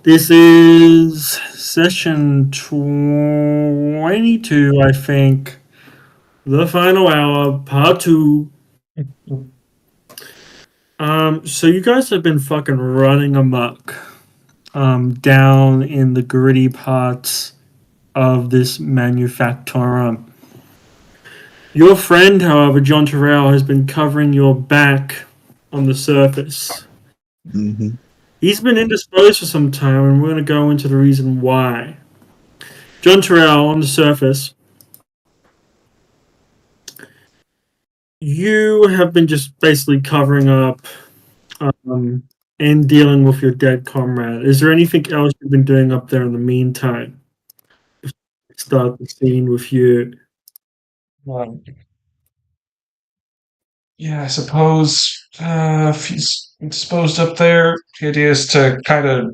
This is session 22, I think. The final hour, part 2. So you guys have been fucking running amok down in the gritty parts of this manufactorum. Your friend, however, John Terrell, has been covering your back on the surface. Mm-hmm. He's been indisposed for some time, and we're going to go into the reason why. John Terrell, on the surface, you have been just basically covering up and dealing with your dead comrade. Is there anything else you've been doing up there in the meantime? Start the scene with you. Yeah, I suppose if he's disposed up there, the idea is to kind of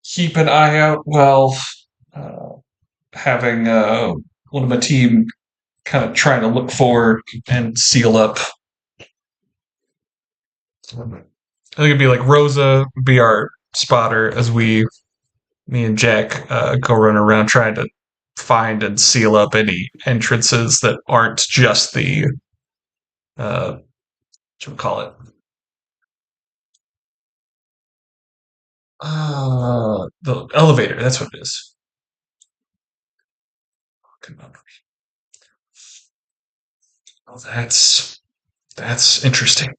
keep an eye out while having one of my team kind of trying to look for and seal up. I think it'd be like Rosa would be our spotter as me and Jack go run around trying to find and seal up any entrances that aren't just the what should we call it? The elevator. That's what it is. Oh, that's interesting.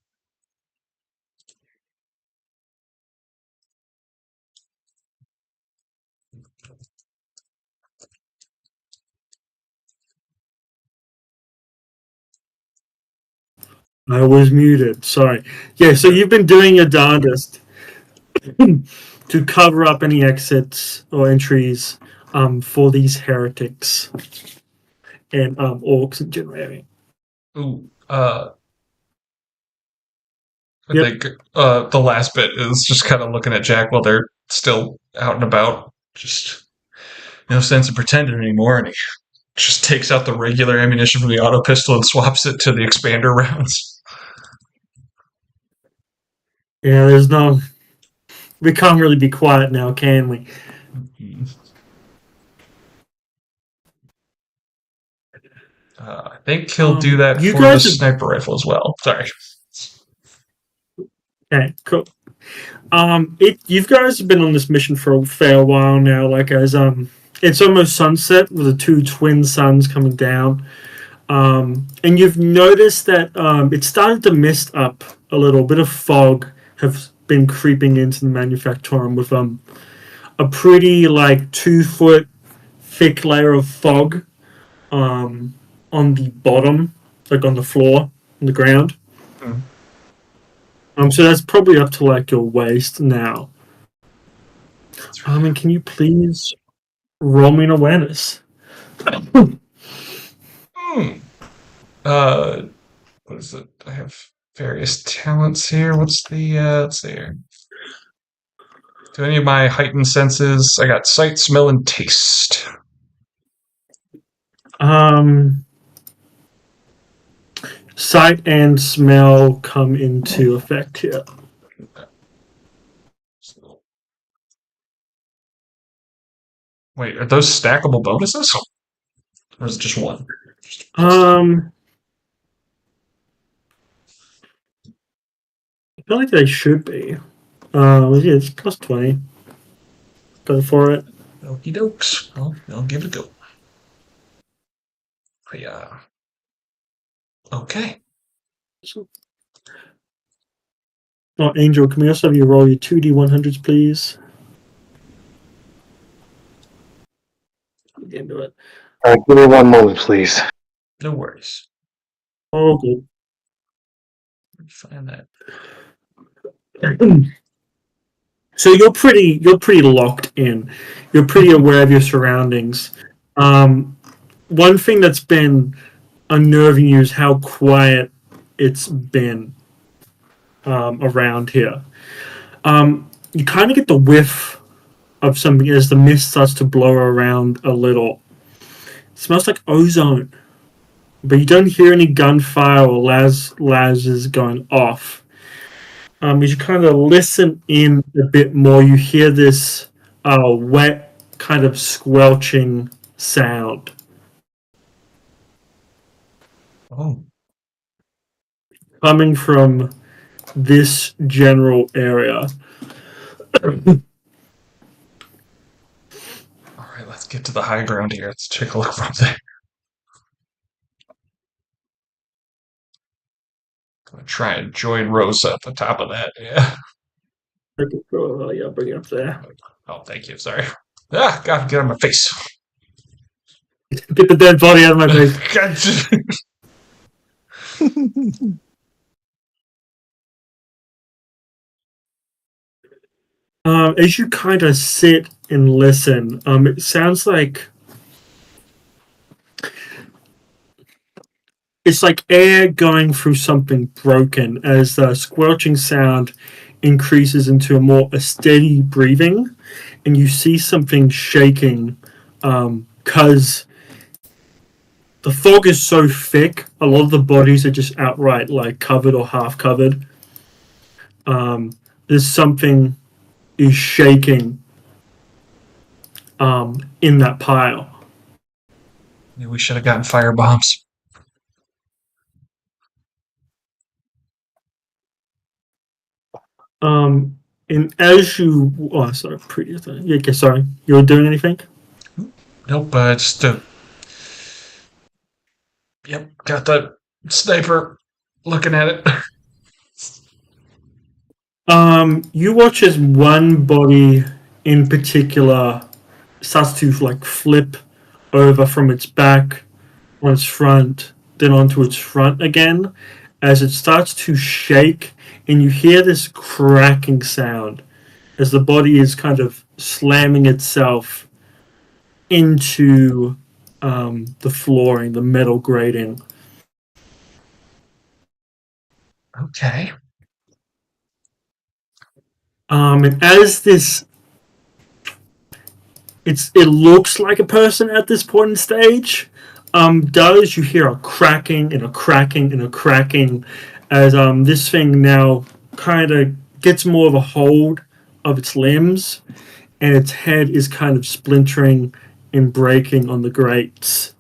I was muted. Sorry. Yeah, so you've been doing your darndest to cover up any exits or entries for these heretics and orcs in general. Ooh, I Yep. think the last bit is just kind of looking at Jack while they're still out and about. Just no sense of pretending anymore, and he just takes out the regular ammunition from the auto pistol and swaps it to the expander rounds. Yeah, there's no. We can't really be quiet now, can we? I think he'll do that you for guys the have- sniper rifle as well. Sorry. Okay, cool. You guys have been on this mission for a fair while now. Like as it's almost sunset with the two twin suns coming down, and you've noticed that it started to mist up a little. Bit of fog have been creeping into the manufactorum with a pretty like 2-foot thick layer of fog on the bottom, like on the floor, on the ground. So that's probably up to like your waist now. And can you please roll me an awareness? What is it? I have various talents here. What's the let's see here. Do any of my heightened senses? I got sight, smell, and taste. Sight and smell come into effect here. Wait, are those stackable bonuses? Or is it just one? I feel like they should be. Yeah, it's plus 20. Go for it. Okie dokes. I'll give it a go. Yeah. Okay. Oh, Angel, can we also have you roll your 2d100s, please? Get into it. Give me one moment, please. No worries. Oh, good. Find that. So you're pretty locked in. You're pretty aware of your surroundings. One thing that's been unnerving you is how quiet it's been around here. You kind of get the whiff of something as the mist starts to blow around a little. It smells like ozone, but you don't hear any gunfire or lasers going off. as you kind of listen in a bit more, you hear this wet kind of squelching sound. Oh. Coming from this general area. All right, let's get to the high ground here. Let's take a look from there. Gonna try and join Rosa at the top of that. Yeah. Yeah, bring it up there. Oh, thank you. Sorry. Ah, God, get on my face. Get the dead body out of my face. Gotcha. As you kind of sit and listen, it sounds like it's like air going through something broken as the squelching sound increases into a more steady breathing, and you see something shaking because the fog is so thick. A lot of the bodies are just outright like covered or half covered. There's something is shaking in that pile. Maybe we should have gotten fire bombs. And as you, oh, sorry, yeah, okay, sorry, you were doing anything? Nope, just yep, got the sniper looking at it. You watch as one body in particular starts to like flip over from its back on its front, then onto its front again, as it starts to shake, and you hear this cracking sound as the body is kind of slamming itself into the flooring, the metal grating. Okay. And as this, it looks like a person at this point in stage. Does you hear a cracking and a cracking and a cracking as this thing now kind of gets more of a hold of its limbs, and its head is kind of splintering and breaking on the grates.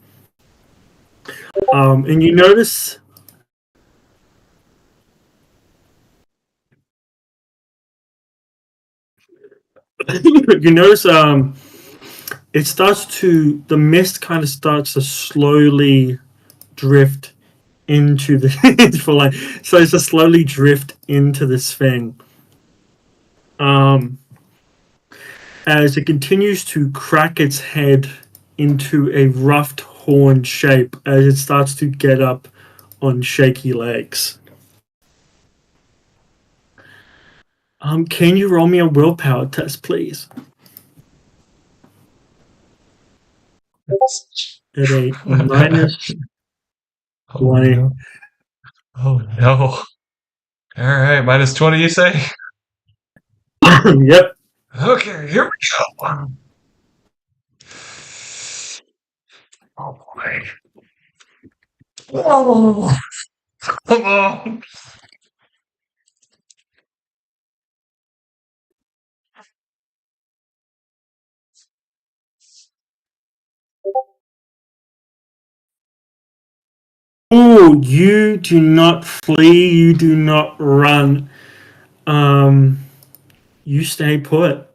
And you notice it starts to, the mist kind of starts to slowly drift into the so it's to slowly drift into this thing. As it continues to crack its head into a roughed horn shape as it starts to get up on shaky legs. Can you roll me a willpower test, please? At a minus 20. No. Oh no. All right, minus 20, you say? Yep. Okay, here we go. Oh boy. Oh, come on. Ooh, you do not flee, you do not run. You stay put.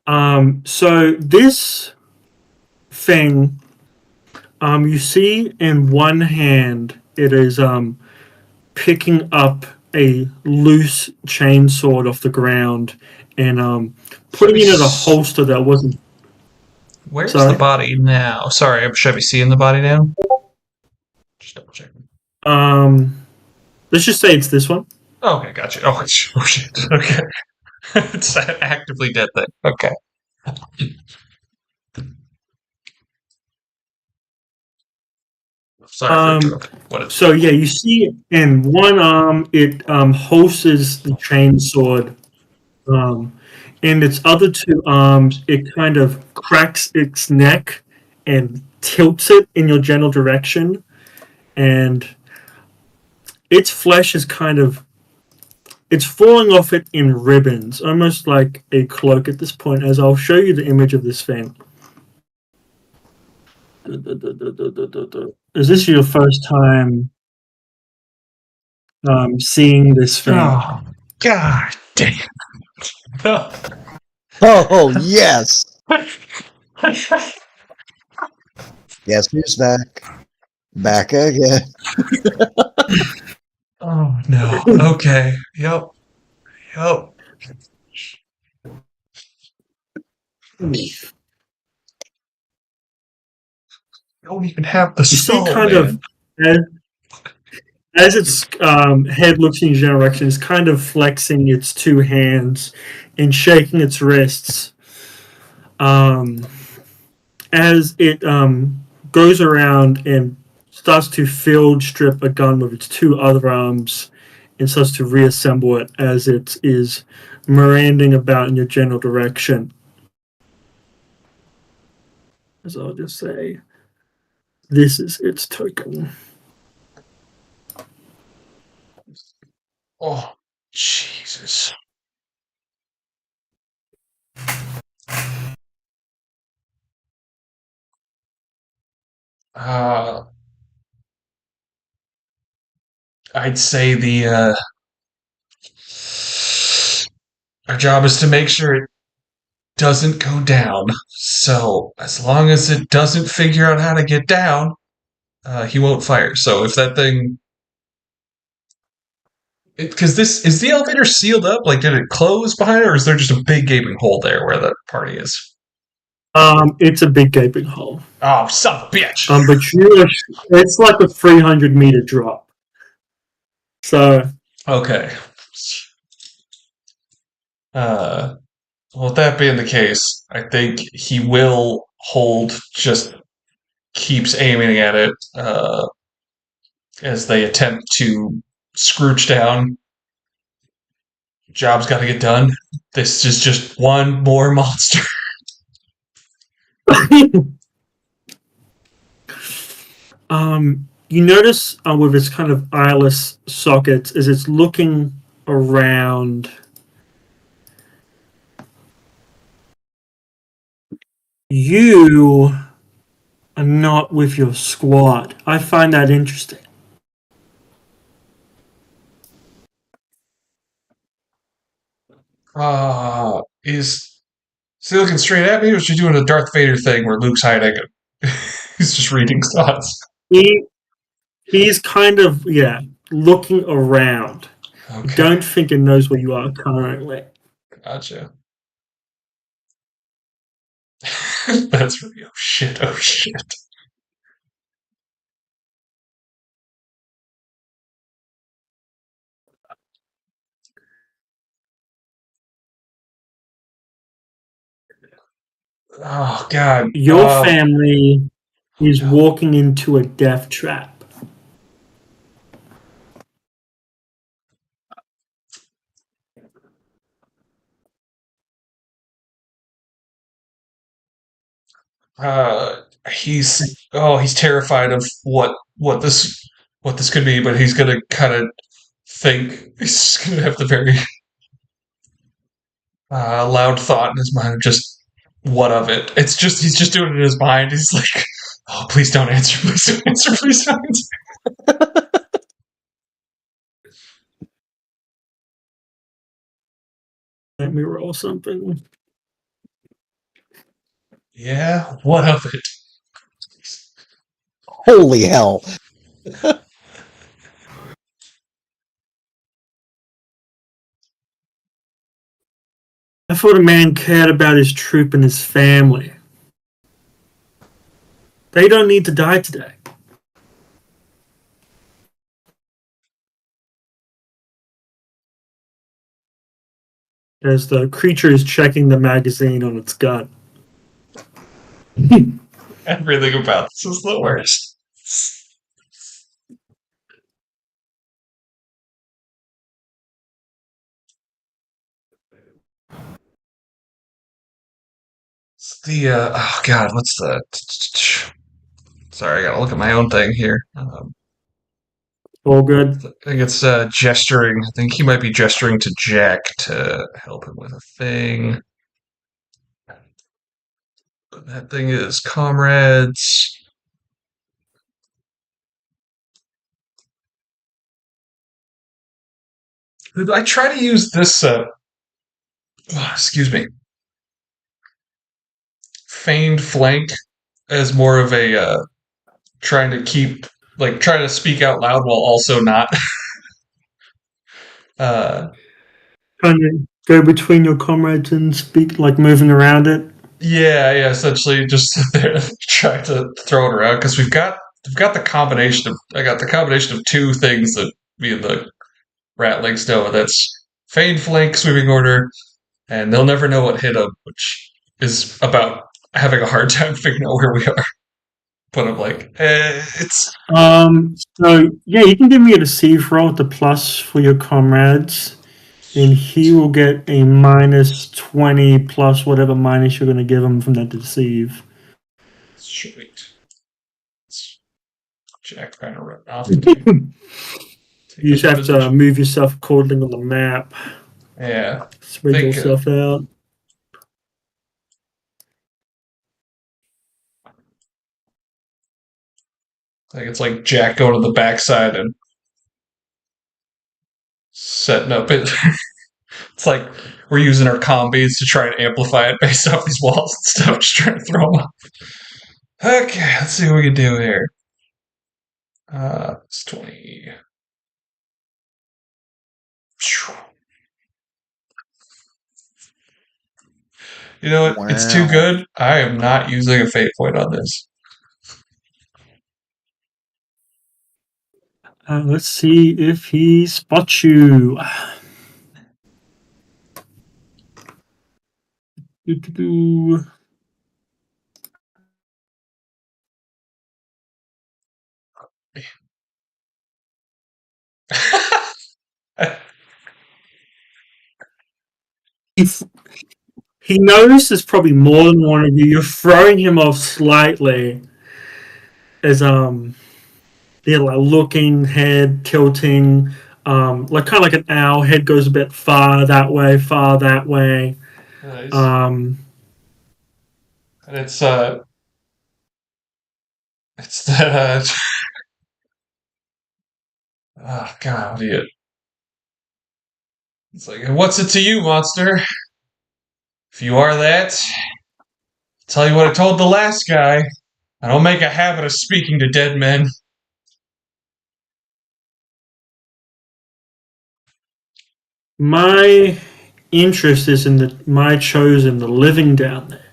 So this thing, you see in one hand, it is picking up a loose chainsword off the ground and putting it in a holster that wasn't. Where's Sorry? the body now? Sorry, should I be seeing the body now? Just double checking. Let's just say it's this one. Oh, okay, gotcha. Oh, shit. Okay. It's an actively dead thing. Okay. Sorry for interrupting. What is So yeah, you see in one arm it holsters the chainsword, in its other two arms it kind of cracks its neck and tilts it in your general direction, and its flesh is kind of it's falling off it in ribbons, almost like a cloak at this point. As I'll show you the image of this thing. Is this your first time seeing this thing? Oh, God damn. No. Oh, yes. Guess who's back? Back again. Oh, no. Okay. Yep. Yep. You don't even have the You see, skull, kind man. of as its head looks in your direction, it's kind of flexing its two hands and shaking its wrists. As it goes around and starts to field strip a gun with its two other arms and starts to reassemble it as it is miranding about in your general direction. As I'll just say, this is its token. Oh, Jesus. I'd say our job is to make sure it doesn't go down. So as long as it doesn't figure out how to get down, he won't fire. So if that thing, because this is the elevator sealed up, like did it close behind it, or is there just a big gaping hole there where the party is? It's a big gaping hole. Oh, son of a bitch! But it's like a 300-meter drop. So Okay. Well, with that being the case, I think he will hold. Just keeps aiming at it as they attempt to scrooge down. Job's got to get done. This is just one more monster. you notice with its kind of eyeless sockets as it's looking around, you are not with your squad. I find that interesting. Is he looking straight at me, or is she doing a Darth Vader thing where Luke's hiding and he's just reading thoughts? He's kind of looking around. Okay, Don't think it knows where you are currently. gotcha. That's really oh shit. Oh god. Your family is walking into a death trap. He's terrified of what this could be, but he's gonna kind of think he's gonna have the very loud thought in his mind of just what of it. It's just he's just doing it in his mind. He's like, oh, please don't answer, please don't answer, please don't answer. Let me roll something. Yeah, what of it? Holy hell. I thought a man cared about his troop and his family. They don't need to die today. As the creature is checking the magazine on its gun. Everything about this is the worst. It's the oh god, what's the? Sorry, I gotta look at my own thing here. All good. I think it's gesturing. I think he might be gesturing to Jack to help him with a thing. That thing is comrades. I try to use this. Excuse me. Feigned flank as more of a trying to keep trying to speak out loud while also not. uh, Kind of go between your comrades and speak, like moving around it. yeah. Essentially, just sit there and try to throw it around because we've got the combination of I got the combination of two things that me and the Ratlings know. That's feigned flank, sweeping order, and they'll never know what hit them, which is about having a hard time figuring out where we are. But I'm like, it's So yeah, you can give me a deceive roll with the plus for your comrades, and he will get a -20 plus whatever minus you're going to give him from that deceive. sweet. Jack trying to run off. You just have to move yourself accordingly on the map. Yeah. Spread yourself out. It's like Jack going to the backside and setting up it. It's like we're using our combis to try and amplify it based off these walls and stuff, just trying to throw them up. Okay, let's see what we can do here. It's 20. You know what? It's too good. I am not using a fate point on this. Let's see if he spots you. Do-do-do. He knows there's probably more than one of you. You're throwing him off slightly as like looking, head tilting, like kind of like an owl. Head goes a bit far that way, far that way. Nice. And it's that oh god, idiot. It's like, what's it to you, monster? If you are that, tell you what I told the last guy. I don't make a habit of speaking to dead men. My interest is in my chosen, the living down there.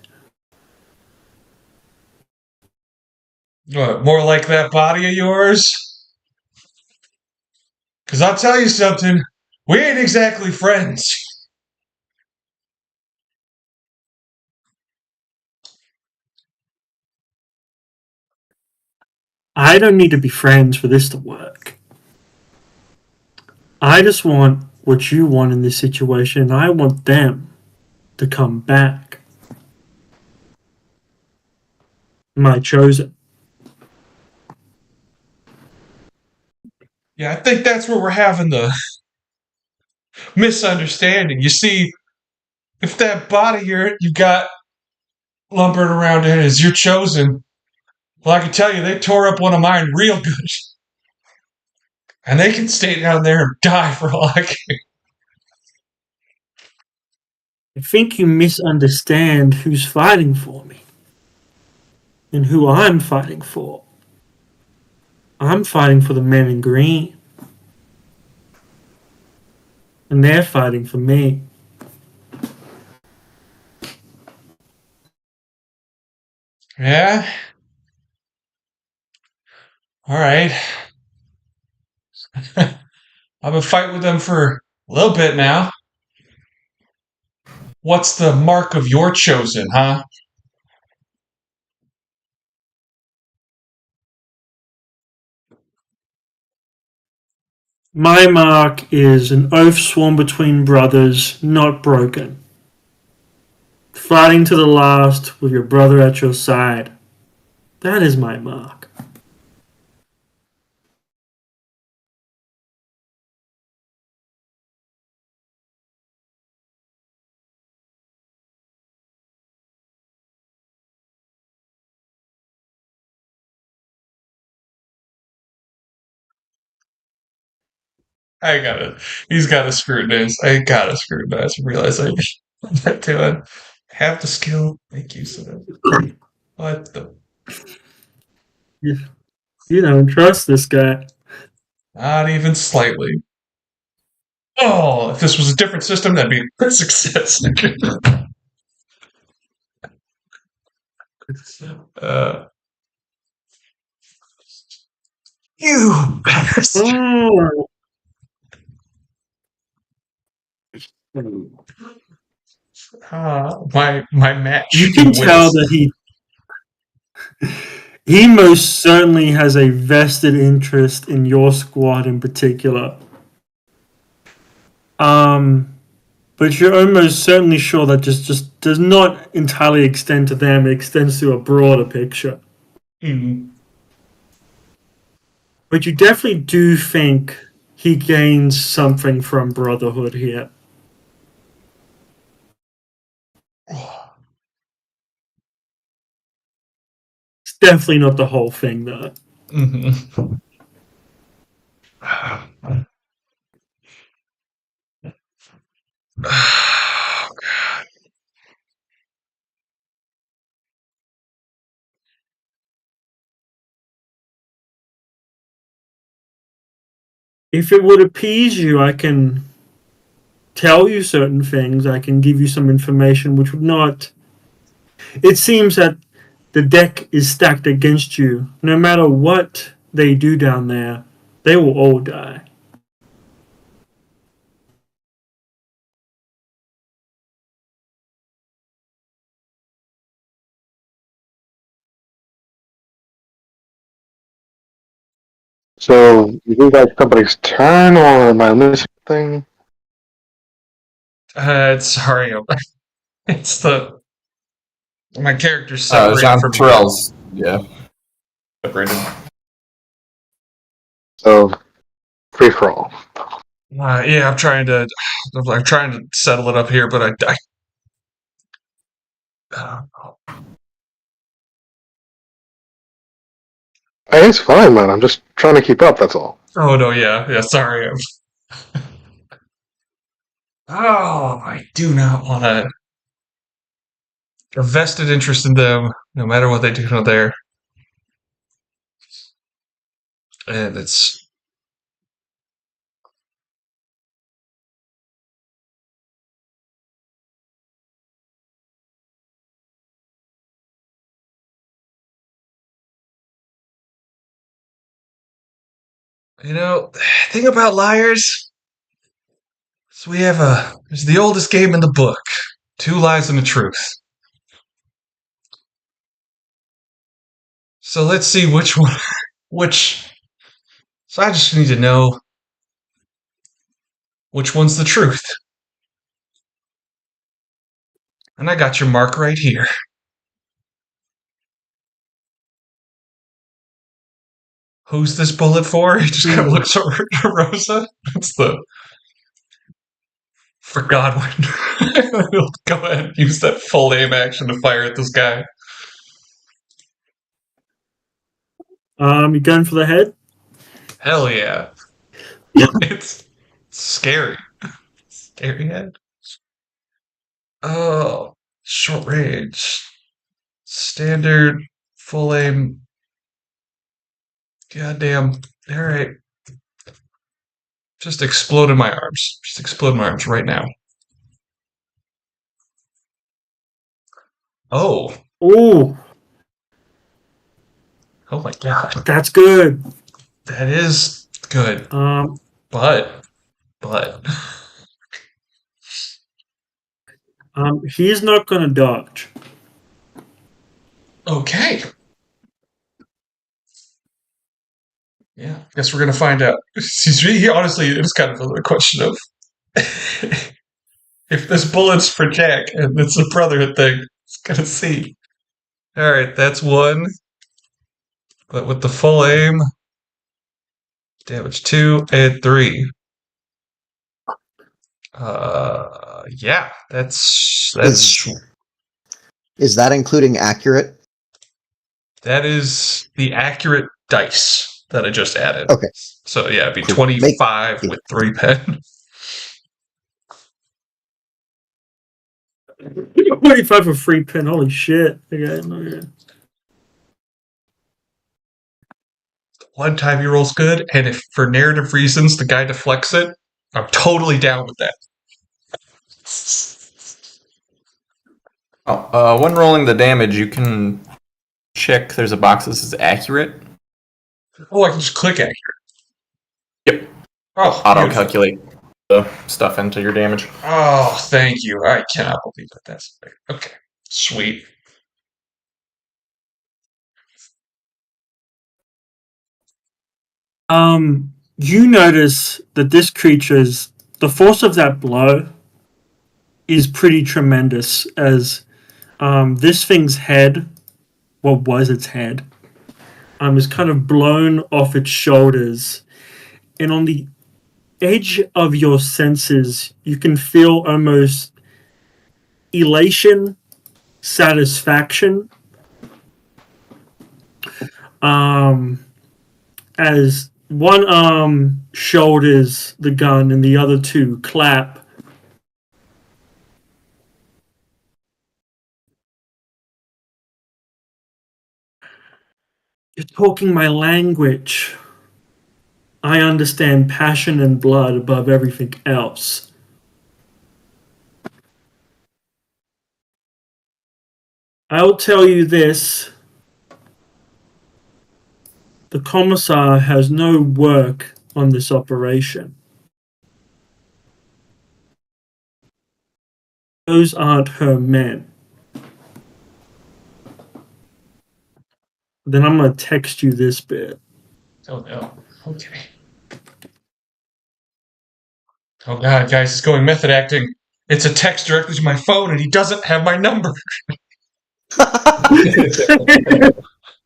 What, more like that body of yours? Because I'll tell you something, we ain't exactly friends. I don't need to be friends for this to work. I just want what you want in this situation, and I want them to come back. My chosen. Yeah, I think that's where we're having the misunderstanding. You see, if that body you got lumbered around in is your chosen, well, I can tell you they tore up one of mine real good. And they can stay down there and die for all I care. I think you misunderstand who's fighting for me and who I'm fighting for. I'm fighting for the men in green. And they're fighting for me. Yeah? Alright. I've been fighting with them for a little bit now. What's the mark of your chosen, huh? My mark is an oath sworn between brothers, not broken. Fighting to the last with your brother at your side. That is my mark. I gotta. He's gotta scrutinize. I gotta scrutinize and realize I'm not doing. Have the skill, make use of it. What the? You don't trust this guy. Not even slightly. Oh, if this was a different system, that'd be a success. uh, you bastard. Oh. My match. You can tell that he most certainly has a vested interest in your squad in particular. But you're almost certainly sure that just does not entirely extend to them. It extends to a broader picture. Mm. But you definitely do think he gains something from Brotherhood here. It's definitely not the whole thing, though. Mm-hmm. Oh, God. If it would appease you, I can tell you certain things. I can give you some information which would not... It seems that the deck is stacked against you. No matter what they do down there, they will all die. So, you think that's somebody's turn, or am I missing anything? Sorry. It's the... My character's It's separated on from Terrell's. Yeah. Separated. So, free for all. Yeah, I'm trying to settle it up here, but I don't know. Hey, it's fine, man. I'm just trying to keep up, that's all. Oh no, yeah, sorry. Oh, I do not want a vested interest in them, no matter what they do out there. And it's... You know, the thing about liars is there's the oldest game in the book. 2 lies and a truth. So let's see which one, so I just need to know which one's the truth. And I got your mark right here. Who's this bullet for? He just kind of looks over to Rosa. It's the... For Godwin. He'll go ahead and use that full aim action to fire at this guy. You going for the head? Hell yeah. It's scary. Scary head. Oh, short range. Standard, full aim. Goddamn. Alright. Just explode in my arms. Just explode in my arms right now. Oh. Ooh, Oh my god. that's good. That is good. But. He's not going to dodge. Okay. Yeah, guess we're gonna find out. Honestly, it's kind of a question of if this bullet's for Jack and it's a Brotherhood thing. It's gonna see. All right, that's 1. But with the full aim, damage 2 and 3. Yeah, that's Is that including accurate? that is the accurate dice. that I just added. Okay. So yeah, it'd be Cool. 25 with 3 pen. 25 for free pin. Holy shit. Okay, okay. One time he rolls good, and if for narrative reasons the guy deflects it, I'm totally down with that. When rolling the damage, you can check there's a box that says accurate. Oh, I can just click accurate. Yep. Oh, Auto beautiful. calculate the stuff into your damage. Oh, thank you. I cannot believe that that's okay. Sweet. You notice that this creature's the force of that blow is pretty tremendous as this thing's head, what was its head, is kind of blown off its shoulders, and on the edge of your senses you can feel almost elation, satisfaction, as one arm shoulders the gun and the other two clap. You're talking my language. I understand passion and blood above everything else. I'll tell you this. The Commissar has no work on this operation. Those aren't her men. Then I'm going to text you this bit. Oh no. Okay. Oh god, guys, he's going method acting. It's a text directly to my phone, and he doesn't have my number.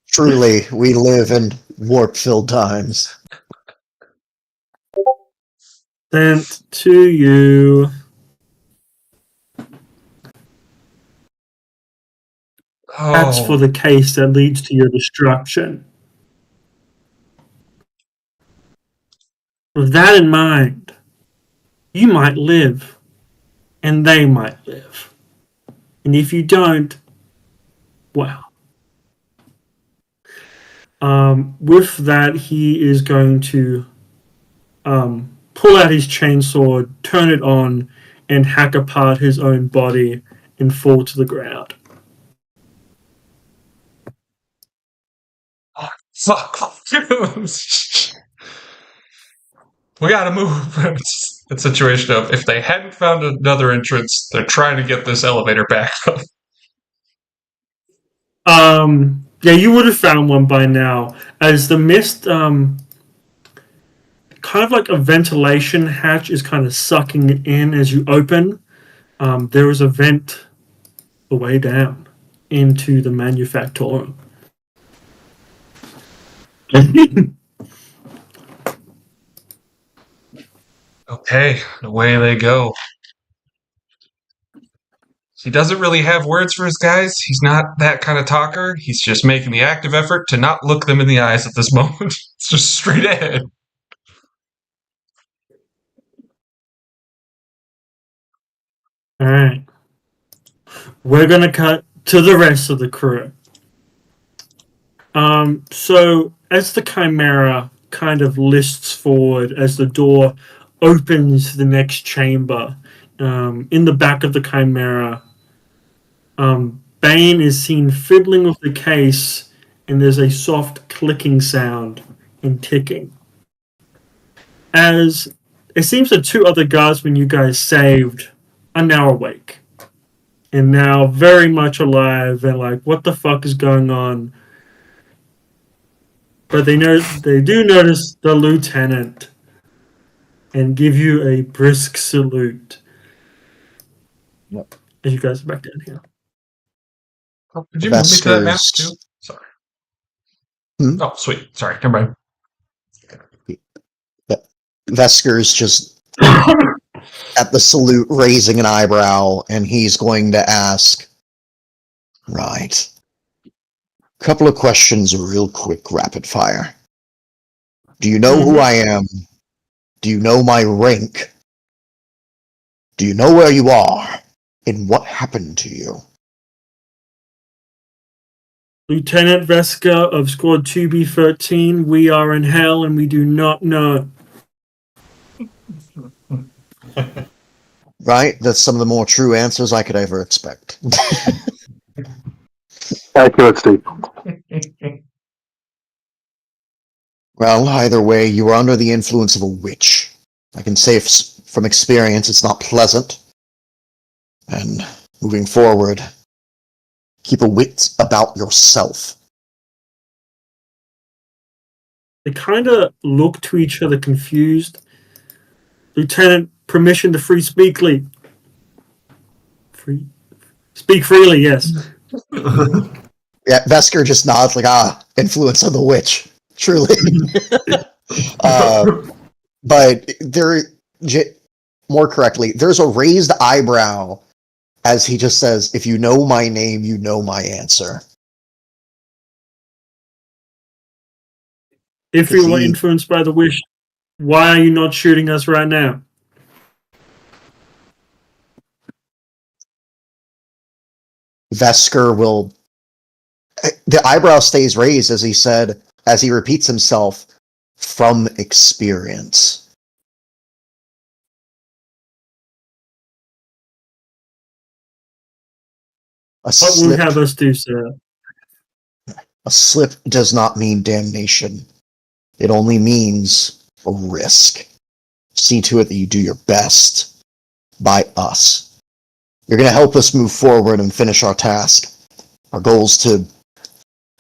Truly, we live in warp-filled times. Sent to you. Oh. That's for the case that leads to your destruction. With that in mind, you might live, and they might live. And if you don't, well. With that, he is going to pull out his chainsaw, turn it on, and hack apart his own body and fall to the ground. Oh, fuck. We gotta move. It's a situation of if they hadn't found another entrance, they're trying to get this elevator back up. Yeah, you would have found one by now. As the mist, kind of like a ventilation hatch is kind of sucking it in as you open. There is a vent the way down into the manufactorum. Okay, away they go. He doesn't really have words for his guys. He's not that kind of talker. He's just making the active effort to not look them in the eyes at this moment. It's just straight ahead. All right. We're going to cut to the rest of the crew. So as the Chimera kind of lists forward, as the door opens to the next chamber, in the back of the Chimera, Bane is seen fiddling with the case, and there's a soft clicking sound and ticking. As it seems the two other guardsmen you guys saved are now awake. And now very much alive and like, what the fuck is going on? But they do notice the lieutenant and give you a brisk salute. Yep. As you guys are back down here. Oh, could you move me to that map Vesper's- too? Sorry. Hmm? Oh, sweet. Sorry, never mind. Vesker's just at the salute raising an eyebrow, and he's going to ask, right. Couple of questions real quick, rapid fire. Do you know who I am? Do you know my rank? Do you know where you are? And what happened to you? Lieutenant Vesker of Squad 2B13, we are in hell and we do not know. Right? That's some of the more true answers I could ever expect. Accurate Steve. Well, either way, you were under the influence of a witch. I can say from experience it's not pleasant. And moving forward, keep a wit about yourself. They kind of look to each other confused. Lieutenant, permission to free speakly. Free? Speak freely, yes. Yeah, Vesker just nods like, influence of the witch. Truly. But more correctly, there's a raised eyebrow as he just says, if you know my name, you know my answer. If you were influenced by the wish, why are you not shooting us right now? Vesker will... The eyebrow stays raised as he repeats himself, from experience. What will you have us do, sir? A slip does not mean damnation. It only means a risk. See to it that you do your best by us. You're going to help us move forward and finish our task. Our goal is to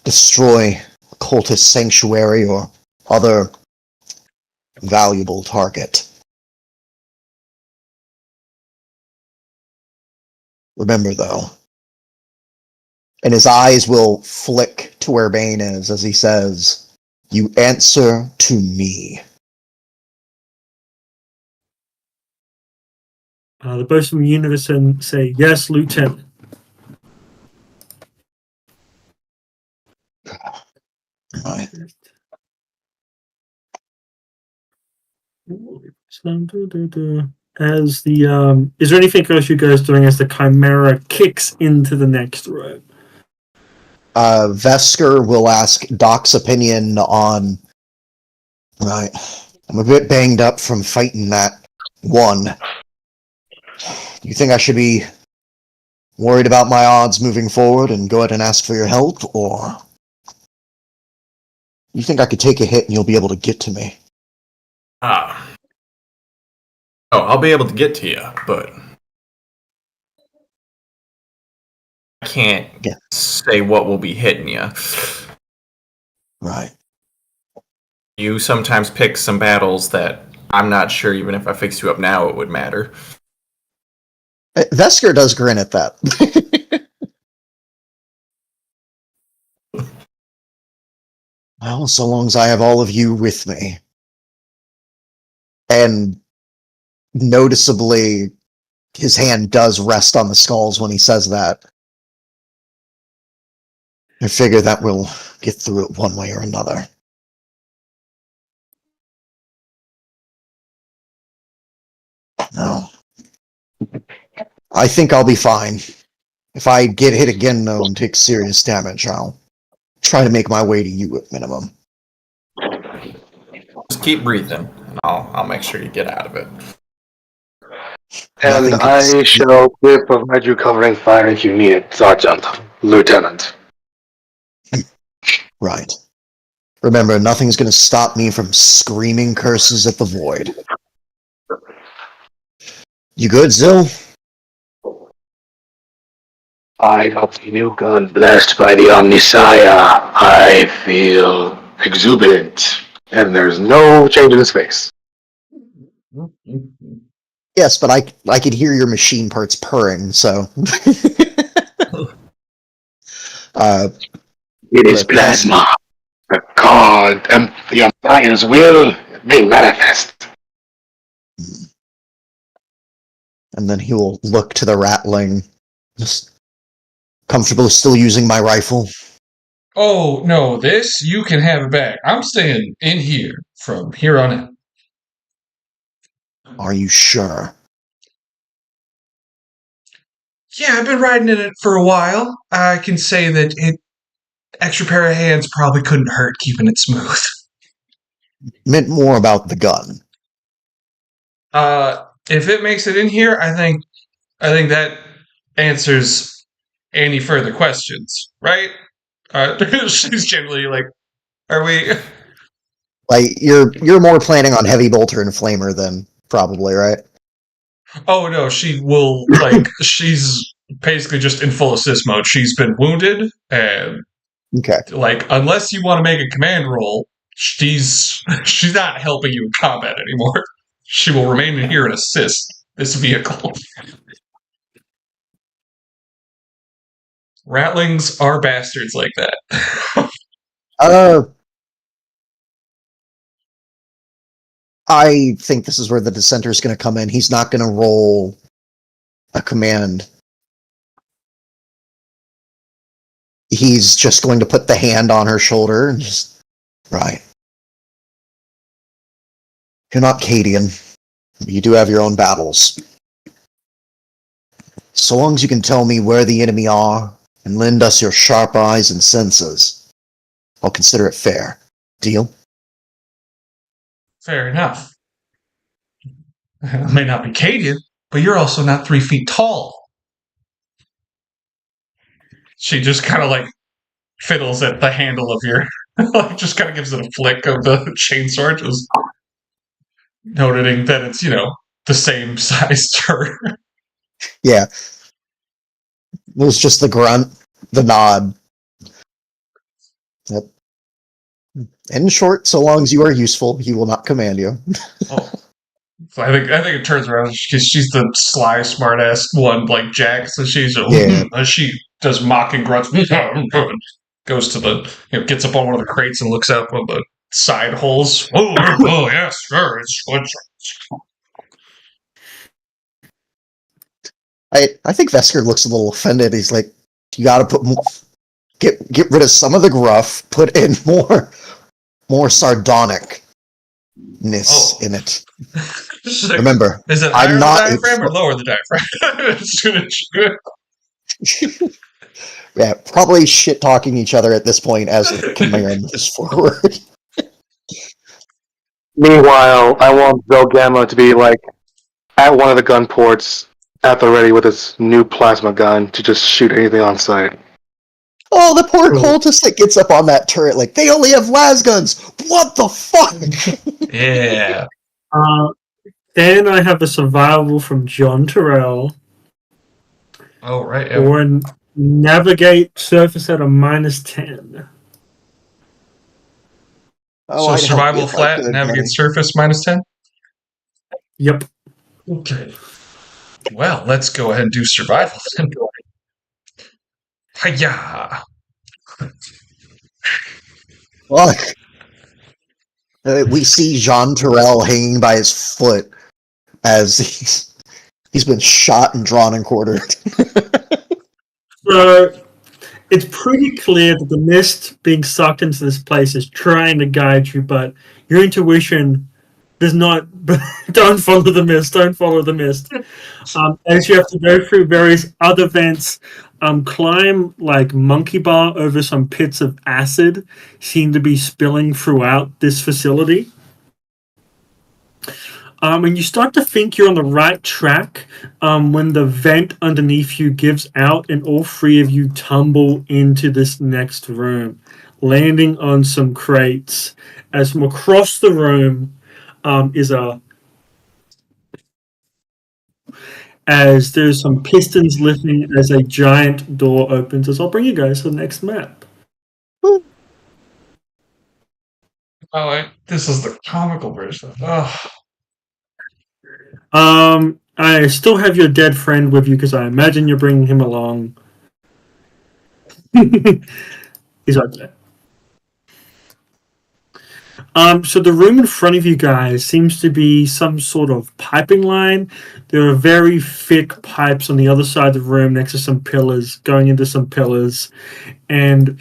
destroy a cultist sanctuary or other valuable target. Remember, though, and his eyes will flick to where Bane is as he says, you answer to me. The both from unison say, yes, Lieutenant. Right. As the is there anything else you guys doing as the Chimera kicks into the next room? Vesker will ask Doc's opinion on... Right. I'm a bit banged up from fighting that one. Do you think I should be worried about my odds moving forward and go ahead and ask for your help, or... You think I could take a hit and you'll be able to get to me? I'll be able to get to you, but I can't say what will be hitting you. Right. You sometimes pick some battles that I'm not sure even if I fix you up now it would matter. Vesker does grin at that. Well, so long as I have all of you with me. And noticeably, his hand does rest on the skulls when he says that. I figure that we'll get through it one way or another. No. I think I'll be fine. If I get hit again, though, and take serious damage, I'll try to make my way to you at minimum. Just keep breathing, and I'll make sure you get out of it. And I shall provide you covering fire if you need it, Sergeant, Lieutenant. Right. Remember, nothing's going to stop me from screaming curses at the void. You good, Zill? I got the new gun blessed by the Omnisaya. I feel exuberant, and there's no change in his face. Yes, but I could hear your machine parts purring, so... It is plasma. The god and the Omnisaya's will may manifest. And then he will look to the ratling. Just comfortable still using my rifle? Oh, no, this, you can have it back. I'm staying in here from here on out. Are you sure? Yeah, I've been riding in it for a while. I can say that extra pair of hands probably couldn't hurt keeping it smooth. Meant more about the gun. If it makes it in here, I think that answers any further questions, right? She's generally like, are we? Like you're more planning on heavy bolter and flamer than probably, right? Oh no, she will like she's basically just in full assist mode. She's been wounded, and Okay. like unless you want to make a command roll, she's not helping you in combat anymore. She will remain in here and assist this vehicle. Ratlings are bastards like that. I think this is where the dissenter is going to come in. He's not going to roll a command. He's just going to put the hand on her shoulder and just, right. You're not Cadian. You do have your own battles. So long as you can tell me where the enemy are and lend us your sharp eyes and senses, I'll consider it fair. Deal? Fair enough. I may not be Cadian, but you're also not 3 feet tall. She just kind of like fiddles at the handle of your, like just kind of gives it a flick of the chainsaw, just noting that it's, the same size to her. Yeah. It was just the grunt, the nod. Yep. In short, so long as you are useful, he will not command you. Oh. So I think it turns around. She's the sly, smartass one, like Jack. So she's she does mocking grunts. Goes to the gets up on one of the crates and looks out one of the side holes. Oh yes, sure, it's good. I think Vesker looks a little offended. He's like, you got to put more, get rid of some of the gruff, put in more sardonicness in it. Remember, is it higher the diaphragm or lower the diaphragm? Yeah, probably shit talking each other at this point as the command moves forward. Meanwhile, I want Belgamma to be like at one of the gun ports at the ready with his new plasma gun to just shoot anything on sight. Oh, the poor cultist that gets up on that turret like, they only have las guns! What the fuck? Yeah. Then I have a survival from John Terrell. Oh, right. Or navigate surface at a -10. So survival flat, navigate surface -10? Yep. Okay. Well, let's go ahead and do survival then. Hiya! Look. We see Jean Terrell hanging by his foot as he's been shot and drawn and quartered. So it's pretty clear that the mist being sucked into this place is trying to guide you, but your intuition does not. Don't follow the mist. Don't follow the mist. As you have to go through various other vents, climb like monkey bar over some pits of acid, seem to be spilling throughout this facility. And you start to think you're on the right track when the vent underneath you gives out and all three of you tumble into this next room, landing on some crates. As from across the room as there's some pistons lifting as a giant door opens. As I'll bring you guys to the next map. Oh, this is the comical version. Oh. I still have your dead friend with you because I imagine you're bringing him along. He's right there. So the room in front of you guys seems to be some sort of piping line. There are very thick pipes on the other side of the room next to some pillars, going into some pillars. And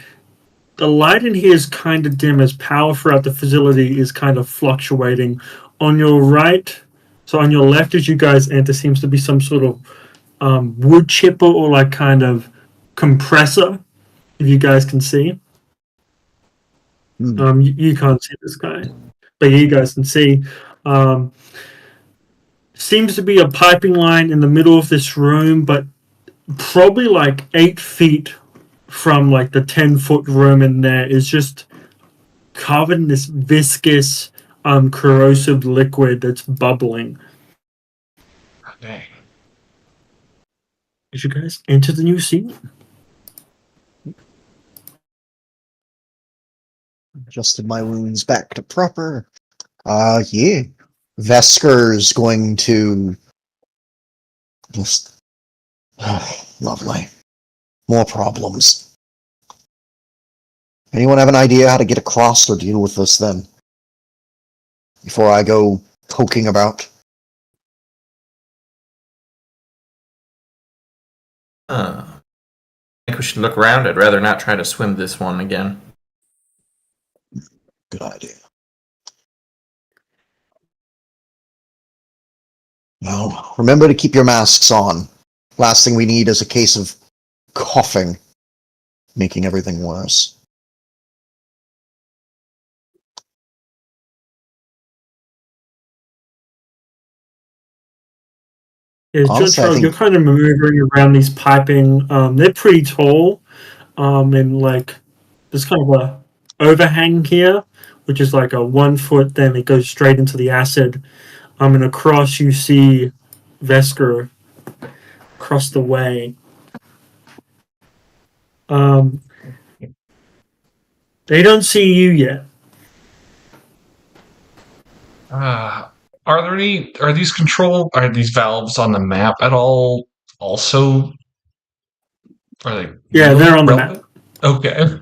the light in here is kind of dim as power throughout the facility is kind of fluctuating. On your right, so on your left as you guys enter, seems to be some sort of wood chipper or like kind of compressor, if you guys can see. You can't see this guy, but you guys can see. Seems to be a piping line in the middle of this room, but probably like 8 feet from like the 10-foot room in there is just covered in this viscous, corrosive liquid that's bubbling. Dang. As you guys enter the new scene. Adjusted my wounds back to proper. Yeah. Vesker's going to just lovely. More problems. Anyone have an idea how to get across or deal with this then? Before I go poking about. I think we should look around. I'd rather not try to swim this one again. Good idea. Now, remember to keep your masks on. Last thing we need is a case of coughing, making everything worse. Yeah, Honestly, I John, think- you're kind of maneuvering around these piping. They're pretty tall, and like there's kind of a overhang here, which is like a 1 foot. Then it goes straight into the acid. And across you see Vesker across the way. They don't see you yet. Are these valves on the map at all also? Are they? Yeah, they're on the relevant? Okay.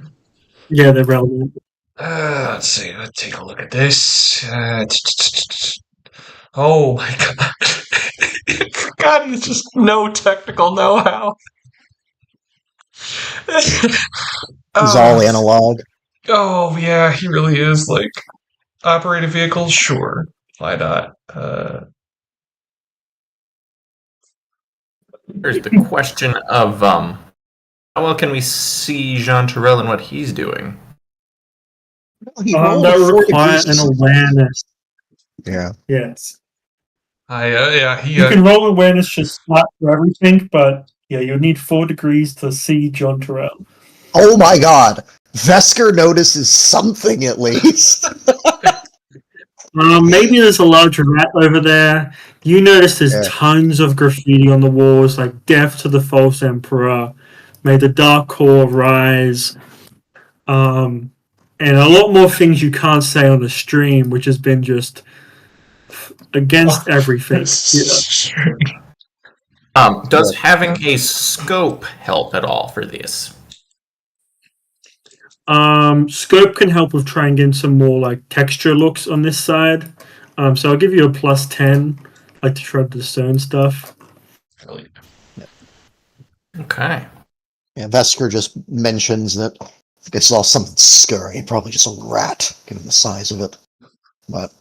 Yeah, they're relevant. Let's see. Let's take a look at this. Oh my god. God, it's just no technical know-how. He's all analog. Oh, yeah, he really is. Like, operated vehicles, sure. Why not? There's the question of how well can we see Jean Terrell and what he's doing? He rolled That a 4 requires degrees. an awareness. Yeah. Yes. He. You can roll awareness just flat for everything, but yeah, you'll need 4 degrees to see John Terrell. Oh my god. Vesker notices something at least. Maybe there's a large rat over there. You notice there's Yeah. tons of graffiti on the walls, like "Death to the False Emperor," "May the Dark Core rise," and a lot more things you can't say on the stream, which has been just against everything. Yeah. Does having a scope help at all for this? Scope can help with trying to get some more like texture looks on this side. So I'll give you a +10, like to try to discern stuff. Okay. Yeah, Vesker just mentions that it saw something scurry, probably just a rat, given the size of it. But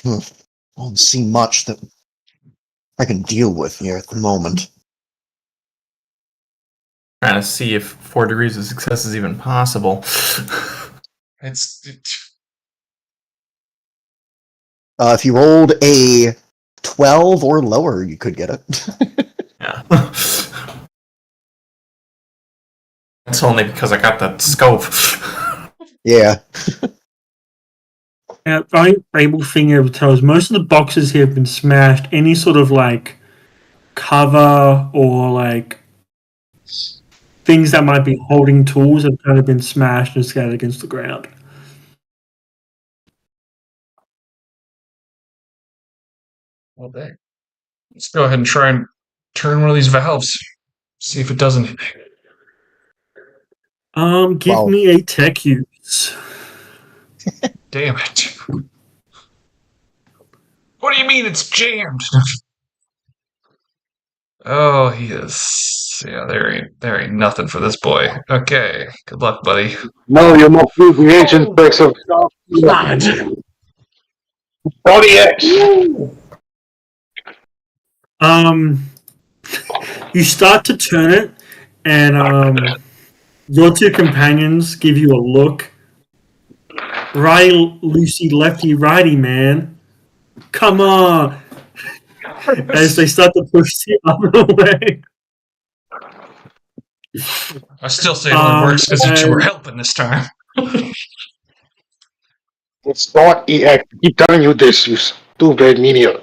I don't see much that I can deal with here at the moment. Trying to see if 4 degrees of success is even possible. If you rolled a 12 or lower, you could get it. Yeah. That's only because I got the scope. Yeah. Yeah, I'm able thing able to tell is most of the boxes here have been smashed. Any sort of like cover or like things that might be holding tools have kind of been smashed and scattered against the ground. Well, dang. Let's go ahead and try and turn one of these valves. See if it does anything. Give Wow. me a tech use. Damn it. What do you mean it's jammed? Oh, he is So yeah, there ain't nothing for this boy. Okay, good luck, buddy. No, you must use the ancient tricks of Tony X. You start to turn it, and your two companions give you a look. Righty, Lucy, lefty, righty, man. Come on. As they start to push the other way. I still say it only works because you two were helping this time. It's not EX. I keep telling you this, you stupid menial.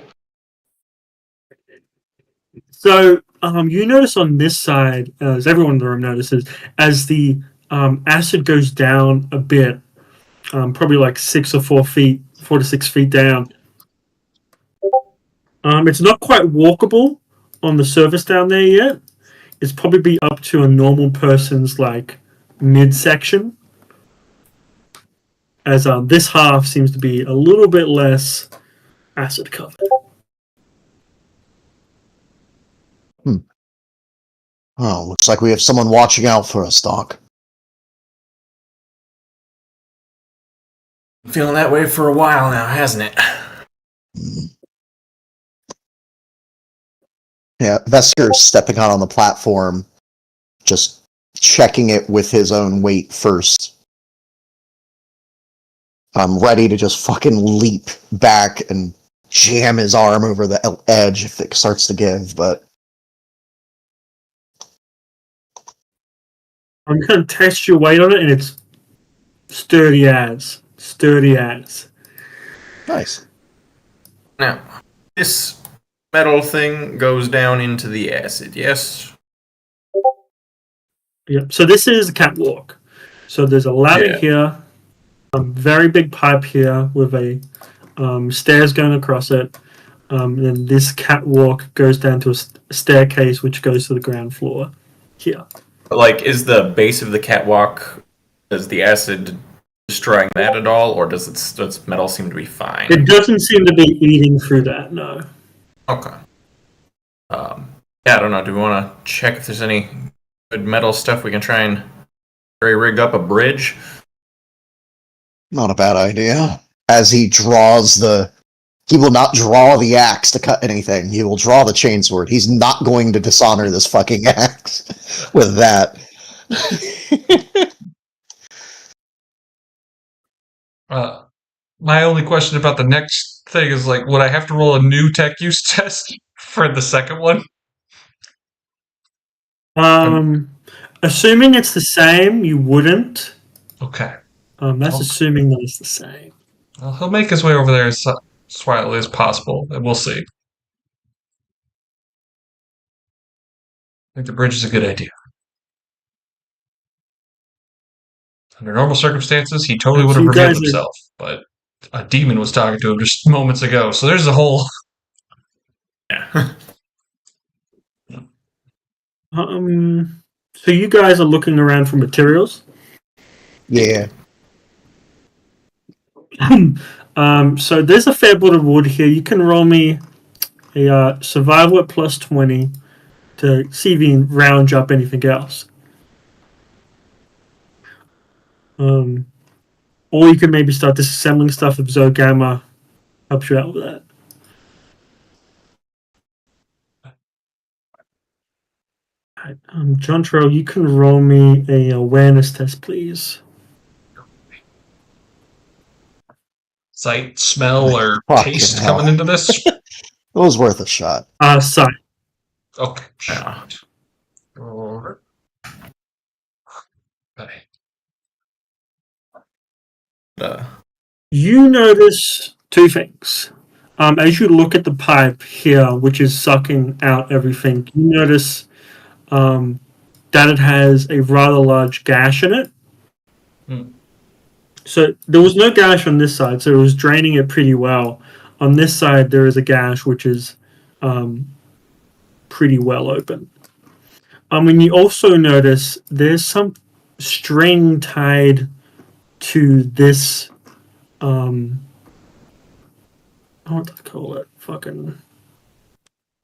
So you notice on this side, as everyone in the room notices, as the acid goes down a bit, probably like 4 to 6 feet down. It's not quite walkable on the surface down there yet. It's probably be up to a normal person's like midsection. As this half seems to be a little bit less acid covered. Oh, looks like we have someone watching out for us, Doc. Feeling that way for a while now, hasn't it? Yeah, Vesker's stepping out on the platform, just checking it with his own weight first. I'm ready to just fucking leap back and jam his arm over the edge if it starts to give, but... I'm going to test your weight on it, and it's sturdy as. Sturdy as. Nice. Now, this metal thing goes down into the acid, yes? Yep. So this is a catwalk. So there's a ladder here, a very big pipe here with a stairs going across it. And then this catwalk goes down to a staircase which goes to the ground floor here. Like, is the base of the catwalk, does the acid destroying that at all, or does its metal seem to be fine? It doesn't seem to be eating through that, no. Okay. Yeah, I don't know. Do we want to check if there's any good metal stuff we can try and rig up a bridge? Not a bad idea. As he draws he will not draw the axe to cut anything. He will draw the chainsword. He's not going to dishonor this fucking axe with that. My only question about the next thing is, like, would I have to roll a new tech use test for the second one? Assuming it's the same, you wouldn't. Okay. That's assuming that it's the same. Well, he'll make his way over there as quietly as possible, and we'll see. I think the bridge is a good idea. Under normal circumstances, he totally would have revealed himself, but a demon was talking to him just moments ago, so there's a whole... Yeah. So you guys are looking around for materials? Yeah. So there's a fair bit of wood here. You can roll me a survival at plus 20 to see if you can round up anything else. Or you can maybe start disassembling stuff if Zogama helps you out with that. Right, John Terrell, you can roll me a awareness test, please. Sight, smell, or Fucking taste hell. coming into this? It was worth a shot. Sight. Okay. Yeah. Okay. You notice two things. As you look at the pipe here, which is sucking out everything, you notice that it has a rather large gash in it. So there was no gash on this side, so it was draining it pretty well. On this side, there is a gash which is pretty well open. And you also notice there's some string tied to this. What do I call it? Fucking.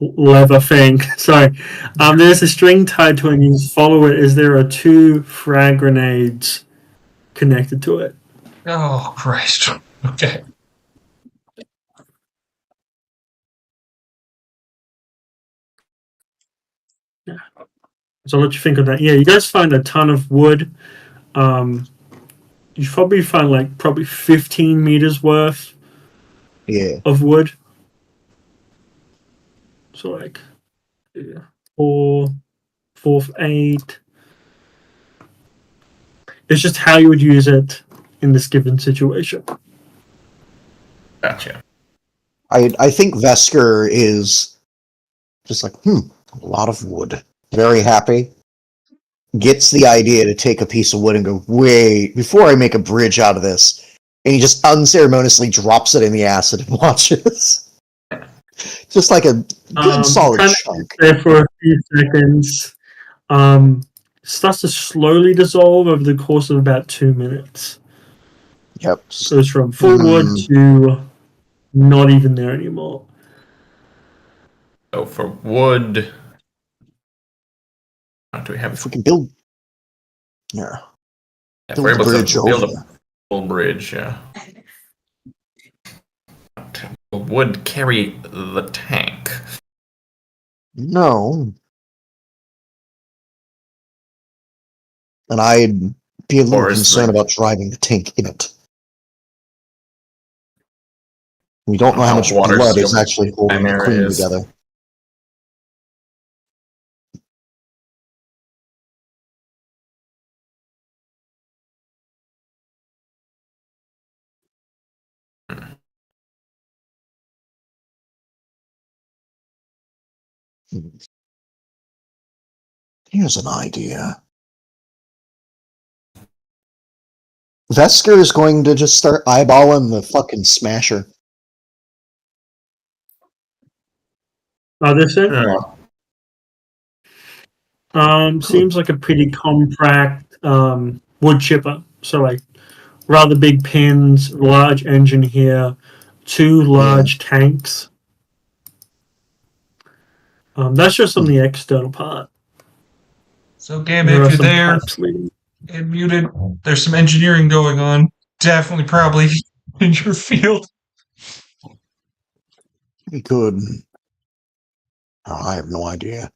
leather thing. Sorry. There's a string tied to it, and you follow it as there are 2 frag grenades connected to it. Oh, Christ. Okay. So I'll let you think of that. Yeah, you guys find a ton of wood. You probably find like probably 15 meters worth Yeah. of wood. So like 4, 8. It's just how you would use it in this given situation. Gotcha. I think Vesker is just like, a lot of wood. Very happy. Gets the idea to take a piece of wood and go, wait, before I make a bridge out of this. And he just unceremoniously drops it in the acid and watches. Just like a good solid kind of chunk. there for a few seconds. Starts to slowly dissolve over the course of about 2 minutes. Yep. Goes from full wood to not even there anymore. So for wood, do we have? If we can build... Yeah. If build we're able a bridge to build over. a full bridge, yeah. Would carry the tank. No. And I'd be a little Or is concerned the- about driving the tank in it. We don't know how much Water blood is sealed actually holding the primary queen is. together. Here's an idea. Vesker is going to just start eyeballing the fucking smasher. This it? Yeah. Seems like a pretty compact wood chipper. So like rather big pins, large engine here, 2 large tanks. That's just on the external part. So, Gam, There if are you're some there pipes leading. and muted, there's some engineering going on. Definitely, probably in your field. We could. Oh, I have no idea.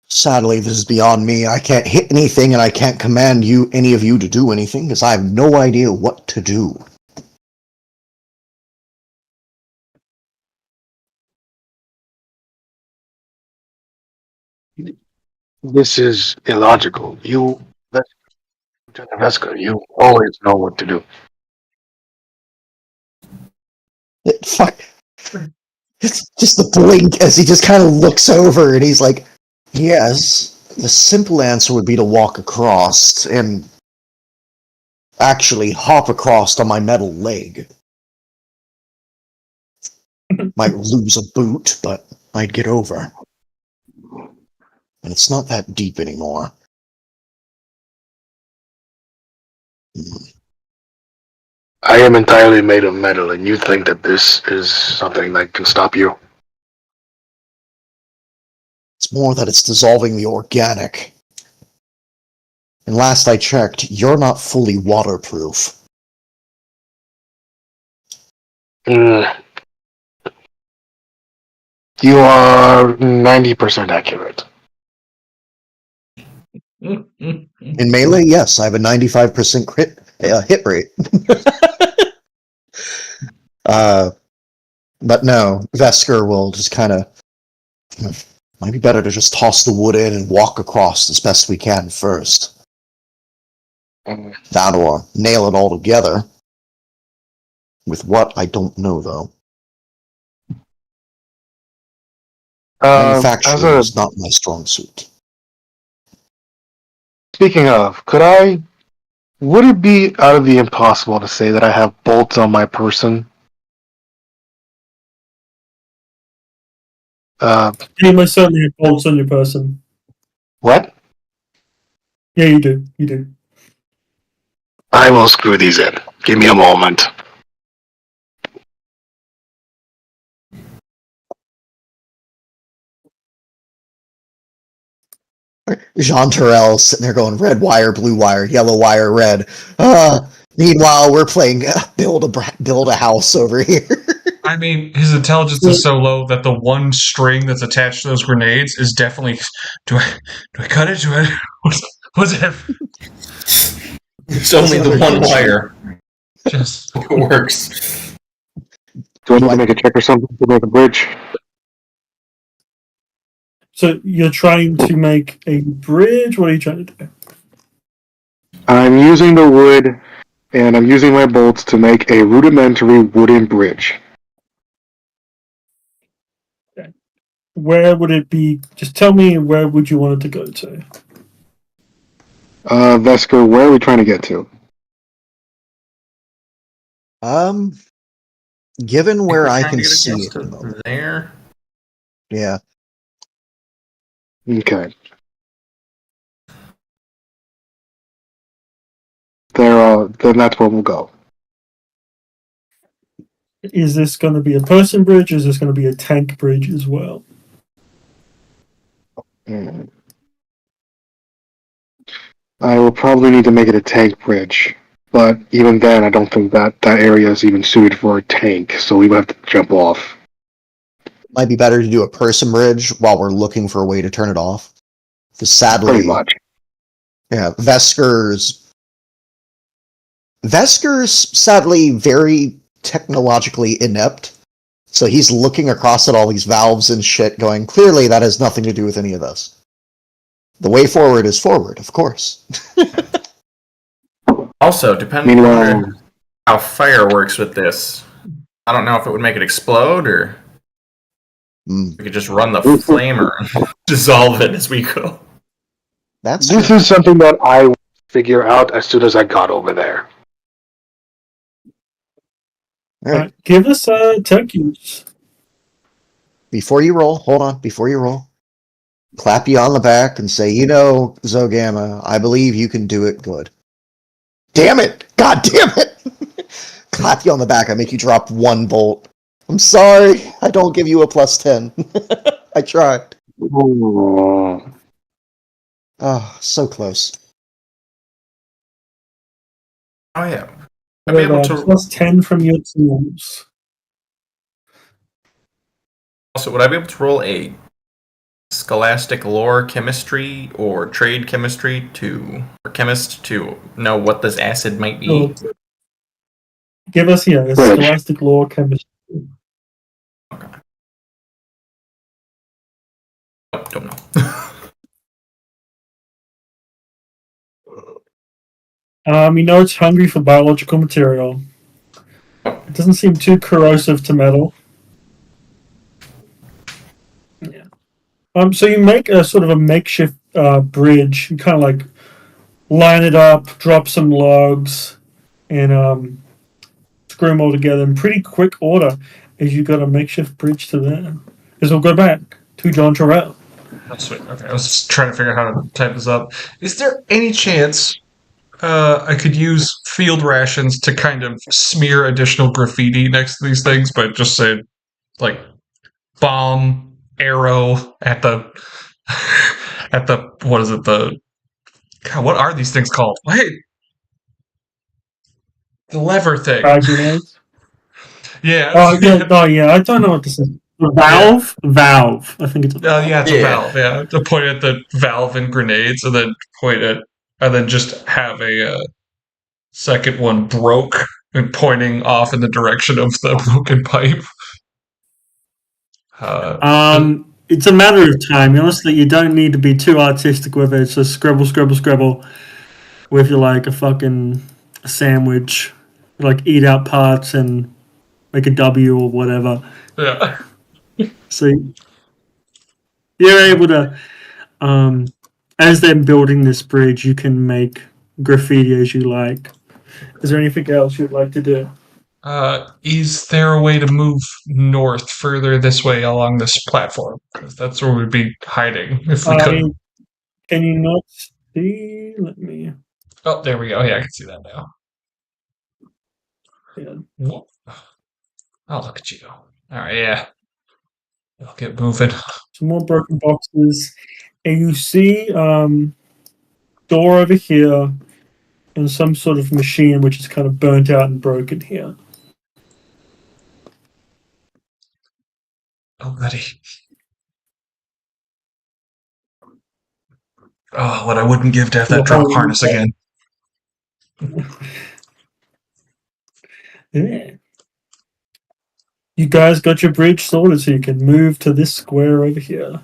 Sadly, this is beyond me. I can't hit anything, and I can't command any of you to do anything, because I have no idea what to do. This is illogical. Lieutenant Vesker, you always know what to do. Fuck. It's just the blink as he just kind of looks over, and he's like, yes, the simple answer would be to walk across, and actually hop across on my metal leg. Might lose a boot, but I'd get over. And it's not that deep anymore. I am entirely made of metal, and you think that this is something that can stop you? It's more that it's dissolving the organic. And last I checked, you're not fully waterproof. You are 90% accurate. In melee, yes, I have a 95% hit rate. But no, Vesker will just kind of... Might be better to just toss the wood in and walk across as best we can first. That or nail it all together. With what, I don't know, though. Manufacturing is not my strong suit. Speaking of, would it be out of the impossible to say that I have bolts on my person? You most certainly have bolts on your person. What? Yeah, you do. You do. I will screw these in. Give me a moment. Jean Terrell sitting there going red wire, blue wire, yellow wire, red. Meanwhile, we're playing build a house over here. I mean, his intelligence is so low that the one string that's attached to those grenades is definitely. Do I cut it? What's it? It's only the one wire. Just It works. Do I need to make a check or something to make a bridge? So you're trying to make a bridge? What are you trying to do? I'm using the wood, and I'm using my bolts to make a rudimentary wooden bridge. Where would it be? Just tell me where would you want it to go to? Vesker, where are we trying to get to? Given where I Trying can to get see across it, at the to moment. there. Yeah. Okay. Then that's where we'll go. Is this going to be a person bridge? Or is this going to be a tank bridge as well? I will probably need to make it a tank bridge, but even then, I don't think that area is even suited for a tank, so we would have to jump off. Might be better to do a person bridge while we're looking for a way to turn it off. Because sadly, Pretty much. yeah, Vesker's sadly very technologically inept. So he's looking across at all these valves and shit, going, clearly that has nothing to do with any of this. The way forward is forward, of course. Also, depending Meanwhile, on how fire works with this, I don't know if it would make it explode or we could just run the flamer and dissolve it as we go. That's this is something that I will figure out as soon as I got over there. all right. Give us tech use. Before you roll, hold on. Before you roll, clap you on the back and say, Zogama, I believe you can do it good. Damn it! God damn it! Clap you on the back. I make you drop one bolt. I'm sorry. I don't give you a +10. I tried. Ooh. Oh, so close. Oh yeah. I'd be able to +10 from your tools. also would I be able to roll a scholastic lore chemistry or trade chemistry or chemist to know what this acid might be? So, give us a scholastic lore chemistry. Okay. Oh, don't know. It's hungry for biological material. It doesn't seem too corrosive to metal. Yeah. So you make a sort of a makeshift bridge. You kind of like line it up, drop some logs, and screw them all together in pretty quick order. As you got a makeshift bridge to there. As we'll go back to John Terrell. Oh, sweet. Okay, I was just trying to figure out how to type this up. Is there any chance I could use field rations to kind of smear additional graffiti next to these things, but just say, like, bomb, arrow at the, what is it, God, what are these things called? Wait! The lever thing. Grenades? Yeah. Yeah, I don't know what this is. Valve? Yeah. Valve. I think it's a valve. Yeah, it's a valve, yeah. To point at the valve and grenades, and then and then just have a second one broke and pointing off in the direction of the broken pipe. It's a matter of time. Honestly, you don't need to be too artistic with it. It's just scribble, scribble, scribble with like a fucking sandwich. Like eat out parts and make a W or whatever. Yeah. So you're able to, as they're building this bridge, you can make graffiti as you like. Is there anything else you'd like to do? Is there a way to move north further this way along this platform? Because that's where we'd be hiding if we could. Can you not see? Let me. Oh, there we go. Yeah, I can see that now. Yeah. Whoa. Oh, look at you. All right, yeah. I'll get moving. Some more broken boxes. and you see door over here and some sort of machine which is kind of burnt out and broken here. Oh, buddy. Oh, what I wouldn't give to have that drop harness again. Yeah. You guys got your bridge sorted, so you can move to this square over here.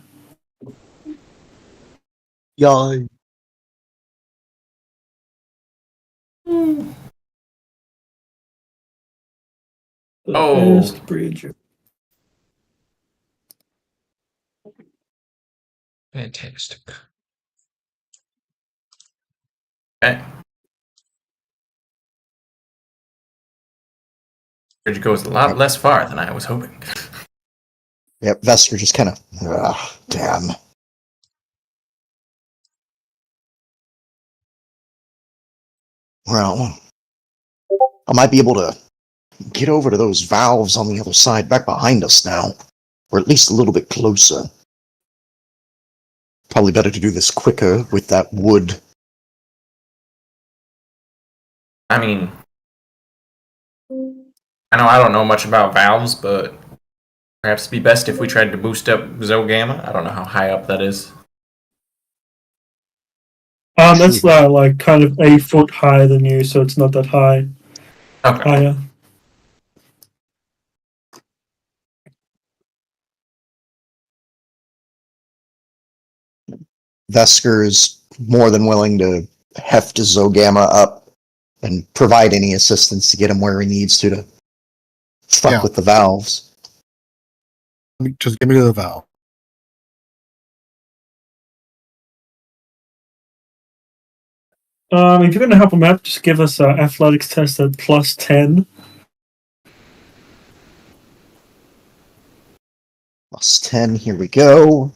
Yay. Oh. There's the bridge. Fantastic. Okay. Bridge goes a lot less far than I was hoping. Yep, Vesker just kind of, damn. Well, I might be able to get over to those valves on the other side back behind us now. Or at least a little bit closer. Probably better to do this quicker with that wood. I mean, I don't know much about valves, but perhaps it'd be best if we tried to boost up Zogamma. I don't know how high up that is. That's like kind of a foot higher than you, so it's not that high. Okay. Higher. Vesker is more than willing to heft Zogamma up and provide any assistance to get him where he needs to fuck with the valves. Just give me the valve. If you're going to help him out, just give us an athletics test at +10. +10, here we go.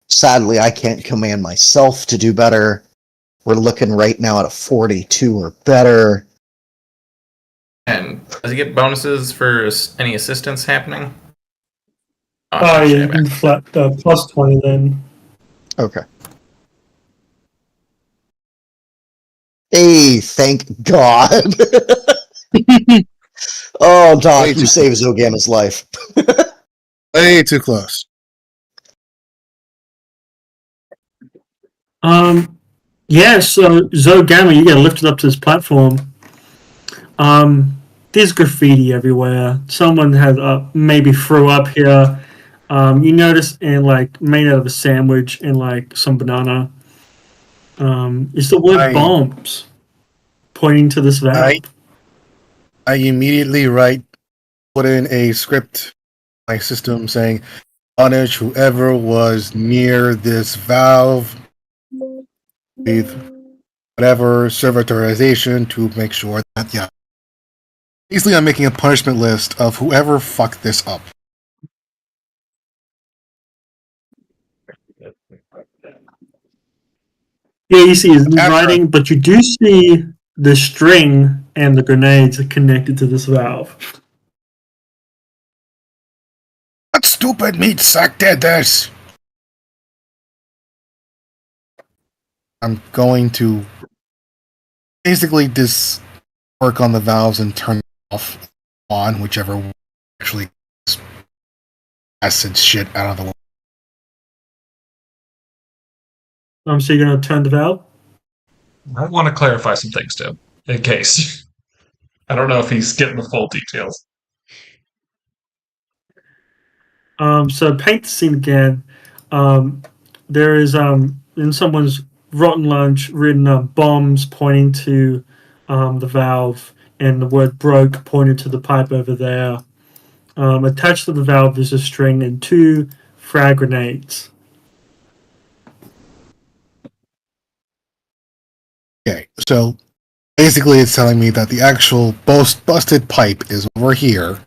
Sadly, I can't command myself to do better. We're looking right now at a 42 or better. And does he get bonuses for any assistance happening? Oh, yeah, you can flat +20 then. Okay. Hey, thank God. Oh, Doc, you saved Zogamma's life. Way too close. Yeah, so Zogamma, you get lifted up to this platform. There's graffiti everywhere. Someone had maybe threw up here. You notice and made out of a sandwich and some banana. It's the word bombs pointing to this valve. I immediately put in a script, my system saying, punish whoever was near this valve with whatever server authorization to make sure that, Basically, I'm making a punishment list of whoever fucked this up. Yeah, you see his writing, but you do see the string and the grenades are connected to this valve. What stupid meat sack did this? I'm going to basically just work on the valves and turn it off on, whichever actually gets acid shit out of the way. So you're going to turn the valve? I want to clarify some things to him, in case. I don't know if he's getting the full details. So paint the scene again. There is in someone's rotten lunch written bombs pointing to the valve and the word broke pointed to the pipe over there. Attached to the valve is a string and 2 frag grenades. Okay, so basically it's telling me that the actual busted pipe is over here,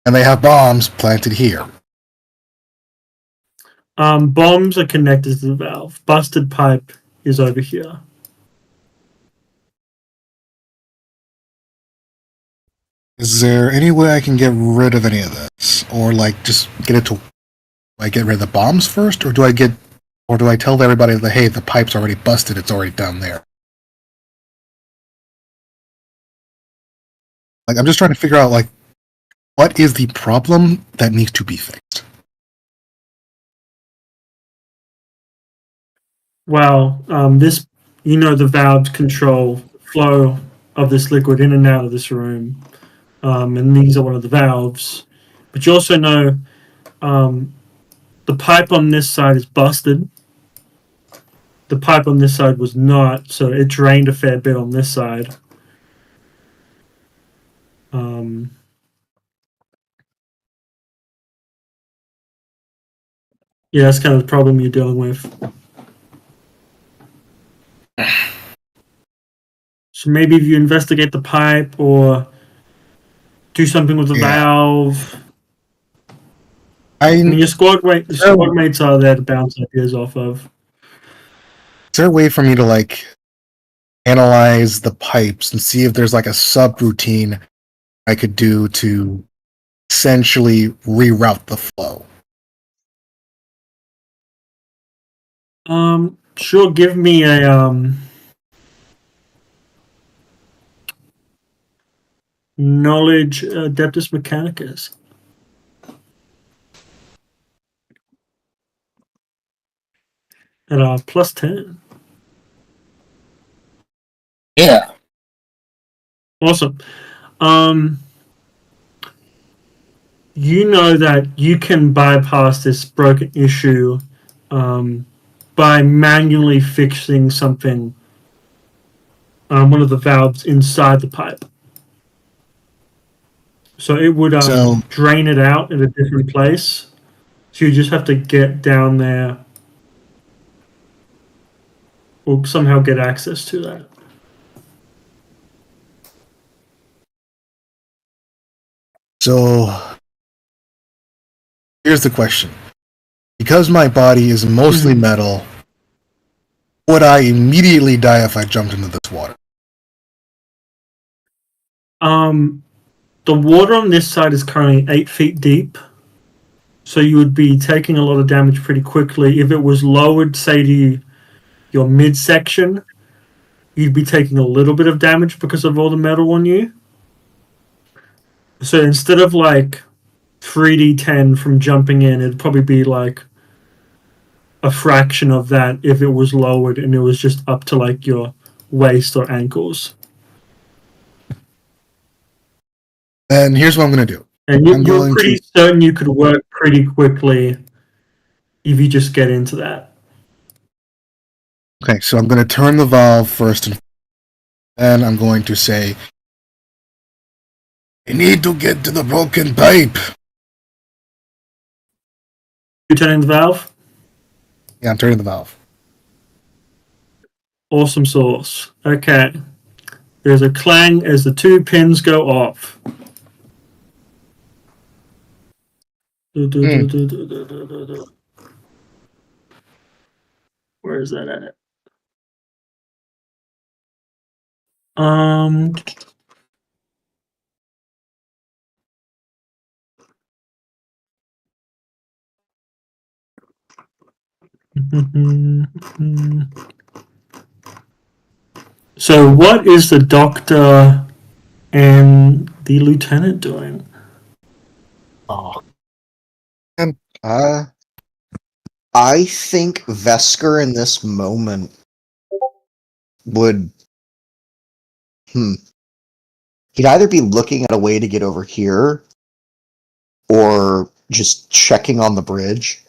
and they have bombs planted here. Bombs are connected to the valve. Busted pipe is over here. Is there any way I can get rid of any of this? Or just get it to... Do I get rid of the bombs first, or do I get Or do I tell everybody that, hey, the pipe's already busted, it's already down there? Like, I'm just trying to figure out, like, what is the problem that needs to be fixed? Well, this, the valves control flow of this liquid in and out of this room, and these are one of the valves. But you also know the pipe on this side is busted. The pipe on this side was not, so it drained a fair bit on this side. Yeah, that's kind of the problem you're dealing with. So maybe if you investigate the pipe or do something with the valve. I mean, your squad mates are there to bounce ideas off of. Is there a way for me to, like, analyze the pipes and see if there's, like, a subroutine I could do to essentially reroute the flow? Sure, give me a knowledge Adeptus Mechanicus. At plus 10. Yeah. Awesome. You know that you can bypass this broken issue by manually fixing something, one of the valves inside the pipe. So it would drain it out in a different place. So you just have to get down there or somehow get access to that. So here's the question. Because my body is mostly metal, would I immediately die if I jumped into this water? The water on this side is currently 8 feet deep. So you would be taking a lot of damage pretty quickly. If it was lowered, say, to your midsection, you'd be taking a little bit of damage because of all the metal on you. So instead of like 3d10 from jumping in, it'd probably be like a fraction of that if it was lowered and it was just up to like your waist or ankles. And here's what I'm going to do. And you're pretty certain you could work pretty quickly if you just get into that. Okay, so I'm going to turn the valve first, and then I'm going to say, I need to get to the broken pipe. You're turning the valve? Yeah, I'm turning the valve. Awesome sauce. Okay. There's a clang as the 2 pins go off. Where is that at? So what is the doctor and the lieutenant doing? Oh. I think Vesker in this moment would he'd either be looking at a way to get over here or just checking on the bridge.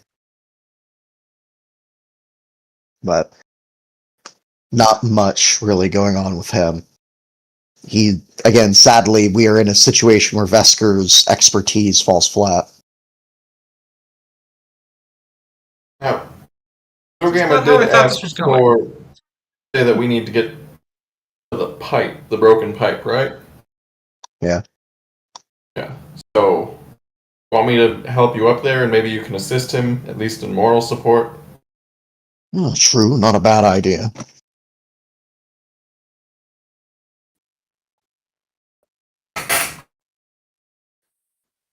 But not much really going on with him. He, again, sadly, we are in a situation where Vesker's expertise falls flat. Now, Ogama did ask for say that we need to get to the pipe, the broken pipe, right? Yeah. Yeah. So, want me to help you up there, and maybe you can assist him, at least in moral support? Oh, true, not a bad idea.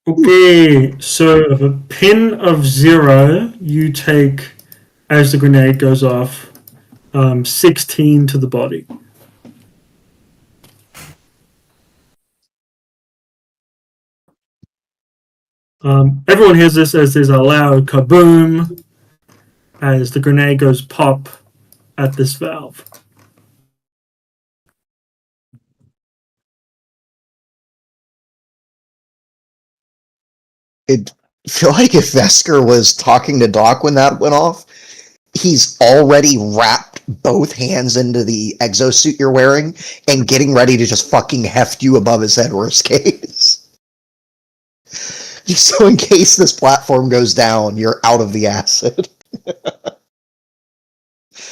Okay, so of a pin of 0, you take as the grenade goes off. 16 to the body. Everyone hears this as there's a loud kaboom as the grenade goes pop at this valve. It feel like if Vesker was talking to Doc when that went off, he's already wrapped both hands into the exosuit you're wearing and getting ready to just fucking heft you above his head, worst case. Just so in case this platform goes down, you're out of the acid.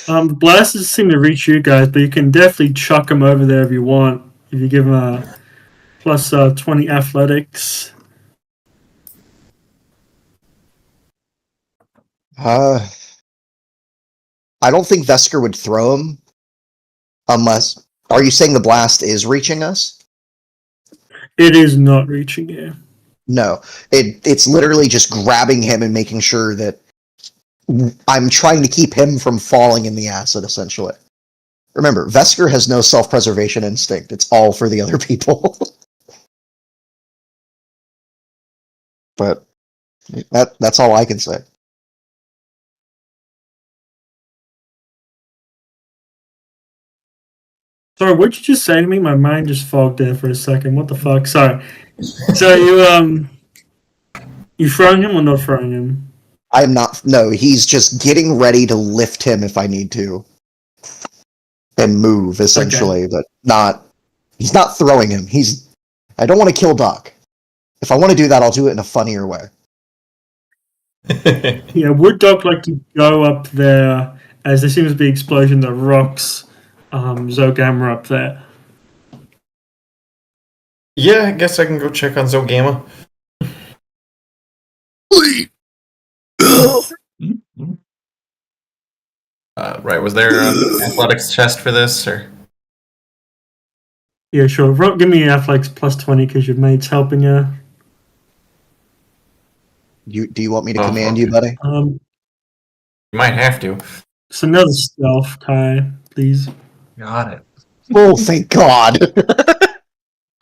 The blasters seem to reach you guys, but you can definitely chuck them over there if you want. If you give them a plus 20 athletics. I don't think Vesker would throw him unless. Are you saying the blast is reaching us? It is not reaching you. No, it's literally just grabbing him and making sure that I'm trying to keep him from falling in the acid, essentially. Remember, Vesker has no self-preservation instinct. It's all for the other people. But that's all I can say. Sorry, what'd you just say to me? My mind just fogged there for a second. What the fuck? Sorry. So you throwing him or not throwing him? I'm not. No, he's just getting ready to lift him if I need to, and move essentially, but not. He's not throwing him. I don't want to kill Doc. If I want to do that, I'll do it in a funnier way. Yeah, would Doc like to go up there as there seems to be an explosion that rocks Zogama up there? Yeah, I guess I can go check on Zogama. Right, was there an athletics test for this, or? Yeah, sure. Give me an athletics plus 20 because your mate's helping you. Do you want me to Oh, command okay. you, buddy? You might have to. So another stealth, Kai, please. Got it. Oh, thank God!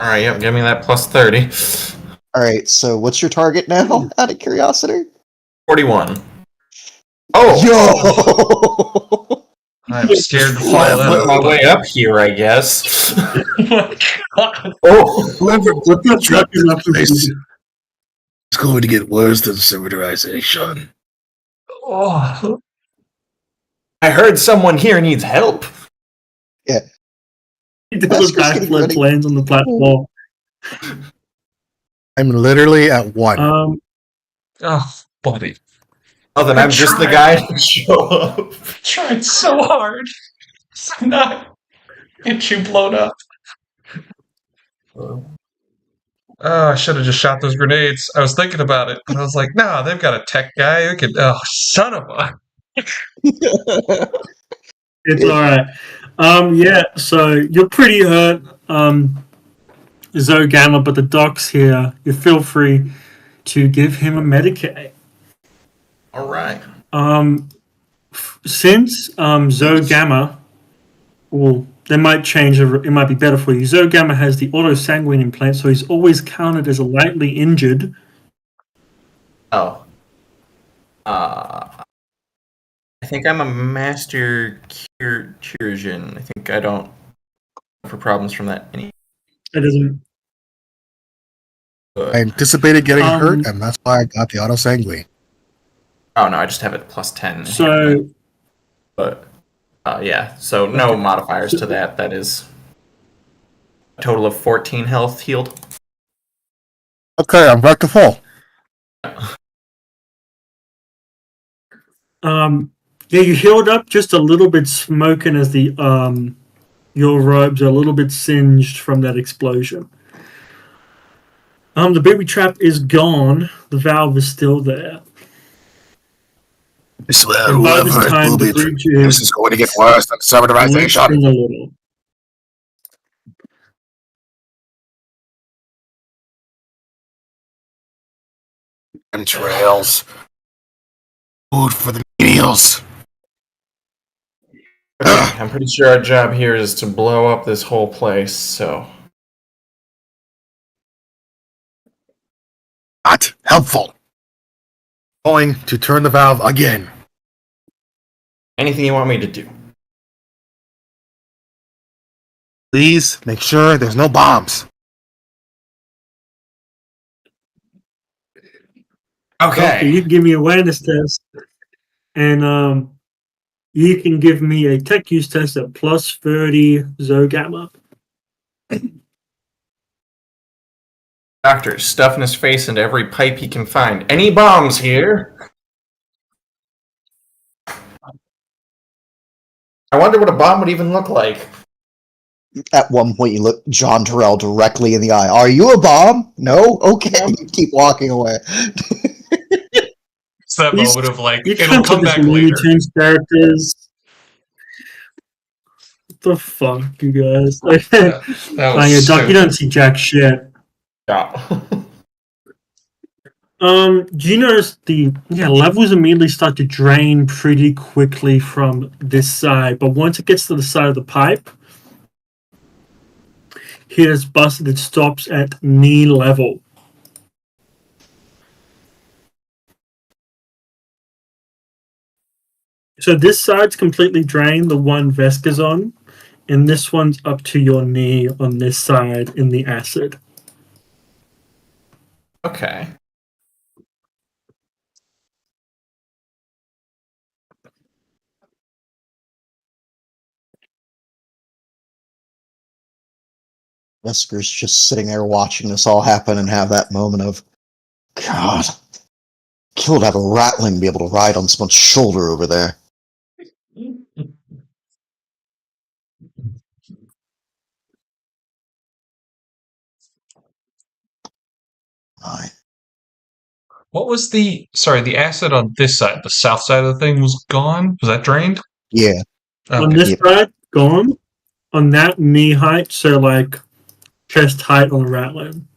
Alright, yep, give me that plus 30. All right, so what's your target now? Out of curiosity. 41. Oh! Yo! I'm scared to Well, follow I that put my up. way up here, I guess. God. Oh! Whoever What's put that this up place with is going to get worse than civilization. Oh. I heard someone here needs help. He does Vesker's a getting backflip, ready. lands on the platform. I'm literally at 1. Oh, buddy. Oh, then I'm just the guy who show up. Tried so hard to not get you blown up. Oh, I should have just shot those grenades. I was thinking about it, but I was like, nah, they've got a tech guy who can. Oh, son of a. It's alright. Yeah, so you're pretty hurt, Zogama, but the doc's here. You feel free to give him a Medicaid. Alright. Since Zogama, well, they might change. It might be better for you. Zogama has the auto sanguine implant, so he's always counted as a lightly injured. Oh. I think I'm a master chirurgeon. I think I don't for problems from that any. It doesn't. I anticipated getting Um, hurt, and that's why I got the auto sanguine. Oh no, I just have it plus 10. So But yeah, so no modifiers to that. That is a total of 14 health healed. Okay, I'm back to full. yeah, you healed up just a little bit, smoking as the your robes are a little bit singed from that explosion. The booby trap is gone. The valve is still there. I swear, And by this whoever time, will the be, breach this is going to get worse than civilization. lengthening a little. And trails. Food for the meals. Okay, I'm pretty sure our job here is to blow up this whole place, so. Not helpful. Going to turn the valve again. Anything you want me to do? Please make sure there's no bombs. Okay, you can give me an awareness test, and you can give me a tech use test at plus 30 Zogamma. Doctor, stuffing his face into every pipe he can find. Any bombs here? I wonder what a bomb would even look like. At one point, you look John Terrell directly in the eye. Are you a bomb? No? Okay. You keep walking away. It's that These- moment of like, You it'll can't come put this back Looney later. Tunes characters. What the fuck, you guys? That Like, was Doc, you don't see jack shit. Yeah. Do you notice the levels immediately start to drain pretty quickly from this side, but once it gets to the side of the pipe, here it's busted. It stops at knee level. So this side's completely drained, the one Vesca's on, and this one's up to your knee on this side in the acid. Okay. Vesker's just sitting there watching this all happen and have that moment of, God, kill to have a Ratling be able to ride on someone's shoulder over there. Alright. What was the acid on this side? The south side of the thing was gone? Was that drained? Yeah. On Okay. this side, gone. On that, knee height, so like chest height on the Ratling.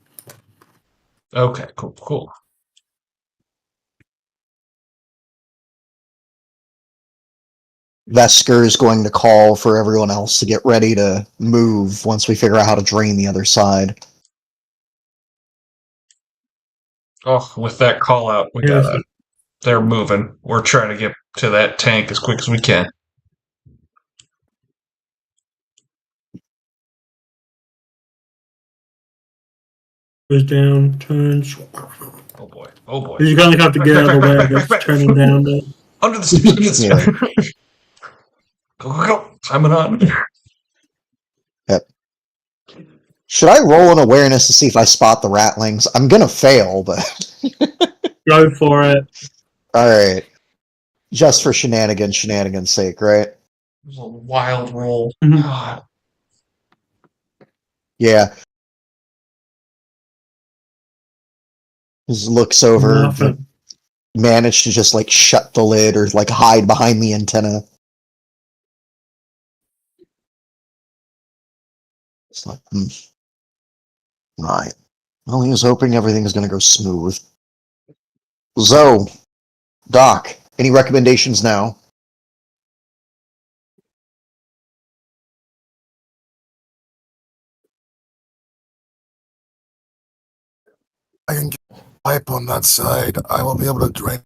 Okay, cool. Vesker is going to call for everyone else to get ready to move once we figure out how to drain the other side. Oh, with that call out, they're moving. We're trying to get to that tank as quick as we can. Goes down, turns. Oh boy. You kind of have to get out of the way of this turning down there. Under the stairs. Yeah. Go. Simon on. Should I roll an awareness to see if I spot the Ratlings? I'm gonna fail, but... Go for it. Alright. Just for shenanigans' sake, right? It was a wild roll. Mhm. God. Yeah. Just looks over, Nothing. managed to just, like, shut the lid or, like, hide behind the antenna. It's like, Right. Well, he was hoping everything's gonna go smooth. Zoe, Doc, any recommendations now? I can get a pipe on that side. I will be able to drain.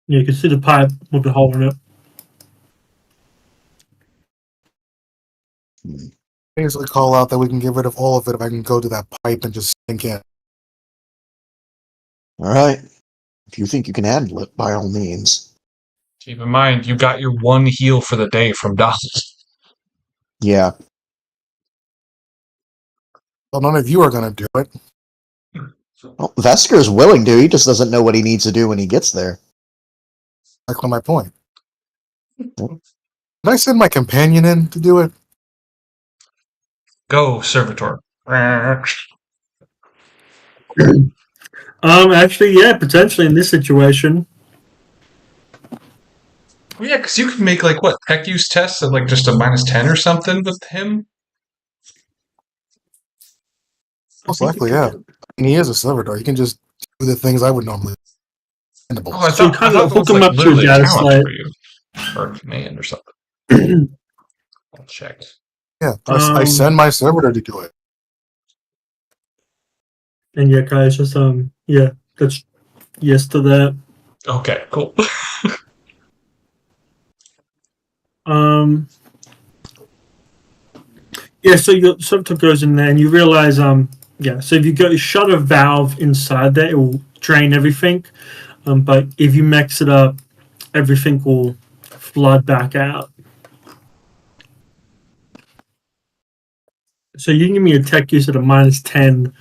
Yeah, you can see the pipe with the hole in it. Basically call out that we can get rid of all of it if I can go to that pipe and just sink in. Alright. If you think you can handle it, by all means. Keep in mind, you got your one heal for the day from Doc. Yeah. Well, none of you are going to do it. Well, Vesker's willing to, he just doesn't know what he needs to do when he gets there. That's my point. Can I send my companion in to do it? Go, Servitor. Actually, yeah, potentially in this situation. Well, yeah, because you can make like what tech use tests at like just a -10 or something with him. Most likely, yeah. And he is a servitor. He can just do the things I would normally. Oh, I So you thought kind of that was hook him like up to a literally a data talent slate. for you or command or something. I'll check. Yeah, I send my servitor to do it. And yeah, guys, just yeah, that's yes to that. Okay, cool. Yeah, so your servitor goes in there, and you realize yeah, so if you go shut a valve inside there, it will drain everything. But if you mix it up, everything will flood back out. So you can give me a tech use at a -10.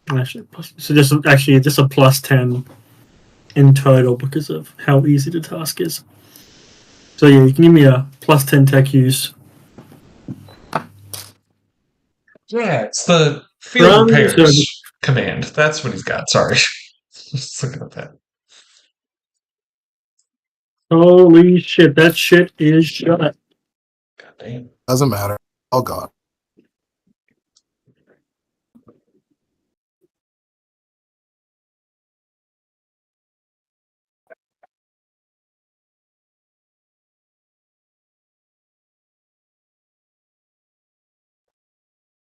Actually, so just a +10 in total because of how easy the task is. So yeah, you can give me a +10 tech use. Yeah, it's the field Run repairs service. command. That's what he's got. Sorry. Just looking at that. Holy shit, that shit is shut. God damn. Doesn't matter. Oh god.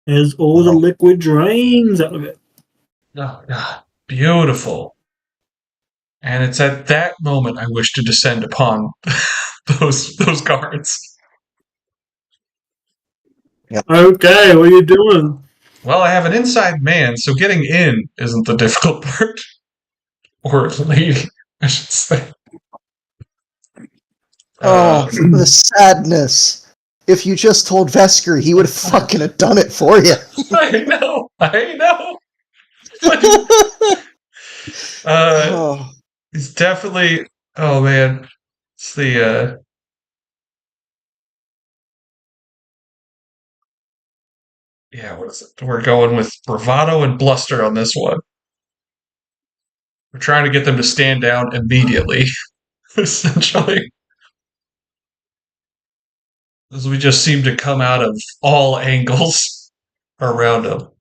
As all the liquid drains out of it. Oh, God. Beautiful. And it's at that moment I wish to descend upon those guards. Okay, what are you doing? Well, I have an inside man, so getting in isn't the difficult part. Or lady, I should say. Oh, the sadness. If you just told Vesker, he would have fucking have done it for you. I know. Oh. It's definitely. Oh man, it's the. Yeah, what is it? We're going with bravado and bluster on this one. We're trying to get them to stand down immediately, essentially. As we just seem to come out of all angles around them.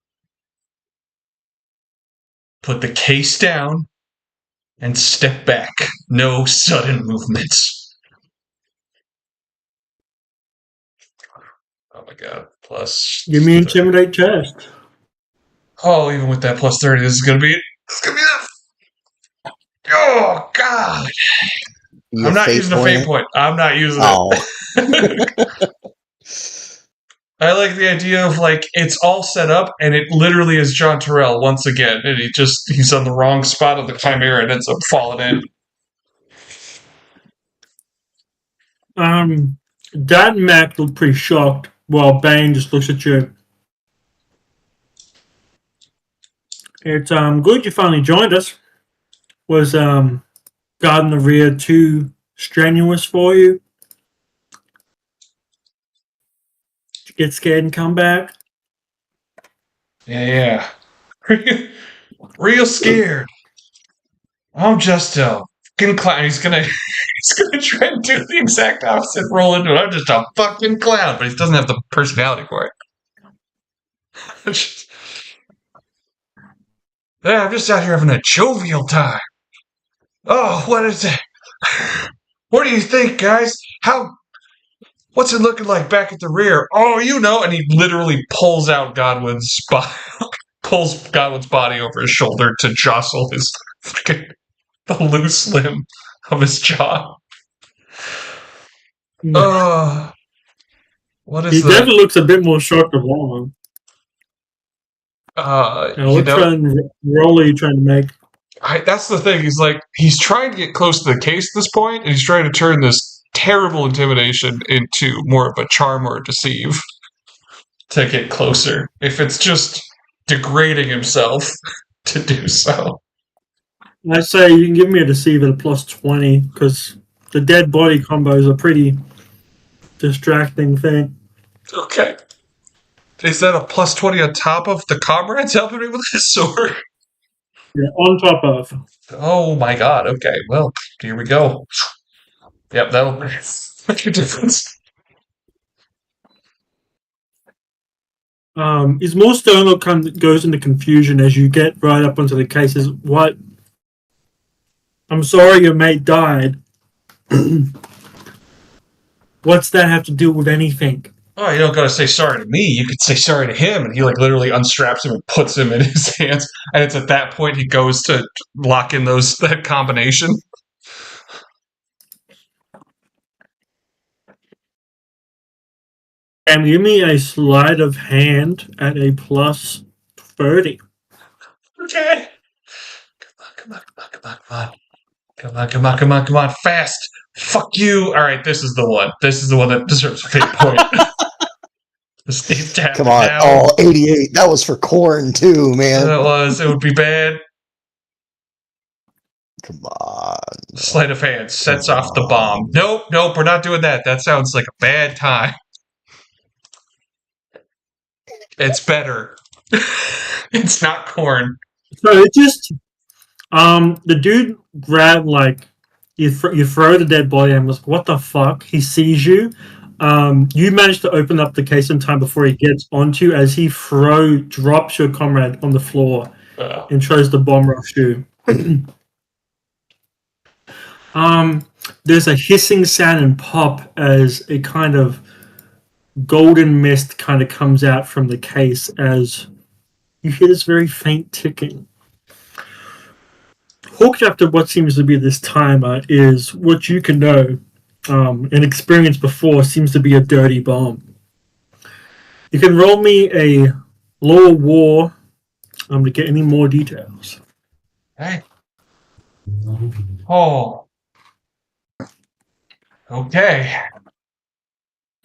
Put the case down and step back. No sudden movements. Oh my god. Plus. Give me intimidate test. Oh, even with that plus 30, this is going to be it. This is going to be it. Oh, God. I'm not using a fate point. I'm not using it. I like the idea of, like, it's all set up, and it literally is John Terrell once again, and he's on the wrong spot of the Chimera and ends up falling in. Dad and Mac look pretty shocked, while Bane just looks at you. It's good you finally joined us. Was guarding the rear too strenuous for you? Did you get scared and come back? Yeah. Real scared. I'm just a fucking clown. He's gonna try and do the exact opposite, roll into it. I'm just a fucking clown, but he doesn't have the personality for it. Yeah, I'm just out here having a jovial time. Oh, what is it? What do you think, guys? What's it looking like back at the rear? Oh, you know, and he literally pulls out Godwin's pulls Godwin's body over his shoulder to jostle his freaking the loose limb of his jaw. What is he that? definitely looks a bit more shocked than Wallen. What role are you trying to make? That's the thing. He's trying to get close to the case at this point, and he's trying to turn this terrible intimidation into more of a charm or a deceive to get closer. If it's just degrading himself to do so. I say you can give me a deceive at a +20 because the dead body combo is a pretty distracting thing. Okay. Is that a +20 on top of the comrades helping me with his sword? Yeah, on top of. Oh my god, okay, well, here we go. Yep, that'll make a difference. Is more stone kind of goes into confusion as you get right up onto the case. Is what? I'm sorry your mate died. What's that have to do with anything? Oh, you don't gotta say sorry to me, you could say sorry to him, and he like literally unstraps him and puts him in his hands, and it's at that point he goes to lock in that combination. And give me a sleight of hand at a plus 30. Okay. Come on, come on, come on, fast! Fuck you! Alright, this is the one. This is the one that deserves a fate point. This needs to happen Come on. now. Oh, 88. That was for corn too, man. It would be bad. Come on. Sleight of hand sets off the bomb. Nope, we're not doing that. That sounds like a bad time. It's better. It's not corn. So it just the dude grabbed like you throw the dead body and was what the fuck? He sees you. You manage to open up the case in time before he gets onto you as he drops your comrade on the floor and tries to bomb rush you. There's a hissing sound and pop as a kind of golden mist kind of comes out from the case as you hear this very faint ticking. Hooked after what seems to be this timer is what you can know and experience before seems to be a dirty bomb. You can roll me a lore war to get any more details. Hey. Oh. Okay.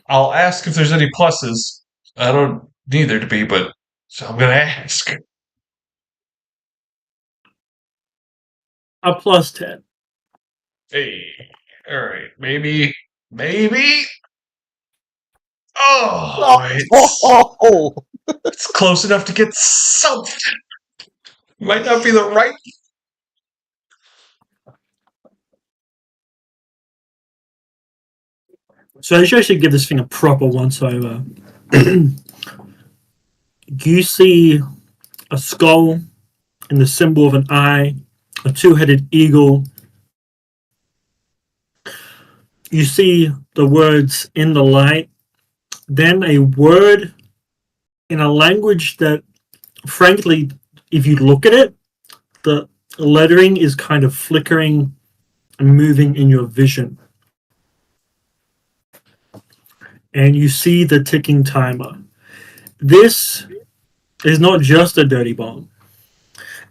I'll ask if there's any pluses. I don't need there to be, but so I'm gonna ask. A plus 10. Hey. Alright, maybe. Oh, it's close enough to get something. Might not be the right. So I should actually give this thing a proper once over. You see a skull and the symbol of an eye, a two-headed eagle. You see the words in the light, then a word in a language that, frankly, if you look at it, the lettering is kind of flickering and moving in your vision. And you see the ticking timer. This is not just a dirty bomb.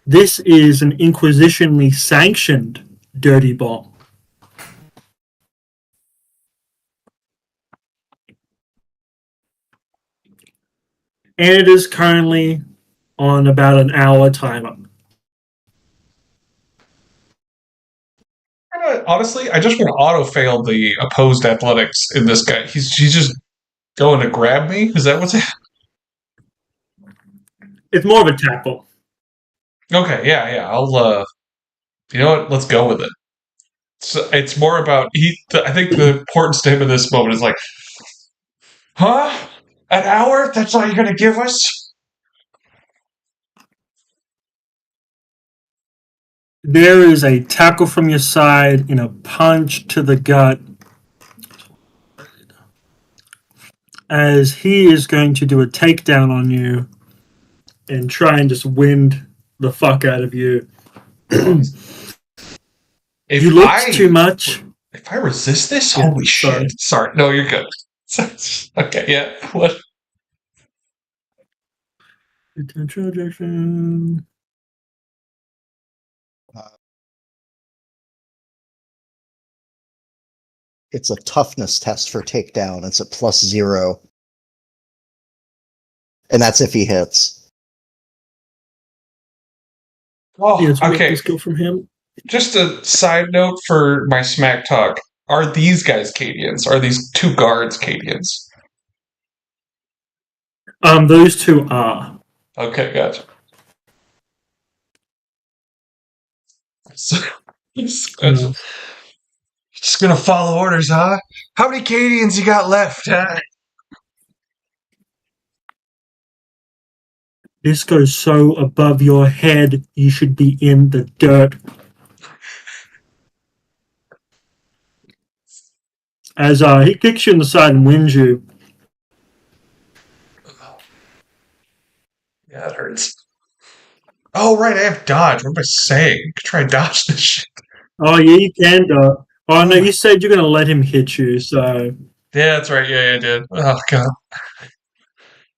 This is an inquisitionally sanctioned dirty bomb. And it is currently on about an hour timer. Honestly, I just want to auto-fail the opposed athletics in this guy. He's just going to grab me? Is that what's happening? It's more of a tackle. Okay, yeah. I'll, you know what? Let's go with it. So it's more about, I think the importance to him in this moment is like, huh? An hour? That's all you're going to give us? There is a tackle from your side and a punch to the gut as he is going to do a takedown on you and try and just wind the fuck out of you. If you looked too much. If I resist this? Yeah, Holy shit. Sorry. No, you're good. Okay, yeah. What? Attention. It's a toughness test for takedown. It's a +0. And that's if he hits. Oh, okay. Skill from him. Just a side note for my smack talk. Are these guys Cadians? Are these two guards Cadians? Those two are. Okay, gotcha. So, just gonna follow orders, huh? How many Cadians you got left, huh? This goes so above your head, you should be in the dirt. As he kicks you in the side and wins you. Yeah, it hurts. Oh, right, I have dodge. What am I saying? I could try and dodge this shit. Oh, yeah, you can. Oh, no, you said you're going to let him hit you, so. Yeah, that's right. Yeah, I did. Oh, God.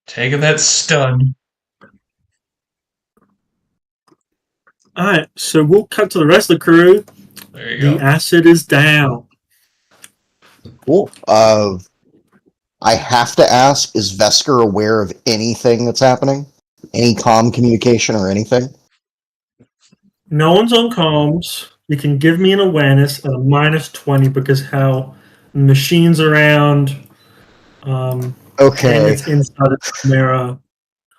Taking that stun. Alright, so we'll cut to the rest of the crew. There you The go. acid is down. Cool. I have to ask, is Vesker aware of anything that's happening? Any comm communication or anything? No one's on comms. You can give me an awareness at a -20 because how the machine's around. And Okay, it's inside of the mirror.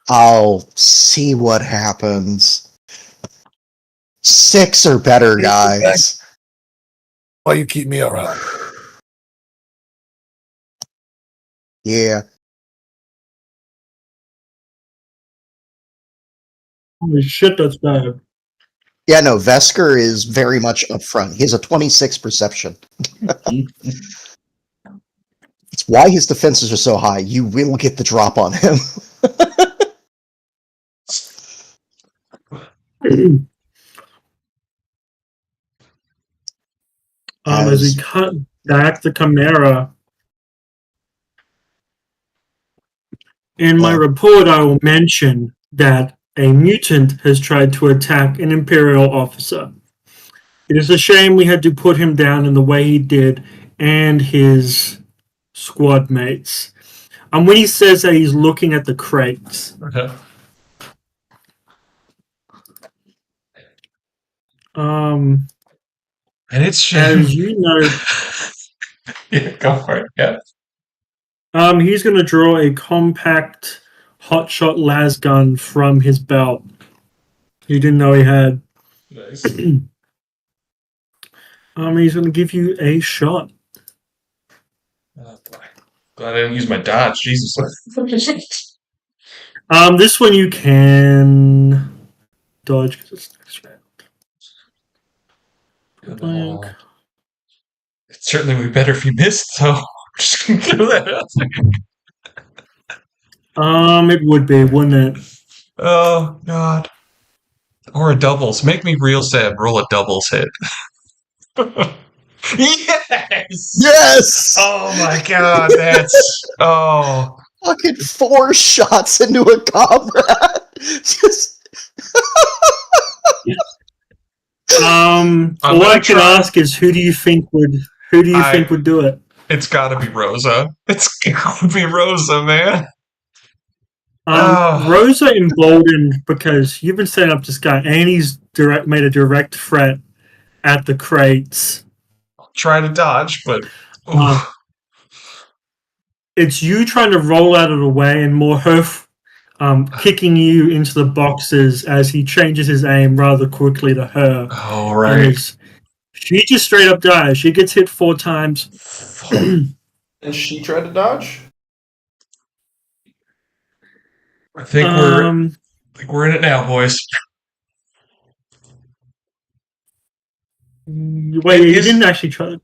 I'll see what happens. 6 or better, guys. Why you keep me around? Yeah. Holy shit, that's bad. Yeah, no, Vesker is very much up front. He has a 26 perception. It's why his defenses are so high. You will get the drop on him. As we cut back the Chimera, in my report, I will mention that a mutant has tried to attack an Imperial officer. It is a shame we had to put him down in the way he did and his squad mates. And when he says that he's looking at the crates, Okay. um, And it's as you know, yeah, go for it. Yeah. he's going to draw a compact hotshot las gun from his belt. You didn't know he had. Nice. He's going to give you a shot. Oh, boy. Glad I didn't use my dodge. Jesus. This one you can dodge because it's next round. Blank. It'd certainly be better if you missed, so I'm just gonna throw that out there. It would be, wouldn't it? Oh, God. Or a doubles. Make me real sad. Roll a doubles hit. Yes! Yes! Oh my God, that's oh. Fucking 4 shots into a comrade. Just All gonna I can try- ask is who do you think would do it? It's gotta be Rosa. It's gotta be Rosa, man. Oh. Rosa emboldened because you've been setting up this guy and he's made a direct threat at the crates. Try to dodge, but It's you trying to roll out of the way and more her kicking you into the boxes as he changes his aim rather quickly to her. oh right. She just straight up dies. She gets hit 4 times. And she tried to dodge? I think we're in it now, boys. Wait, you didn't actually try.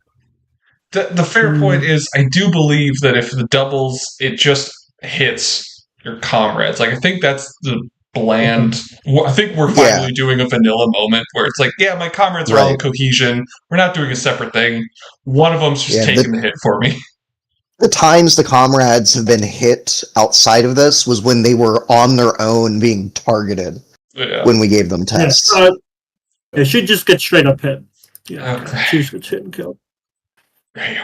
The fair point is, I do believe that if the doubles, it just hits your comrades. Like, I think that's the bland. I think we're finally doing a vanilla moment where it's like, yeah, my comrades are all in cohesion. We're not doing a separate thing. One of them's just taking the hit for me. the times the comrades have been hit outside of this was when they were on their own being targeted when we gave them tests. Yeah, she'd just get straight up hit. Yeah, Okay. she just gets hit and killed. There you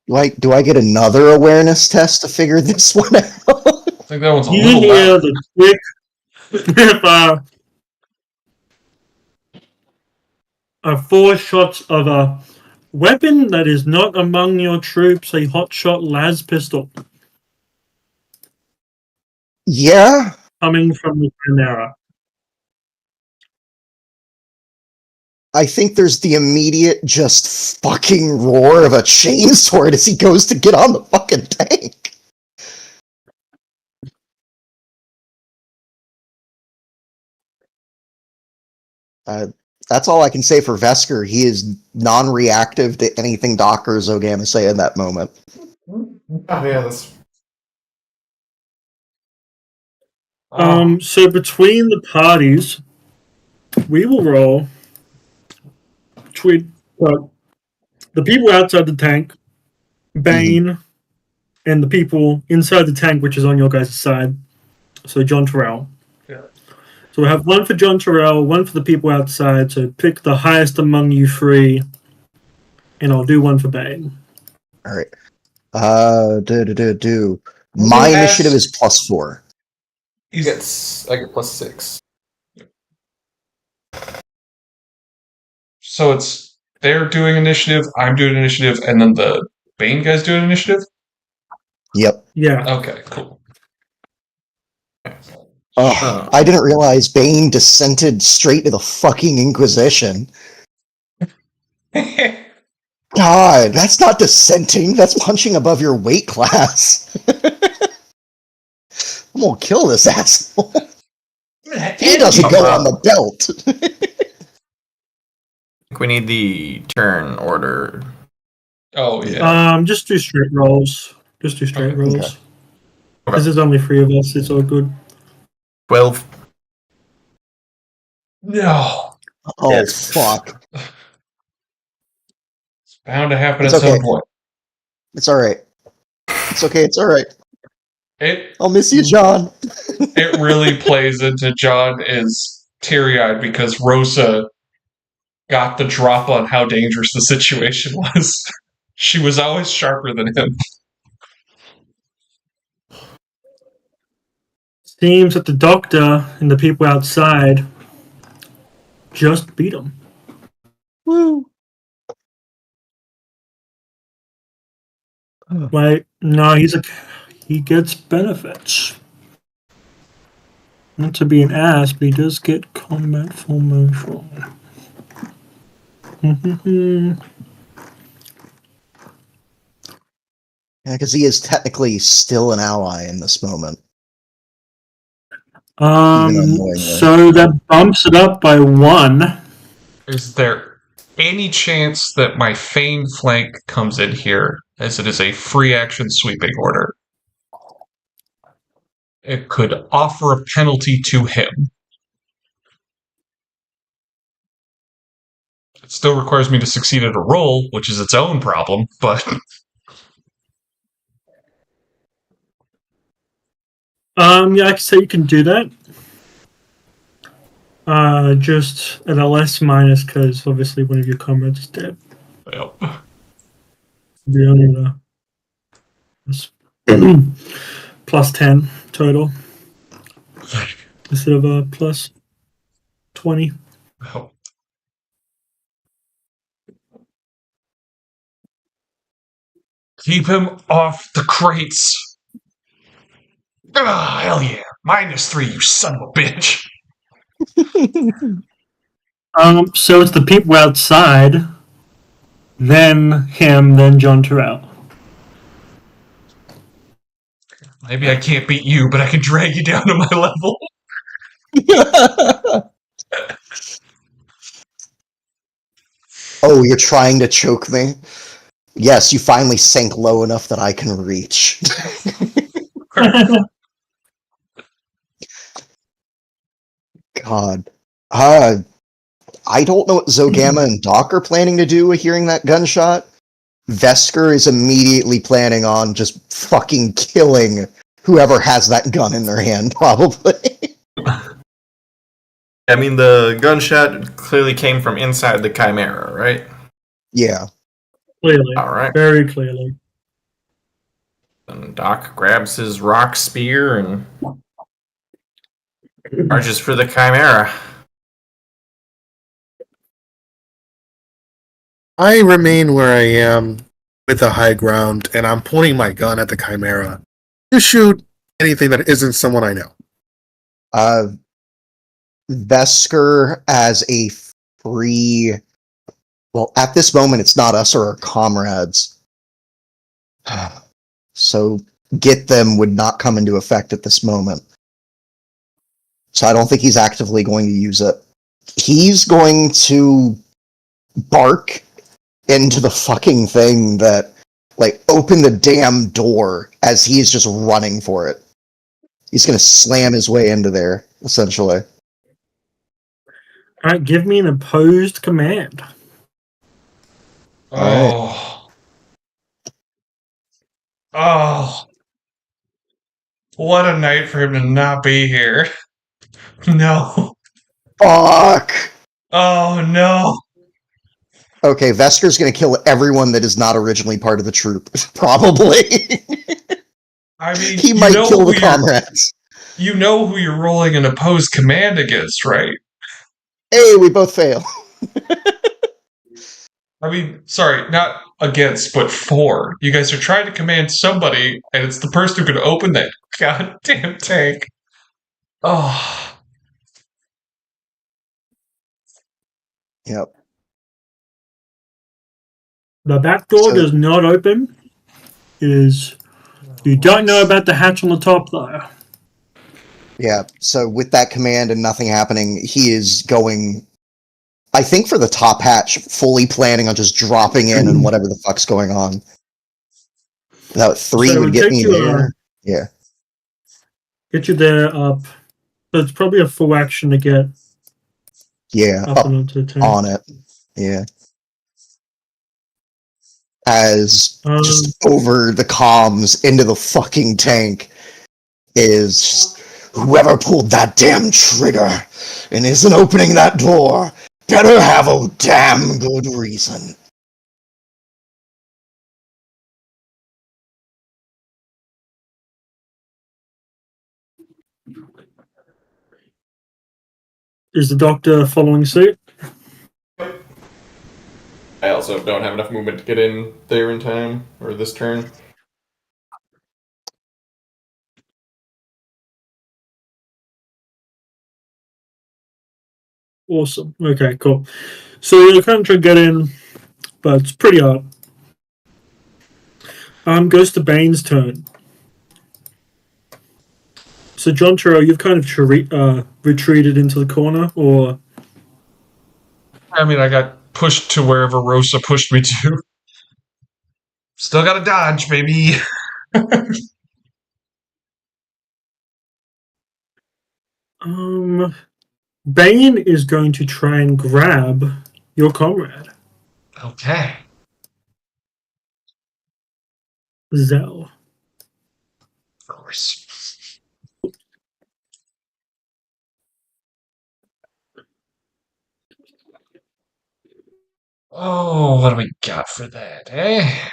go. Do I get another awareness test to figure this one out? I think that one's a You little hear loud. the quick if 4 shots of a weapon that is not among your troops, a hotshot las pistol Yeah. coming from the Chimera. I think there's the immediate just fucking roar of a chainsword as he goes to get on the fucking tank. That's all I can say for Vesker. He is non-reactive to anything Docker or Zogama say in that moment. Oh, yeah, that's. So between the parties, we will roll between the people outside the tank, Bane, and the people inside the tank, which is on your guys' side. So John Terrell. Yeah. So we'll have one for John Terrell, one for the people outside. So pick the highest among you three, and I'll do one for Bane. All right. My initiative is +4. I get +6. So it's they're doing initiative, I'm doing initiative, and then the Bane guys doing initiative? Yep. Yeah. Okay, cool. Oh, I didn't realize Bane descended straight to the fucking Inquisition. God, that's not dissenting. That's punching above your weight class. I'm gonna kill this asshole. He doesn't go on the belt. We need the turn order. Oh, yeah. Just do straight rolls. Just do straight Okay. rolls. Okay. Because there's only 3 of us. It's all good. 12. No. Oh, Yes. fuck. It's bound to happen It's at some okay. point. It's alright. It's okay, it's alright. It I'll miss you, John. it really plays into John is teary-eyed because Rosa got the drop on how dangerous the situation was. She was always sharper than him. Seems that the doctor and the people outside just beat him. Woo. Wait, no, he gets benefits. Not to be an ass, but he does get combat formation. Yeah, because he is technically still an ally in this moment. Unknowingly. So that bumps it up by 1. Is there any chance that my Feign Flank comes in here, as it is a free action sweeping order? It could offer a penalty to him. It still requires me to succeed at a roll, which is its own problem, but Yeah, I can say you can do that. Just at a less minus, because obviously one of your comrades is dead. well, The only plus 10 total instead of a plus 20. well. Keep him off the crates. Ah, hell yeah. -3, you son of a bitch. So it's the people outside, then him, then John Terrell. Maybe I can't beat you, but I can drag you down to my level. Oh, you're trying to choke me? Yes, you finally sank low enough that I can reach. God. I don't know what Zogama and Doc are planning to do with hearing that gunshot. Vesker is immediately planning on just fucking killing whoever has that gun in their hand, probably. I mean, the gunshot clearly came from inside the Chimera, right? Yeah. Clearly. Alright. Very clearly. And Doc grabs his rock spear and charges for the Chimera. I remain where I am with the high ground, and I'm pointing my gun at the Chimera to shoot anything that isn't someone I know. Vesker, as a free. Well, at this moment, it's not us or our comrades. So get them would not come into effect at this moment. So I don't think he's actively going to use it. He's going to bark into the fucking thing that, like, open the damn door as he is just running for it. He's going to slam his way into there, essentially. All right, give me an opposed command. Oh. Oh. What a night for him to not be here. No. Fuck! Oh, no. Okay, Vesker's going to kill everyone that is not originally part of the troop. Probably. I mean, He might kill the comrades. You know who you're rolling an opposed command against, right? Hey, we both fail. I mean, sorry, not against, but for. You guys are trying to command somebody, and it's the person who can open that goddamn tank. Oh. Yep. The back door does not open. You don't know about the hatch on the top, though. Yeah, so with that command and nothing happening, he is going, I think, for the top hatch, fully planning on just dropping in and whatever the fuck's going on. That 3 So would get me there. Yeah. Get you there up. So it's probably a full action to get up and onto the tank. On it. Yeah. As just over the comms into the fucking tank is whoever pulled that damn trigger and isn't opening that door better have a damn good reason. Is the doctor following suit? I also don't have enough movement to get in there in time, or this turn. Awesome. Okay, cool. So you're kind of trying to get in, but it's pretty hard. Goes to Bane's turn. So John Terrell, you've kind of retreated into the corner, or? I mean, I got pushed to wherever Rosa pushed me to. Still gotta dodge, baby. Bane is going to try and grab your comrade. Okay. Zell. Of course. Oh, what do we got for that, eh?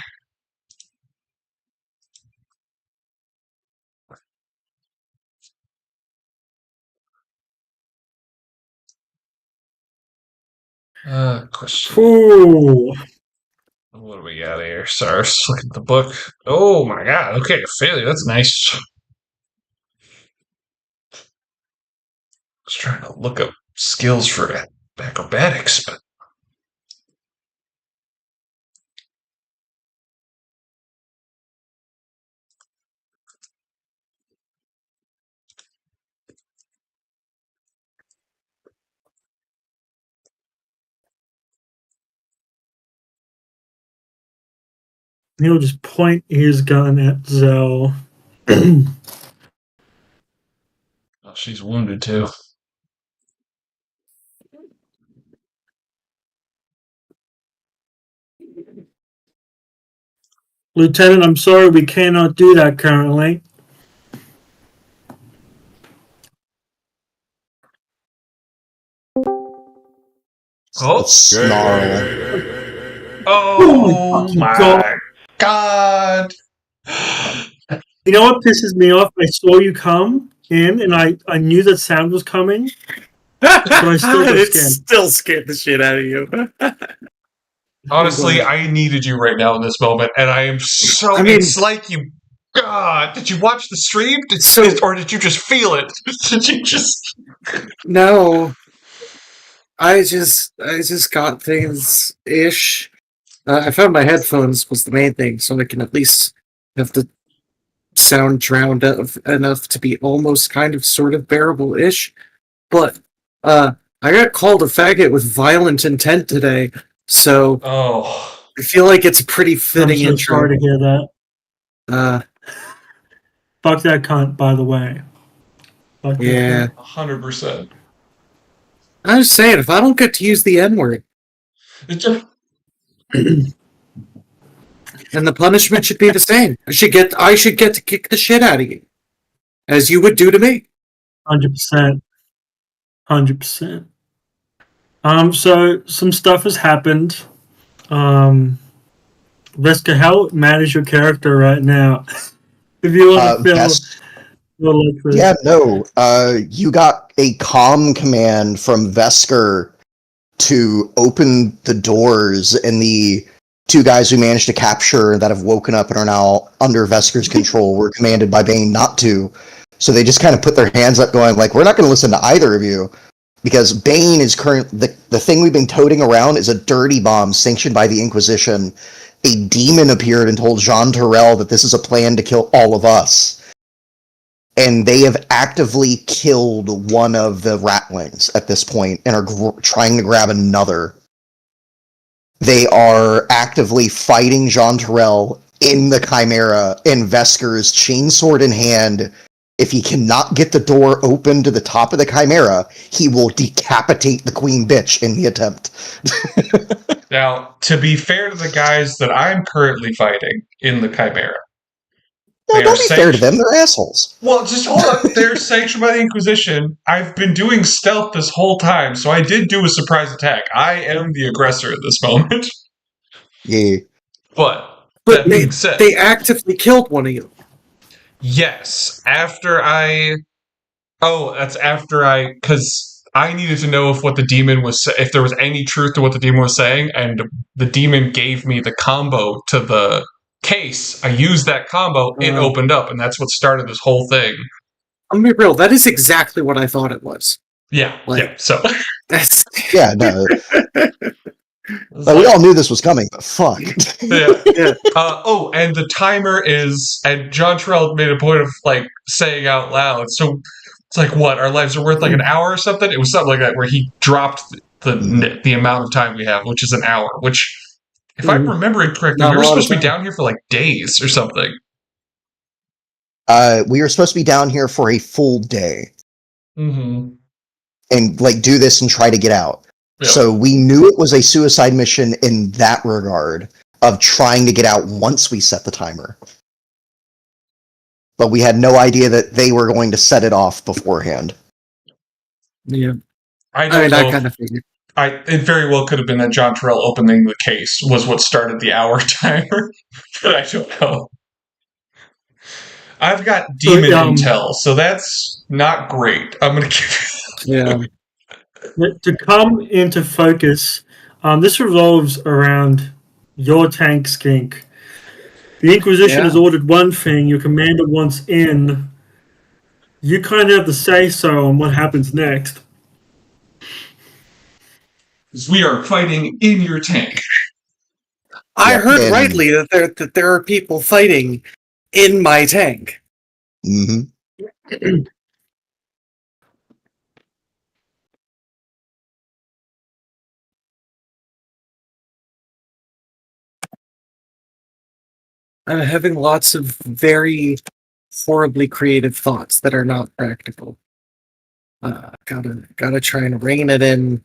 Question. Ooh. What do we got here? Sorry, just looking at the book. Oh my god, okay, a failure, that's nice. I was trying to look up skills for acrobatics, but He'll just point his gun at Zell. oh, she's wounded too. Lieutenant, I'm sorry, we cannot do that currently. Oh, Snarl. oh my god. You know what pisses me off? I saw you come in, and I knew that sound was coming, but I still got It scared. still scared the shit out of you. Honestly, I needed you right now in this moment, and I am so. I mean- it's like you. God, did you watch the stream? So- Or did you just feel it? Did you just? No. I just got things ish. I found my headphones was the main thing, so I can at least have the sound drowned out enough to be almost kind of sort of bearable ish. But I got called a faggot with violent intent today, so Oh, I feel like it's a pretty fitting I'm so intro. sorry to hear that. Uh, Fuck that cunt, by the way. Fuck that yeah. cunt. 100%. I was saying, if I don't get to use the N word, It's just, and the punishment should be the same. I should get to kick the shit out of you, as you would do to me. 100%. 100%. So some stuff has happened. Veska, how mad is your character right now? If you want to feel like this. Yeah, no. You got a comm command from Vesker to open the doors, and the two guys we managed to capture that have woken up and are now under Vesker's control were commanded by Bane not to. So they just kind of put their hands up going like, we're not going to listen to either of you. Because Bane is the thing we've been toting around is a dirty bomb sanctioned by the Inquisition. A demon appeared and told Jean Terrell that this is a plan to kill all of us. And they have actively killed one of the Ratlings at this point and are trying to grab another. They are actively fighting Jean Terrell in the Chimera, and Vesker's chainsword in hand. If he cannot get the door open to the top of the Chimera, he will decapitate the queen bitch in the attempt. now, to be fair to the guys that I'm currently fighting in the Chimera. No, They don't are be fair to them, they're assholes. Well, just hold on. They're sanctioned by the Inquisition. I've been doing stealth this whole time, so I did do a surprise attack. I am the aggressor at this moment. Yeah. But But that being said, they actively killed one of you. yes, after I... Oh, that's after I... Because I needed to know if what the demon was... If there was any truth to what the demon was saying, and the demon gave me the combo to the case. I used that combo, it opened up, and that's what started this whole thing. I'm gonna be real, that is exactly what I thought it was. Yeah, so... That's Yeah, no. But we all knew this was coming, but fuck. Yeah. And the timer is, and John Terrell made a point of like saying out loud. So it's like, what? Our lives are worth like an hour or something. It was something like that, where he dropped the amount of time we have, which is an hour. Which, if I'm remembering correctly, we were supposed to be down here for like days or something. We were supposed to be down here for a full day Mm-hmm. and like do this and try to get out. Yeah. So we knew it was a suicide mission in that regard of trying to get out once we set the timer. But we had no idea that they were going to set it off beforehand. yeah. I don't know. I kind of figured. It very well could have been that John Terrell opening the case was what started the hour timer, but I don't know. I've got demon intel, so that's not great. I'm going to give you... Yeah. To come into focus, this revolves around your tank, Skink. The Inquisition has ordered one thing, your commander wants in. You kind of have the say-so on what happens next. We are fighting in your tank. I heard rightly that there are people fighting in my tank. Mm-hmm. I'm having lots of very horribly creative thoughts that are not practical. Gotta try and rein it in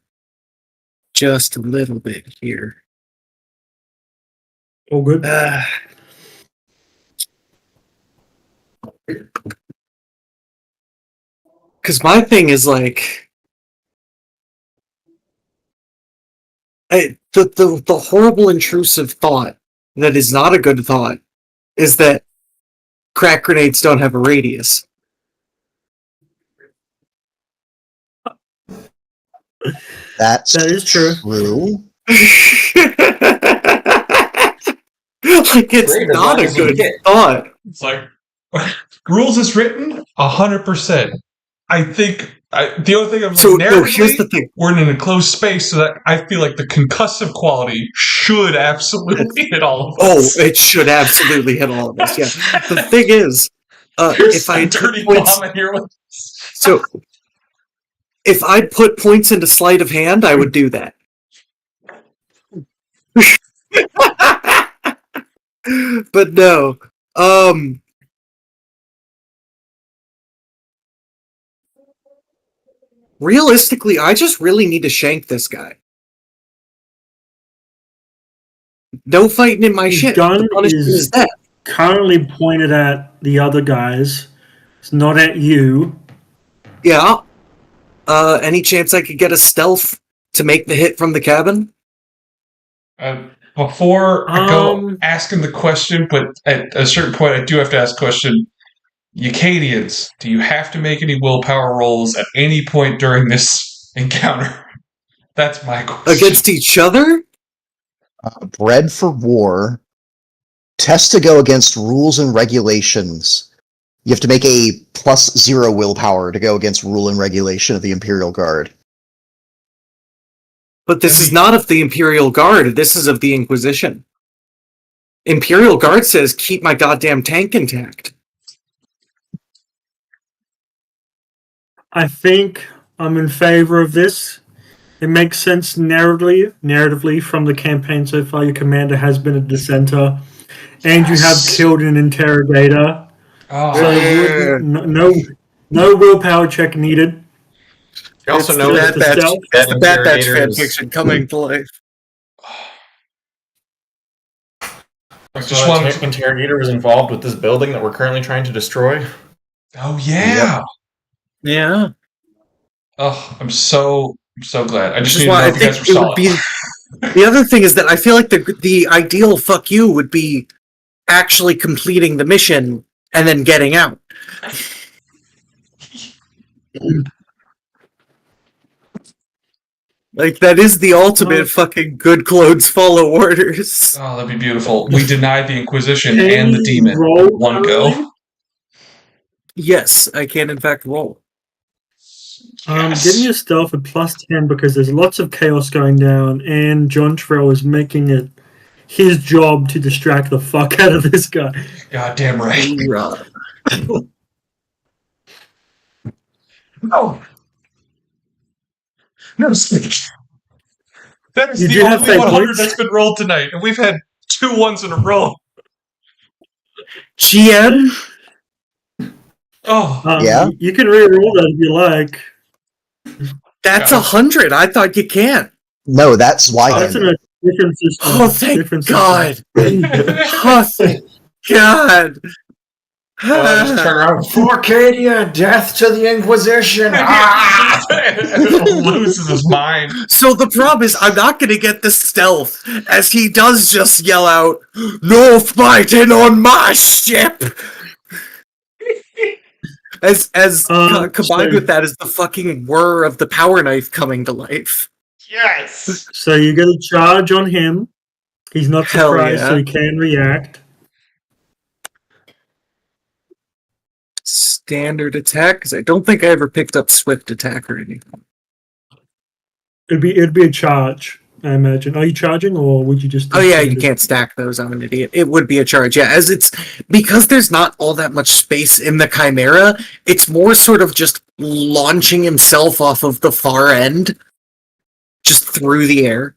just a little bit here. All good. Because my thing is like, the horrible intrusive thought that is not a good thought is that crack grenades don't have a radius. That is true. Like, it's not a good thought. It's like, rules is written 100%. I think the only thing I'm So no, narratively, here's the thing. we're in an enclosed space, so that I feel like the concussive quality should absolutely hit all of Oh, us. it should absolutely hit all of us. Yeah. The thing is, There's if I a had dirty points, bomb in here with so if I'd put points into sleight of hand, I would do that. But no. Realistically, I just really need to shank this guy. No fighting in my His shit. gun The punishment is- is death. Currently pointed at the other guys. It's not at you. Yeah. Any chance I could get a stealth to make the hit from the cabin? Before I go Um, asking the question, but at a certain point, I do have to ask a question. Eucadians, do you have to make any willpower rolls at any point during this encounter? That's my question. Against each other? Bred for war. Test to go against rules and regulations. You have to make a +0 willpower to go against rule and regulation of the Imperial Guard. But this is not of the Imperial Guard. This is of the Inquisition. Imperial Guard says, keep my goddamn tank intact. I think I'm in favor of this. It makes sense narratively from the campaign so far. Your commander has been a dissenter, and you have Yes. killed an interrogator. Oh, So no willpower check needed. You also It's know the that Bad Batch, stealth. it's the Bad Batch interrogator is- fanfiction coming to life. I So just that wanted to- interrogator was involved with this building that we're currently trying to destroy. oh yeah. Yeah. Oh, I'm so glad. I Which just is need to why know I if you think guys were it would solid. be. The other thing is that I feel like the ideal fuck you would be actually completing the mission and then getting out. Like that is the ultimate fucking good clothes follow orders. Oh, that'd be beautiful. We denied the Inquisition Can and the you Demon roll in one go. early? Yes, I can in fact roll. Yes. Give me a stealth at +10 because there's lots of chaos going down, and John Terrell is making it his job to distract the fuck out of this guy. Goddamn right. Oh. No, speak. That is You the do have only fate 100 points? that's been rolled tonight, and we've had 2 ones in a row. GM? Oh, Yeah? You can re-roll that if you like. That's Yeah. 100. I thought you can't. No, that's why. That's in a different system. Oh, thank Different God. system. Oh, thank God. Just turn around. For Cadia, death to the Inquisition! Ah! loses his mind. So the problem is, I'm not going to get the stealth, as he does just yell out, "No fighting on my ship!" As combined so- with that is the fucking whir of the power knife coming to life. Yes. So you get a charge on him. He's not Hell surprised, yeah. so he can react. Standard attack, because I don't think I ever picked up swift attack or anything. It'd be a charge, I imagine. Are you charging, or would you just? Oh yeah, you can't stack those. I'm an idiot. It would be a charge, yeah. As it's because there's not all that much space in the Chimera. It's more sort of just launching himself off of the far end, just through the air.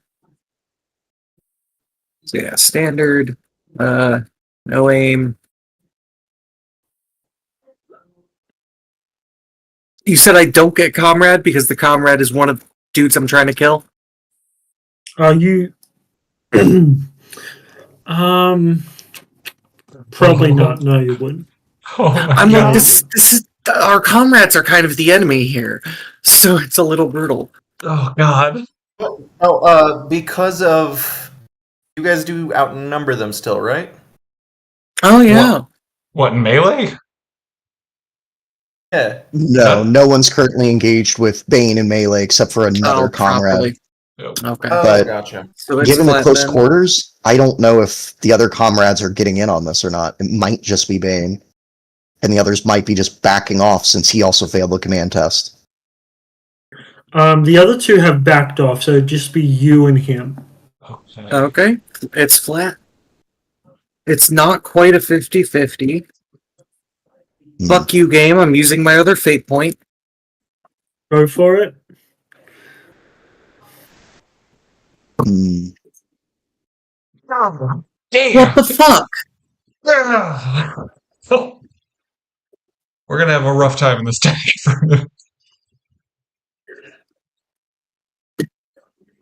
So yeah, standard. No aim. You said I don't get comrade because the comrade is one of the dudes I'm trying to kill. Are you? Probably not. No, you wouldn't. Oh my I'm God. like, this is our comrades are kind of the enemy here, so it's a little brutal. Oh God. Oh, because of you guys do outnumber them still, right? Oh yeah, What, in melee? Yeah. No one's currently engaged with Bane in melee except for another comrade. properly. Yep. Okay, Oh, But- gotcha. so it's Given the flat close then. quarters, I don't know if the other comrades are getting in on this or not. It might just be Bane. and the others might be just backing off since he also failed the command test. The other two have backed off, so it'd just be you and him. Okay. Okay, it's flat. It's not quite a 50-50. Hmm. Fuck you, game. I'm using my other fate point. Go for it. Hmm. Damn. What the fuck? We're gonna have a rough time in this day.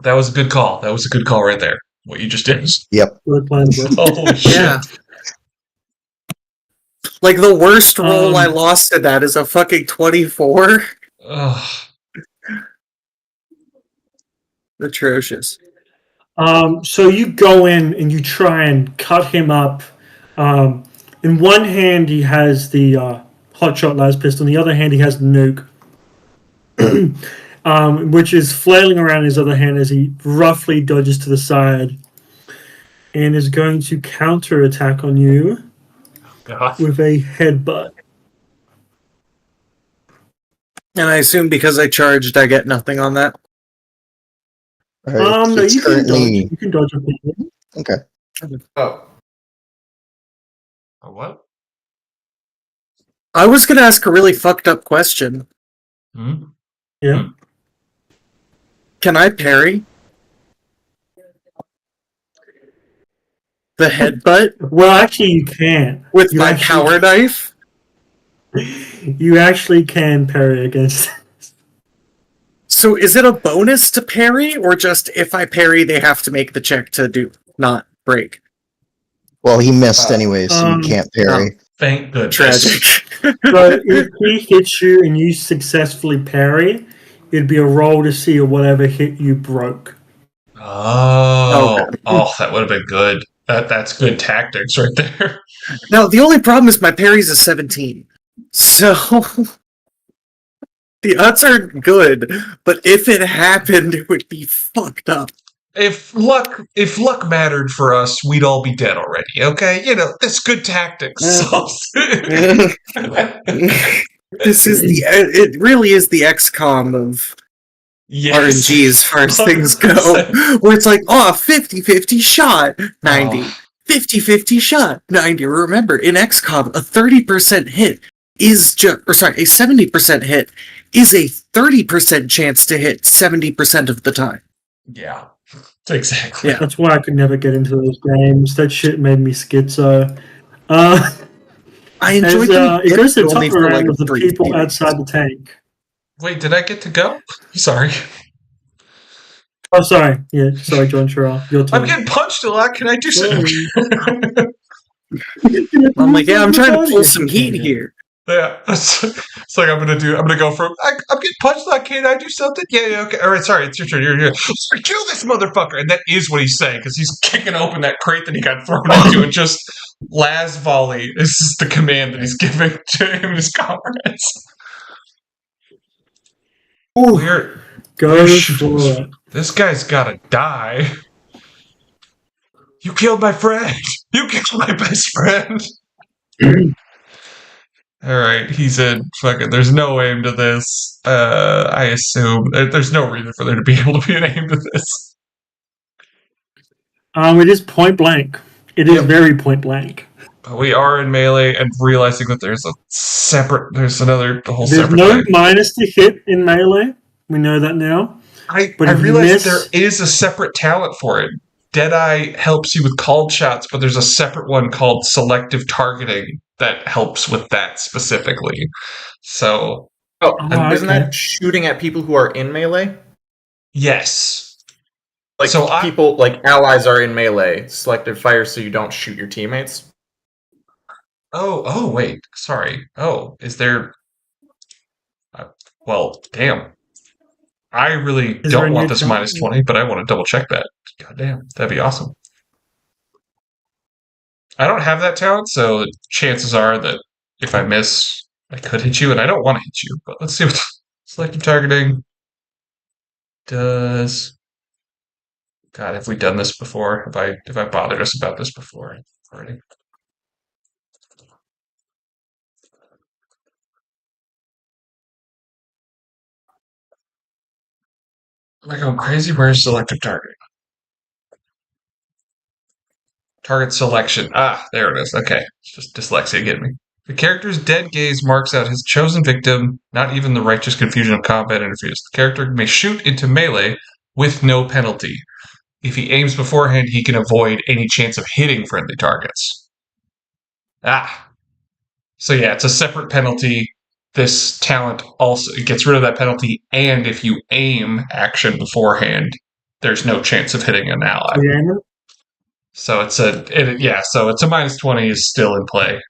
That was a good call. That was a good call right there. What you just did. Good plan, bro. Holy shit. Yeah. Like, the worst roll I Um, lost at that is a fucking 24. Ugh. Atrocious. So you go in and you try and cut him up. In one hand, he has the hotshot las pistol. In the other hand, he has the nuke, which is flailing around in his other hand as he roughly dodges to the side and is going to counter attack on you God. with a headbutt. And I assume because I charged, I get nothing on that. All right, No, it's you can dodge. currently You can dodge a bit. okay. Oh, A what? I was gonna ask a really fucked up question. Hmm? Yeah. Can I parry? The headbutt Well, actually, you can. with You my actually- power knife? You actually can parry against. So is it a bonus to parry, or just if I parry, they have to make the check to do not break? Well, he missed anyway, so you can't parry. Thank goodness. Tragic. So if he hits you and you successfully parry, it'd be a roll to see whatever hit you broke. Oh, Okay. oh, that would have been good. That's good tactics right there. Now, the only problem is my parry's a 17. So the odds are good, but if it happened, it would be fucked up. If luck mattered for us, we'd all be dead already. Okay, you know that's good tactics. This is it really is the XCOM of Yes. RNG as far as things go. 100%. Where it's like, oh, 50-50 shot, 90. Oh. 50-50 shot, 90. Remember, in XCOM, a 30% hit is just, or sorry, a 70% hit is a 30% chance to hit 70% of the time. Yeah, exactly. Yeah. That's why I could never get into those games. That shit made me schizo. I enjoyed them. It goes to but top only for, around like, with the 3 people minutes. outside the tank. Wait, did I get to go? Sorry. Oh, sorry. Yeah, sorry, John Sherrill. Your turn. I'm getting punched a lot. Can I do something? I'm like, yeah, I'm trying to pull some heat here. Yeah, it's like I'm gonna go from I'm getting punched a lot. Can I do something? Yeah, okay. All right, sorry, it's your turn. You're kill this motherfucker, and that is what he's saying because he's kicking open that crate that he got thrown into, and just las volley is the command that he's giving to him and his comrades. We're Go Shoot. for it. This guy's gotta die. You killed my friend. You killed my best friend. Alright, he's in. Fucking, there's no aim to this. I assume. There's no reason for there to be able to be an aim to this. It is point blank. It is Yep. very point blank. We are in melee and realizing that there's a whole There's separate no thing. minus to hit in melee. We know that now. I but if you realized miss- there is a separate talent for it. Deadeye helps you with called shots, but there's a separate one called selective targeting that helps with that specifically. So, Oh, Oh, isn't okay. that shooting at people who are in melee? yes. Like So people, like allies are in melee. Selective fire so you don't shoot your teammates. Oh, wait. Sorry. Oh, is there... well, damn. I really Is there don't a want new this talent? minus 20, but I want to double check that. God damn, that'd be awesome. I don't have that talent, so chances are that if I miss, I could hit you, and I don't want to hit you, but let's see what selective targeting does. God, have we done this before? Have I bothered us about this before already? Am I going crazy? Where's selective target? Target selection. Ah, there it is. Okay. It's just dyslexia getting me. The character's dead gaze marks out his chosen victim, not even the righteous confusion of combat interferes. The character may shoot into melee with no penalty. If he aims beforehand, he can avoid any chance of hitting friendly targets. Ah. So yeah, it's a separate penalty. This talent also gets rid of that penalty, and if you aim action beforehand, there's no chance of hitting an ally. Yeah. So it's a -20 is still in play.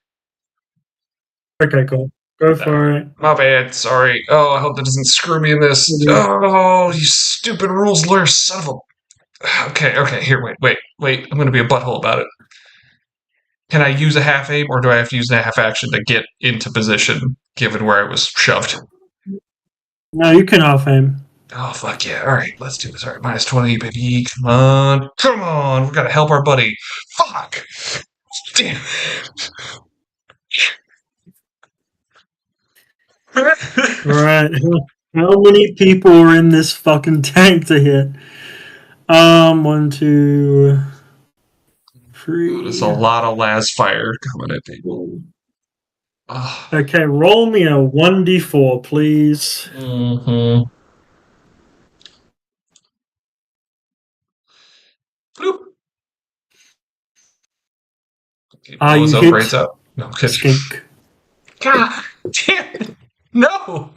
Okay, cool. Go for it. My bad, sorry. Oh, I hope that doesn't screw me in this. Oh, you stupid rules lawyer, son of a... Okay, here, wait. I'm gonna be a butthole about it. Can I use a half aim, or do I have to use a half action to get into position, given where I was shoved? No, you can half aim. Oh, fuck yeah. Alright, let's do this. Alright, -20, baby. Come on. We gotta help our buddy. Fuck! Damn. Right. How many people are in this fucking tank to hit? 1, 2, 3. There's a lot of las fire coming at people. Okay, roll me a 1d4, please. Mm-hmm. Bloop. Blows You up, hit rates up. No, I'm kidding. Skink. God damn it. No!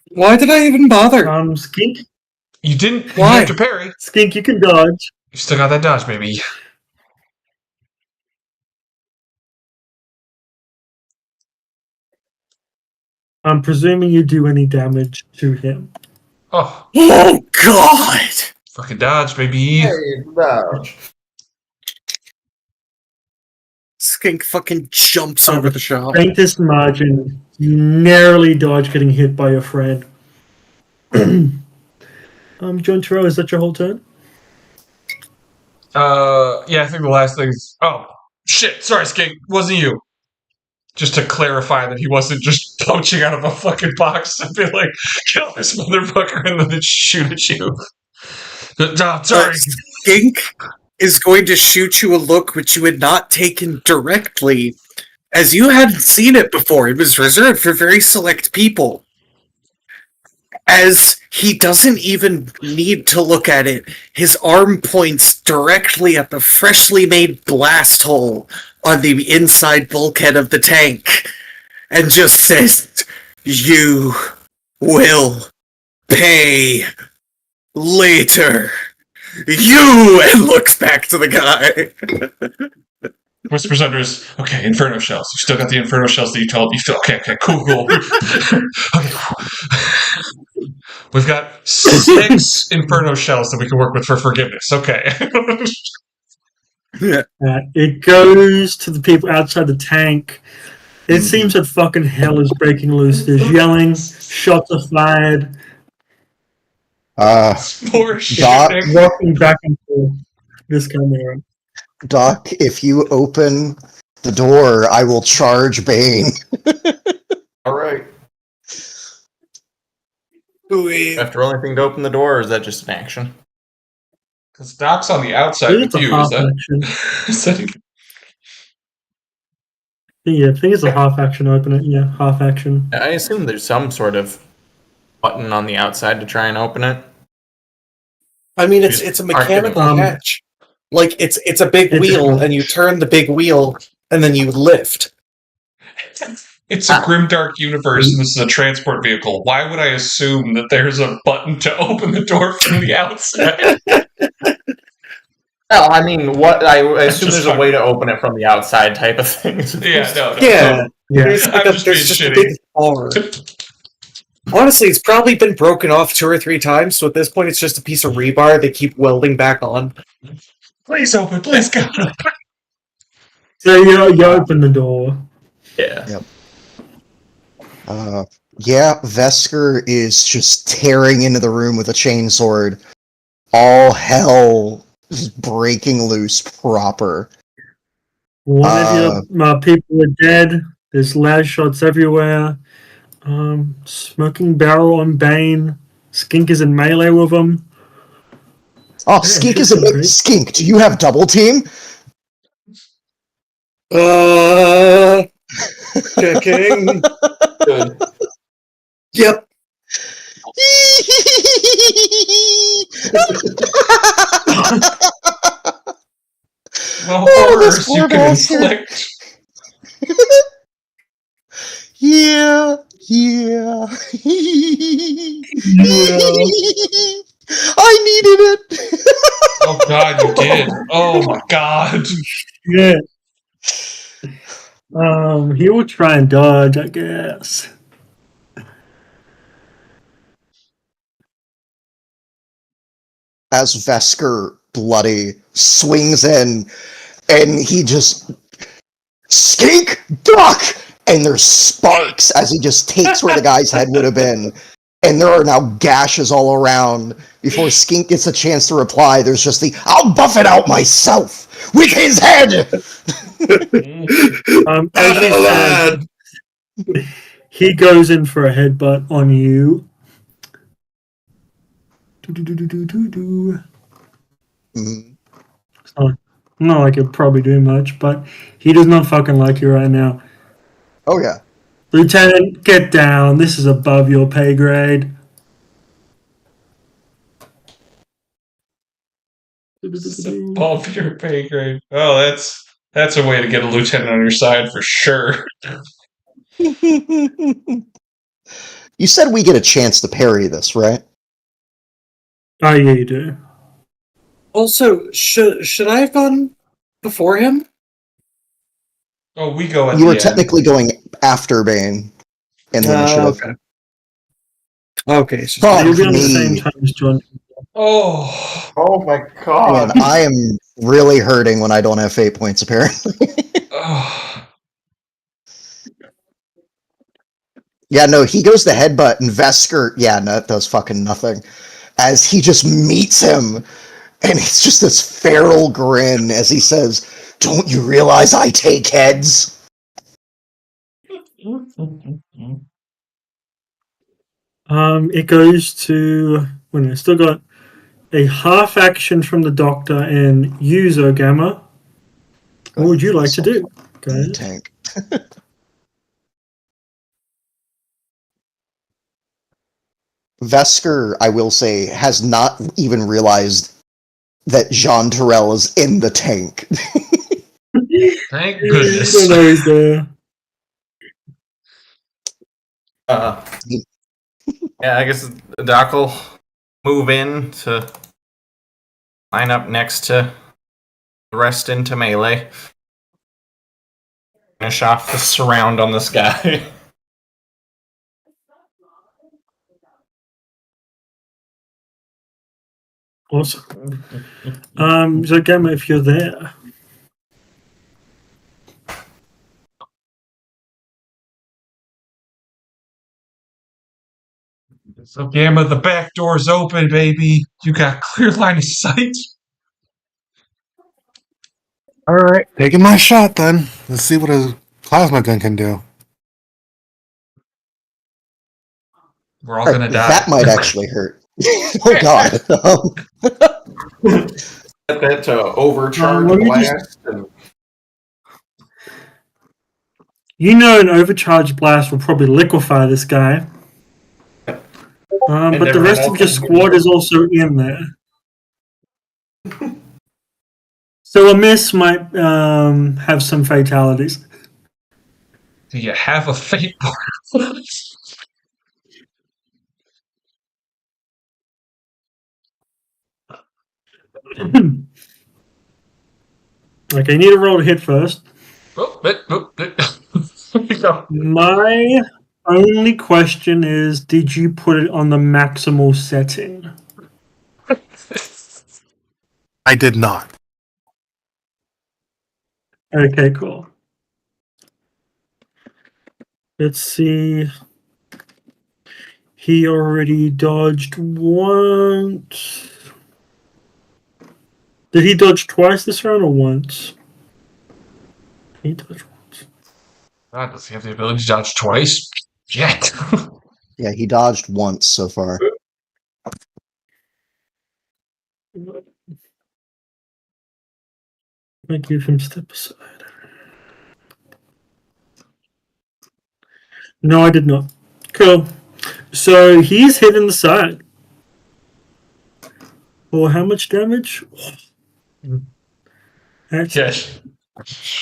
Why did I even bother? Skink? You didn't. Why? You have to parry. Skink, you can dodge. You still got that dodge, baby. I'm presuming you do any damage to him. Oh, Oh God! fucking dodge, baby. Skink fucking jumps over the shop. Faintest margin, you narrowly dodge getting hit by your friend. John Terrell, is that your whole turn? Yeah, I think the last thing is... Oh, shit. Sorry, Skink. Wasn't you. Just to clarify that he wasn't just poaching out of a fucking box and be like, kill this motherfucker and then shoot at you. Sorry. Skink is going to shoot you a look which you had not taken directly, as you hadn't seen it before. It was reserved for very select people. As he doesn't even need to look at it, his arm points directly at the freshly made blast hole on the inside bulkhead of the tank and just says, "You will pay later. You," and looks back to the guy. Whispers under his... Okay, Inferno Shells. You still got the Inferno Shells that you told... You still... Okay, cool. Okay. We've got 6 Inferno Shells that we can work with for forgiveness. Okay. It goes to the people outside the tank. It seems that fucking hell is breaking loose. There's yelling, shots are fired, More Doc, shooting. walking back and forth. This camera. Doc, if you open the door, I will charge Bane. Alright. Do we have to roll anything to open the door, or is that just an action? Because Doc's on the outside I think with it's a you. half Is that... action. Yeah, I think it's a half action open it. Yeah, half action. I assume there's some sort of button on the outside to try and open it. I mean, it's a mechanical hatch. Like it's a big wheel, and you turn the big wheel, and then you lift. It's a grimdark universe, and this is a transport vehicle. Why would I assume that there's a button to open the door from the outside? No, I mean, what I assume just there's a way to open it from the outside, type of thing. Yeah, no. Yeah, Yeah. there's I'm just being a shitty. big bar. Honestly, it's probably been broken off 2 or 3 times, so at this point, it's just a piece of rebar they keep welding back on. Please open, please, God. So you open the door. Yeah. Yeah, Vesker is just tearing into the room with a chainsword. All hell just breaking loose proper. One of your people are dead. There's las shots everywhere. Smoking barrel on Bane. Skink is in melee with him. Oh, Yeah, Skink he's is a doing big great. Skink. Do you have double team? Checking. Good. Yep. Well, Oh, this horrors you poor can bastard. inflict. Yeah. I needed it. Oh god, you did. Oh my god. Yeah. He will try and dodge, I guess. As Vesker, bloody, swings in, and he just Skink, duck, and there's sparks as he just takes where the guy's head would have been, and there are now gashes all around. Before Skink gets a chance to reply, there's just the "I'll buff it out myself with his head." As he said, he goes in for a headbutt on you. Do. Mhm. Not like it'd probably do much, but he does not fucking like you right now. Oh yeah. Lieutenant, get down. This is above your pay grade. Above your pay grade. Oh, that's a way to get a lieutenant on your side for sure. You said we get a chance to parry this, right? Oh yeah, you do. Also, should I have gone before him? Oh, we go at You the were end. technically going after Bane in the initiative. Okay. Okay. So Fuck You'll be on the me. same time as John. Oh. Oh my god. Man, I am really hurting when I don't have fate points, apparently. Oh. Yeah, no, he goes to headbutt, and Vesker, yeah, no, that does fucking nothing. As he just meets him, and it's just this feral grin as he says, "Don't you realize I take heads?" It goes to when I still got a half action from the doctor and user Gamma. What would you like to do, In the guys? tank. Vesker, I will say, has not even realized that Jean Terrell is in the tank. Thank You goodness. don't know he's there. Yeah, I guess Doc will move in to line up next to the rest into melee. Finish off the surround on this guy. Awesome. So Gamma, if you're there. So Gamma, the back door's open, baby. You got clear line of sight. All right, taking my shot then. Let's see what a plasma gun can do. We're all gonna die. That might actually hurt. Oh god. Set that to overcharge let me blast. And You know an overcharged blast will probably liquefy this guy. But the everyone rest of else your can squad is also in there. So a miss might have some fatalities. Do you have a fate point? Okay, you need to roll to hit first. There you go. My only question is, did you put it on the maximal setting? I did not. Okay, cool. Let's see. He already dodged once. Did he dodge twice this round or once? He dodged once. God, does he have the ability to dodge twice? Yet. Yeah, he dodged once so far. I give him step aside. No, I did not. Cool. So he's hit in the side. Or how much damage? That's Yes.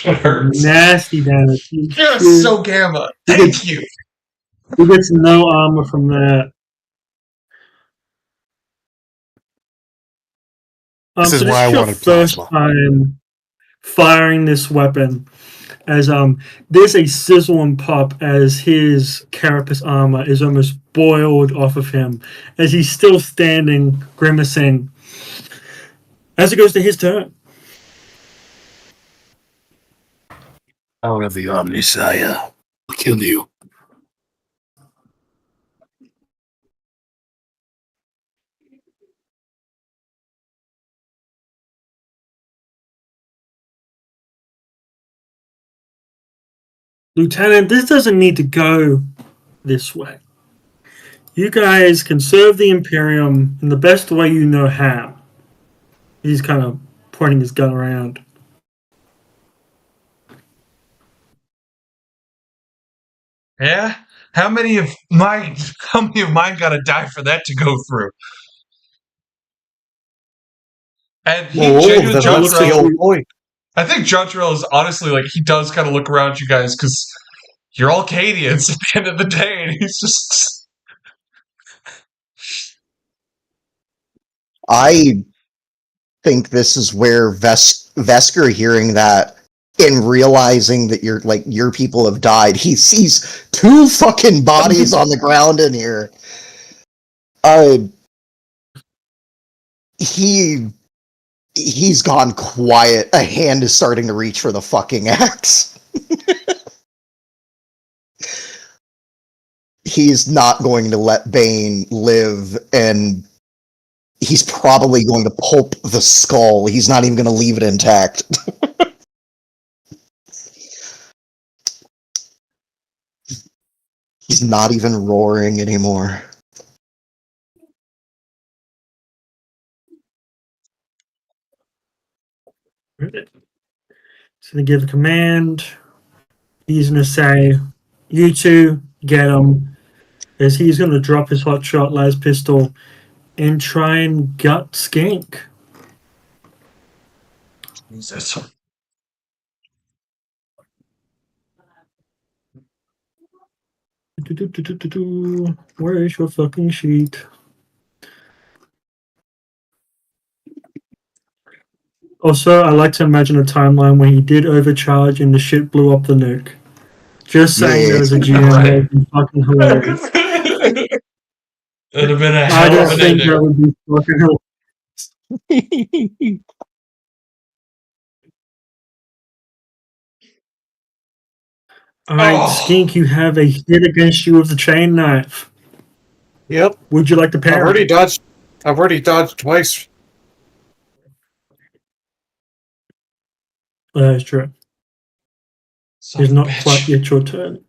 It hurts. nasty damage. You're so gamma. Thank you. He gets no armor from that. This is so why I your wanted first plasma. time firing this weapon, as there's a sizzle and pop as his carapace armor is almost boiled off of him as he's still standing, grimacing. As it goes to his turn. Out of the Omnisaya, I'll kill you. Lieutenant, this doesn't need to go this way. You guys can serve the Imperium in the best way you know how. He's kind of pointing his gun around. Yeah? How many of mine gotta die for that to go through? And he genuinely, that's John the Terrell, old point. I think John Terrell is honestly like, he does kind of look around you guys because you're all Cadians at the end of the day, and he's just. I think this is where Vesker hearing that and realizing that your people have died, he sees two fucking bodies on the ground in here. He's gone quiet. A hand is starting to reach for the fucking axe. He's not going to let Bane live, and he's probably going to pulp the skull. He's not even going to leave it intact. He's not even roaring anymore. He's going to give a command. He's going to say, you two, get him. As he's going to drop his hotshot las pistol and try and gut Skink. Jesus. Where is your fucking sheet? Also, I like to imagine a timeline where he did overcharge and the shit blew up the nuke. Just saying that as a GM, that would be fucking hilarious. It'd have been a I hell of don't an think ending. that would be fucking hilarious. Alright, Oh. Skink, you have a hit against you with the chain knife. Yep. Would you like to I've parry? already dodged twice. That is true. Son It's of a not bitch. quite yet your turn.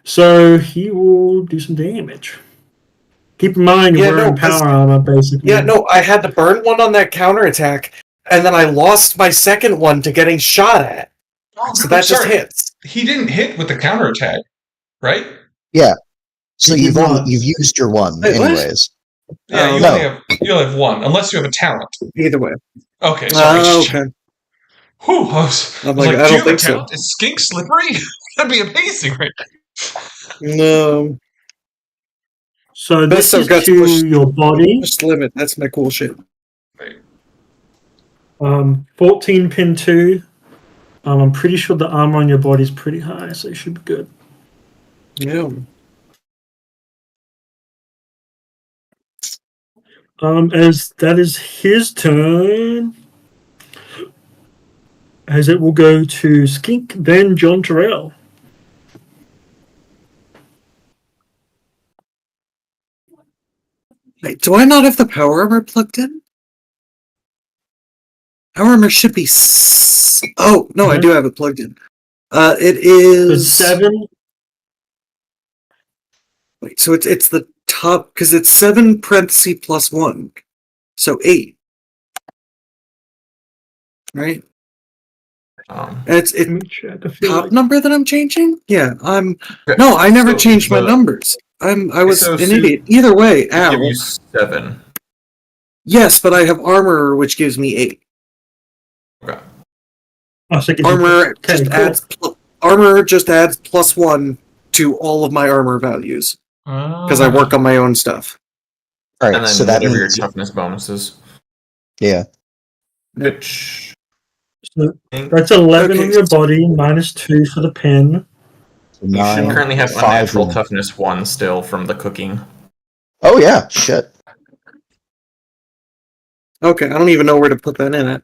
So he will do some damage. Keep in mind you're Yeah, wearing no, 'cause- power armor, basically. Yeah, no, I had to burn one on that counterattack, and then I lost my second one to getting shot at. Oh, So I'm that just sorry. hits. He didn't hit with the counterattack, right? So He did not. you've used your one, Wait, what? anyways. Yeah, Oh, you only have one, unless you have a talent. Either way. Okay, sorry. Oh, okay. Whew, I was I'm like, like, do I don't you have a think so. talent? Is Skink slippery? That'd be amazing, right? No. So Best this of is guts to push- your body. Just limit. That's my cool shit. 14 pin 2. I'm pretty sure the armor on your body is pretty high, so you should be good. Yeah. As that is his turn. As it will go to Skink, then John Terrell. Wait, do I not have the power armor plugged in? Power armor should be. Oh no, I do have it plugged in. It The is 7. Wait, so it's the top because it's 7 parenthesis plus 1, so 8. right? Um, It's Let me check. I feel top like number that I'm changing. Yeah, I'm. okay, No, I never so changed my the numbers. I was so an suit idiot. Either way, would give ow. you 7. Yes, but I have armor, which gives me 8. Okay. I was thinking Armor okay, just cool. adds +1 to all of my armor values because I Ah. work on my own stuff. All right, And then so that whatever your means toughness bonuses. yeah. Which So that's 11 Okay, on your body, -2 for the pen. you should 9, currently have 5, unnatural and- toughness 1 still from the cooking. Oh yeah, shit. Okay, I don't even know where to put that in it.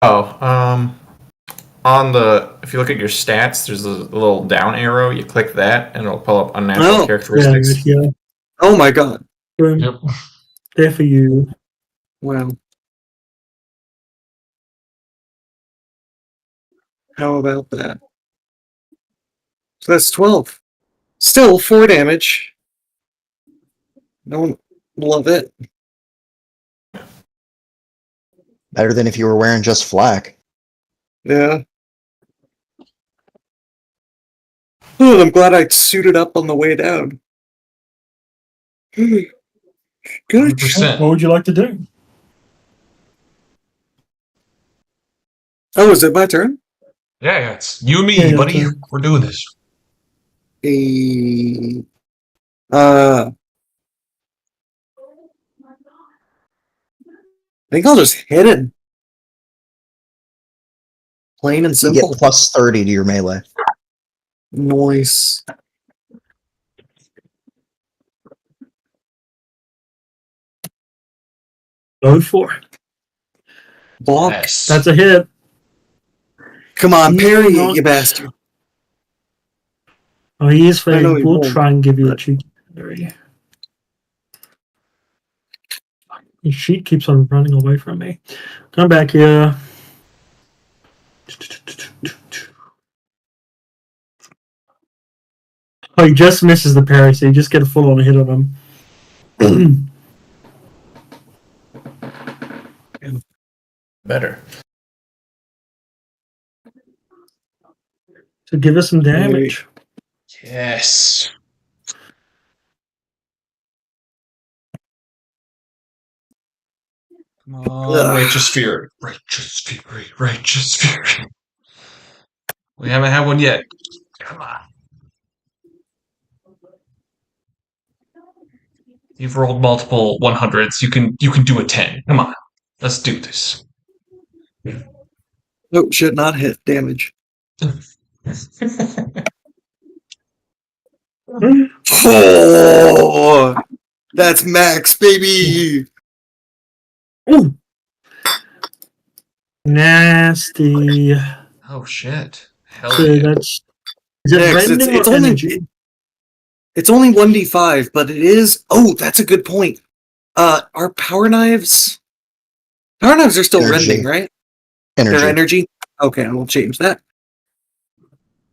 Oh, on if you look at your stats, there's a little down arrow. You click that, and it'll pull up unnatural Oh, Yeah, characteristics. right here. Oh my god. Boom. Yep. There for you. Wow. How about that? So that's 12. Still 4 damage. Don't love it. Better than if you were wearing just flak. Yeah. Oh, I'm glad I suited up on the way down. Good. 100%. What would you like to do? Oh, is it my turn? Yeah, it's you and me, Yeah, buddy. okay. We're doing this. I think I'll just hit it. Plain and You simple. get +30 to your melee. Noise. Go for it. Block. Yes. That's a hit. Come on, parry Not- it, you bastard. Oh, he is I know failing. he We'll won't, try and give you a but- cheeky parry. His sheet keeps on running away from me. Come back here. Oh, he just misses the parry, so you just get a full-on hit on him. Better. So give us some damage. Yes. Come on, Ugh. Righteous Fury. Righteous Fury. Righteous Fury. We haven't had one yet. Come on. You've rolled multiple 100s. You can do a 10. Come on. Let's do this. Oh shit, not hit damage. Oh, that's max, baby. Ooh. Nasty. Oh shit. Hell So yeah. that's is it Yeah, 'cause rending it's or only energy? it's only 1d5, but it is. Oh, that's a good point. Our power knives are still Energy. rending, right? Energy. Their energy. Okay, I will change that.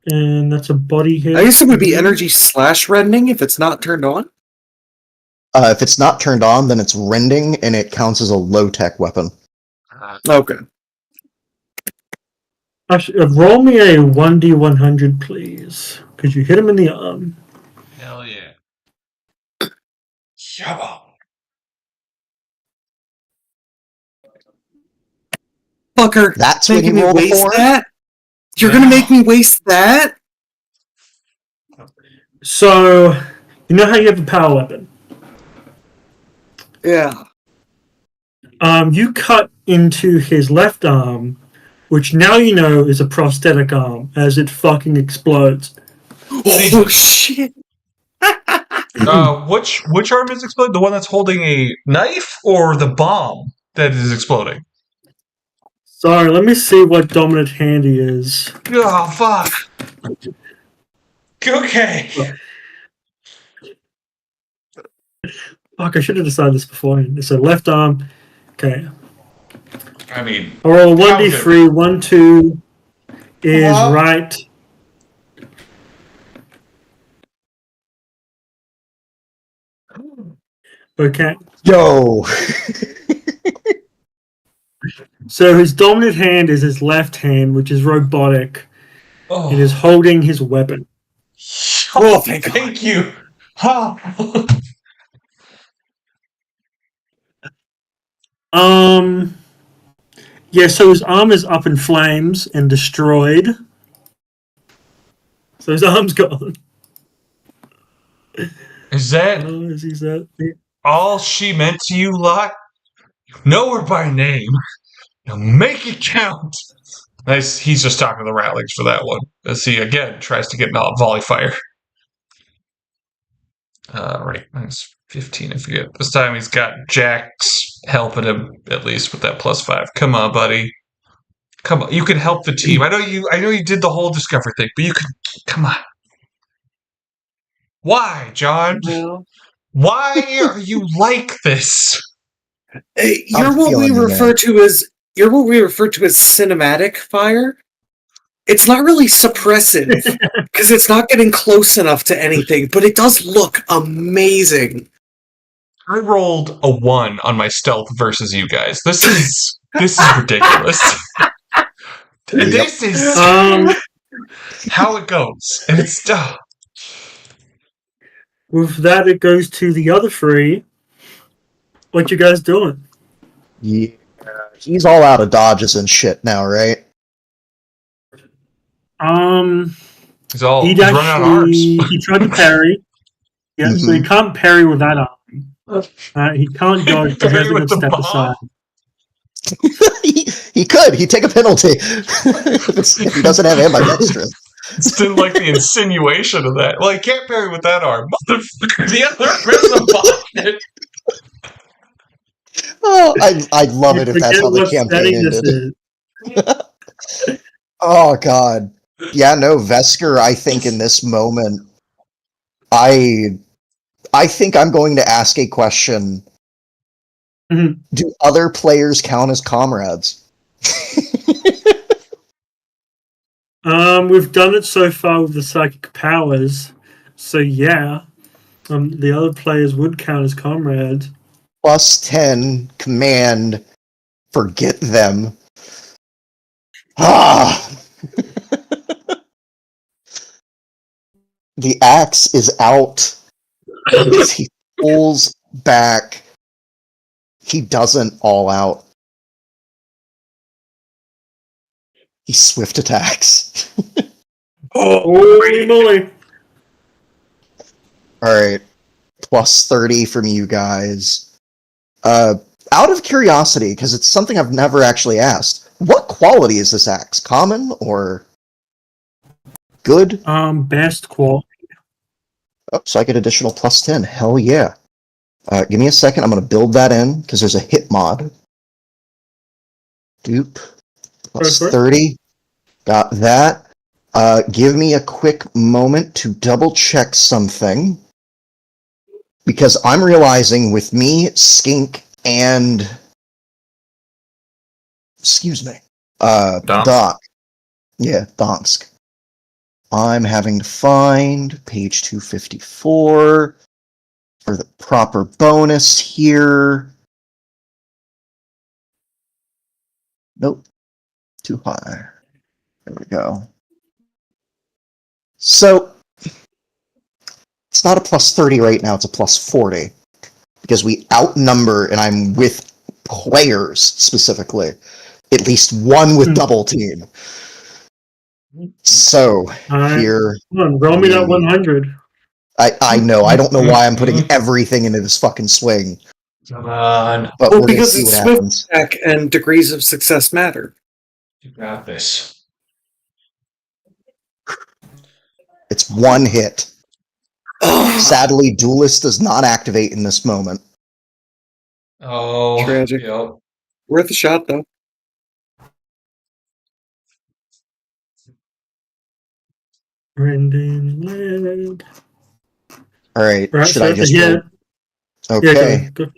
And that's a body hit. I guess it would be energy / rending if it's not turned on. If it's not turned on, then it's rending, and it counts as a low-tech weapon. Okay. Roll me a 1d100, please. Because you hit him in the arm. Hell yeah. Shabba. Fucker. That's what Making you me rolled waste for? that? You're Yeah. gonna make me waste that? So, you know how you have a power weapon? Yeah. You cut into his left arm, which now you know is a prosthetic arm, as it fucking explodes. Oh shit. Which arm is exploding? The one that's holding a knife or the bomb that is exploding? Sorry, let me see what dominant hand he is. Oh, fuck. Okay. Fuck, I should have decided this beforehand. So left arm. Okay. I mean, I roll 1d3, 1, 2 is Uh-huh. right. Okay. Yo! So his dominant hand is his left hand, which is robotic, Oh, and is holding his weapon. Oh, thank God. thank you. Ha. Yeah, so his arm is up in flames and destroyed. So his arm's gone. Is that Oh, is he that? all she meant to you lot? Know her by name. Now make it count. Nice. He's just talking to the Ratlings for that one, as he again tries to get an volley fire. Right, minus 15. I forget. This time he's got Jax helping him at least with that +5. Come on, buddy. Come on, you can help the team. I know you did the whole Discover thing, but you can. Come on. Why, John? Well, Why are you like this? you're I'm what we feeling refer to as cinematic fire. It's not really suppressive because it's not getting close enough to anything, but it does look amazing. I rolled a 1 on my stealth versus you guys. This is ridiculous. This is how it goes, and it's With that, it goes to the other three. What you guys doing? Yeah, he's all out of dodges and shit now, right? he's running He'd out of arms. he tried to parry. Yeah, so he can't parry with that arm. He can't dodge. He has Parry to with the step bomb? aside. he could. He'd take a penalty if he doesn't have ambidextrous. Still like the insinuation of that. Well, he can't parry with that arm. Motherfucker, the other arm is a bomb. Oh, I'd love it if that's how the What campaign setting this ended. is. Oh god. Yeah, no, Vesker, I think in this moment I think I'm going to ask a question. Mhm. Do other players count as comrades? We've done it so far with the psychic powers, so yeah. The other players would count as comrades. +10 command, forget them. Ah. The axe is out. He pulls back. He doesn't all out. He swift attacks. Holy moly! Alright. +30 from you guys. Out of curiosity, because it's something I've never actually asked, what quality is this axe? Common or good? Best quality. Oh, so I get additional +10. Hell yeah. Give me a second. I'm going to build that in because there's a hit mod. Dupe. +30. Got that. Give me a quick moment to double check something. Because I'm realizing with me, Skink, and... Excuse me. Doc. Yeah, Donsk. I'm having to find page 254 for the proper bonus here. Nope. Too high. There we go. So, it's not a +30 right now, it's a +40. Because we outnumber, and I'm with players specifically, at least one with double team. So, here... Come on, roll me that 100. I know, I don't know why I'm putting everything into this fucking swing. Come on. But Well, we're gonna because see it's what swift happens. attack and degrees of success matter. You got this. It's one hit. Sadly, Duelist does not activate in this moment. Oh, Tragic. Yep. Worth a shot, though. Brendan Land. Alright, Right, should I just yeah. roll? Okay. Yeah, go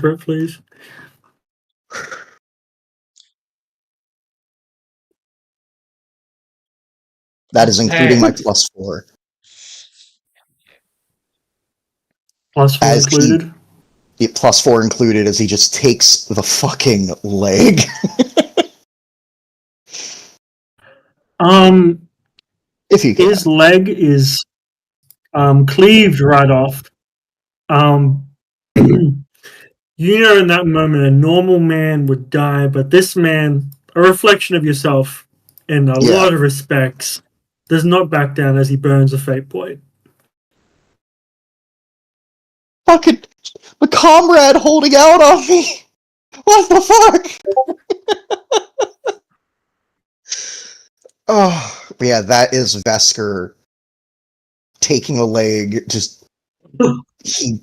for it, please. That is including my Hey. +4. +4 As he- included. it +4 included as he just takes the fucking leg. If you can. His leg is cleaved right off. You know, in that moment, a normal man would die, but this man, a reflection of yourself in a lot of respects, does not back down as he burns a fate blade. Fucking the comrade holding out on me. What the fuck? Oh, yeah, that is Vesker taking a leg. Just he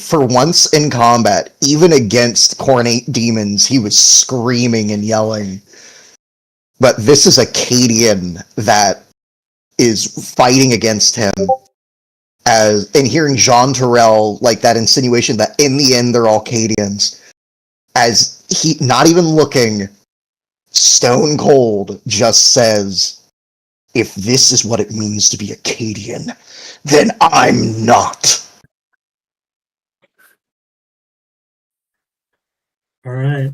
for once in combat, even against Cornate demons, he was screaming and yelling. But this is a Cadian that is fighting against him. And hearing Jean Terrell, like that insinuation that in the end they're all Cadians, as he, not even looking, stone cold, just says, if this is what it means to be a Cadian, then I'm not. All right.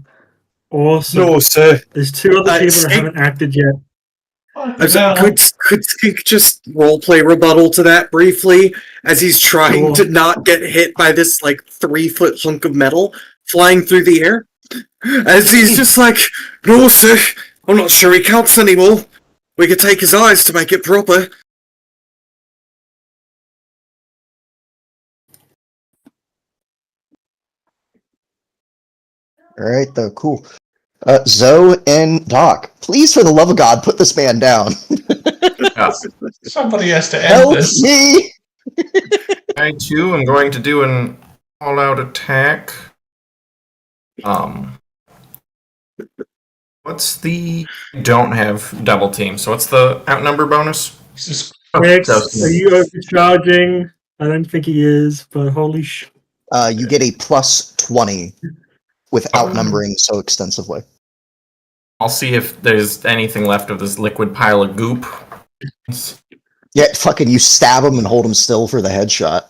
Awesome. No, sir. There's two other people that Skink- haven't acted yet. Could Skink just roleplay rebuttal to that briefly as he's trying to not get hit by this like 3-foot hunk of metal flying through the air? As he's just like, no, sir, I'm not sure he counts anymore. We could take his eyes to make it proper. Alright, though, cool. Zoe and Doc, please, for the love of God, put this man down. Somebody has to end Help this. me! I too am going to do an all-out attack. What's the... Don't have double team, so what's the outnumber bonus? Just Rex, Doesn't- are you overcharging? I don't think he is, but holy sh... You get a +20 with outnumbering so extensively. I'll see if there's anything left of this liquid pile of goop. Yeah, fucking you stab him and hold him still for the headshot.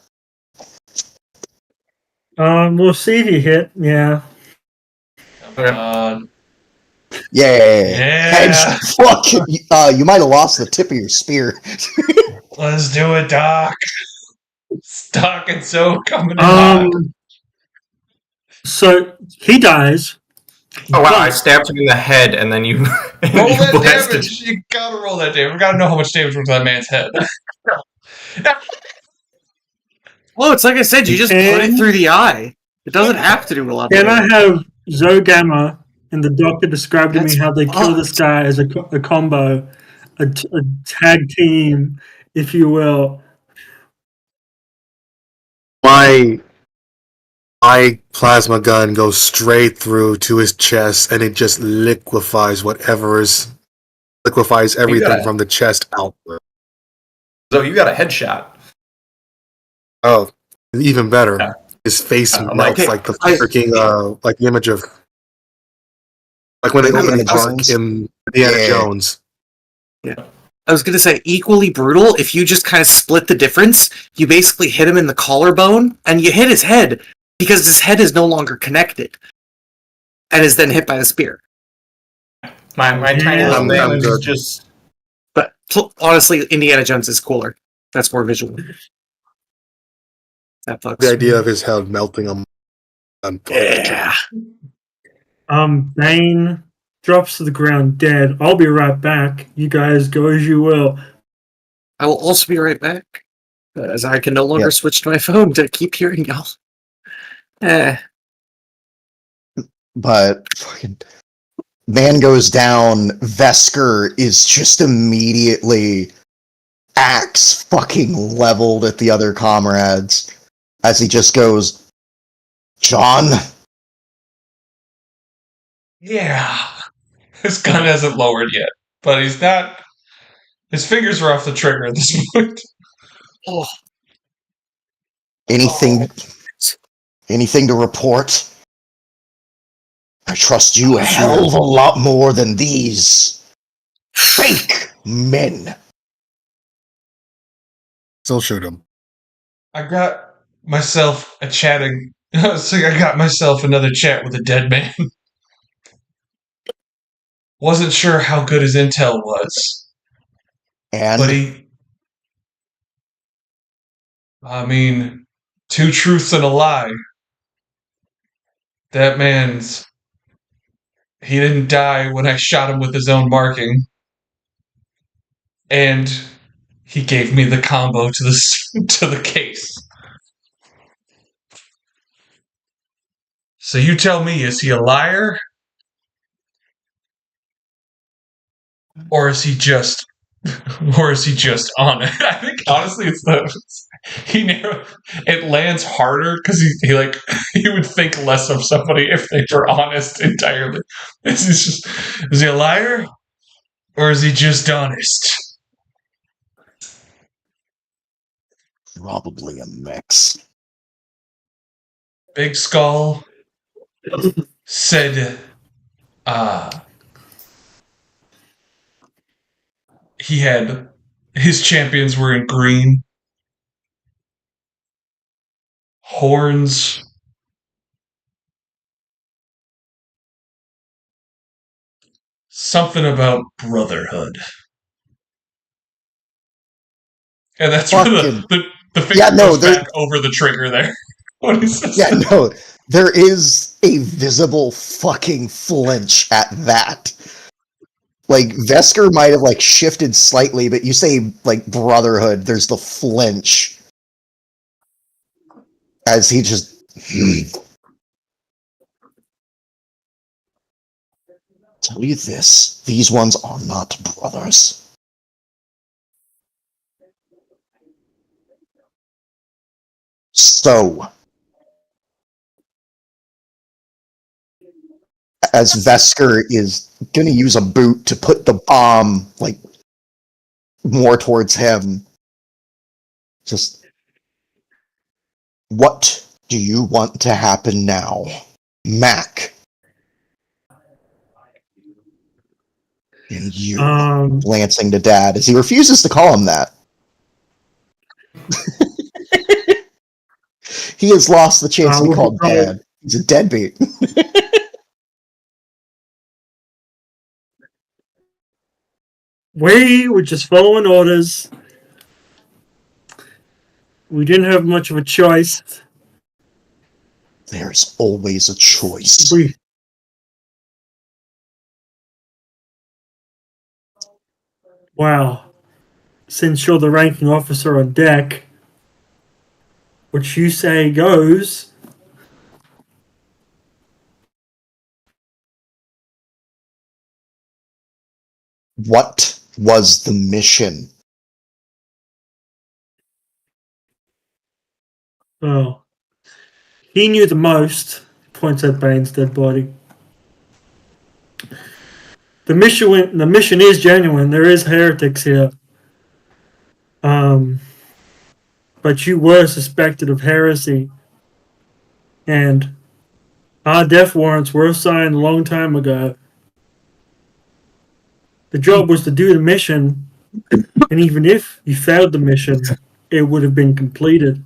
We'll see if you hit. Yeah. Yeah. Yeah. And fucking, you might have lost the tip of your spear. Let's do it, Doc. Doc and Zoe coming in hot. So he dies. Oh wow, But- I stabbed him in the head and then you... Roll you that blasted- damage. You gotta roll that damage. We gotta know how much damage was on that man's head. Well, it's like I said, you just put it And- through the eye. It doesn't have to do a lot. Can I have Zogama and the doctor describe to me That's how they kill this fucked. guy as a combo, a tag team, if you will. My plasma gun goes straight through to his chest, and it just liquefies everything from the chest outward. So you got a headshot. Oh, even better. Yeah. His face Oh, melts okay. like the freaking like the image of like when they Indiana open the book Jones? in Indiana Yeah. Jones. I was gonna say equally brutal. If you just kind of split the difference, you basically hit him in the collarbone, and you hit his head because his head is no longer connected, and is then hit by the spear. My tiny Yeah. little I'm damage is good. just... But honestly, Indiana Jones is cooler. That's more visual. That fucks. The idea of his head melting on. Yeah. Bane drops to the ground dead. I'll be right back. You guys go as you will. I will also be right back, as I can no longer Yep. switch to my phone to keep hearing y'all. But fucking man goes down. Vesker is just immediately axe fucking leveled at the other comrades as he just goes, John. Yeah. His gun hasn't lowered yet, but he's not. His fingers are off the trigger at this point. Oh, Anything to report? I trust you a hell of a lot more than these fake men. Still shoot him. I got myself a chatting So I got myself another chat with a dead man. Wasn't sure how good his intel was, And but I mean, two truths and a lie. That he didn't die when I shot him with his own marking. And he gave me the combo to the case. So you tell me, is he a liar? Or is he just honest? I think honestly it's it lands harder because he would think less of somebody if they were honest entirely. Is he a liar? Or is he just honest? probably a mix. Big Skull said he had his champions were in green. Horns. Something about brotherhood. And that's where the finger goes back over the trigger there. What is this? Yeah, no, there is a visible fucking flinch at that. Like, Vesker might have, like, shifted slightly, but you say, like, brotherhood, there's the flinch. As he just... Tell you this, these ones are not brothers. So, as Vesker is gonna use a boot to put the bomb, like, more towards him, just... What do you want to happen now, Mac? And you, glancing to Dad, as he refuses to call him that. He has lost the chance to be called Dad. He's a deadbeat. We were just following orders. We didn't have much of a choice. There's always a choice. Wow. Since you're the ranking officer on deck, what you say goes. What was the mission? Oh. He knew the most, points at Bane's dead body. The mission is genuine. There is heretics here. But you were suspected of heresy. And our death warrants were signed a long time ago. The job was to do the mission, and even if you failed the mission, it would have been completed.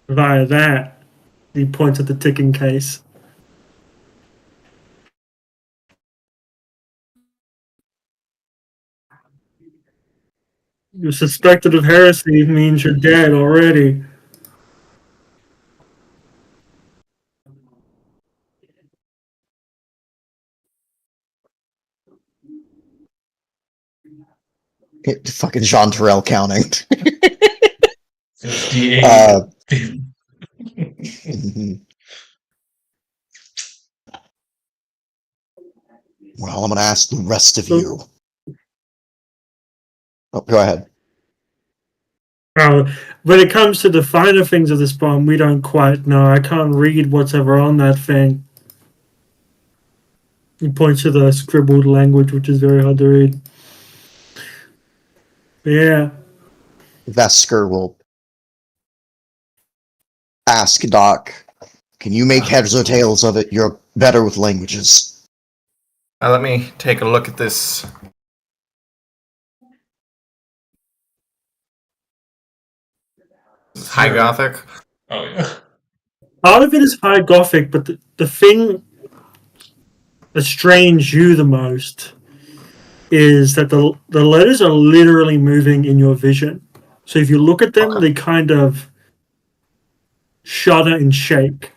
Via that, he points at the ticking case. You're suspected of heresy means you're dead already. Fucking Jean Terrell counting. 58. Well, I'm going to ask the rest of you. Oh, go ahead. When it comes to the finer things of this bomb, we don't quite know. I can't read what's ever on that thing. He points to the scribbled language, which is very hard to read. Yeah. Vesker will ask Doc, can you make heads or tails of it? You're better with languages. Let me take a look at this. High Gothic. Oh yeah. Part of it is High Gothic, but the thing that strains you the most is that the letters are literally moving in your vision. So if you look at them, they kind of shudder and shake.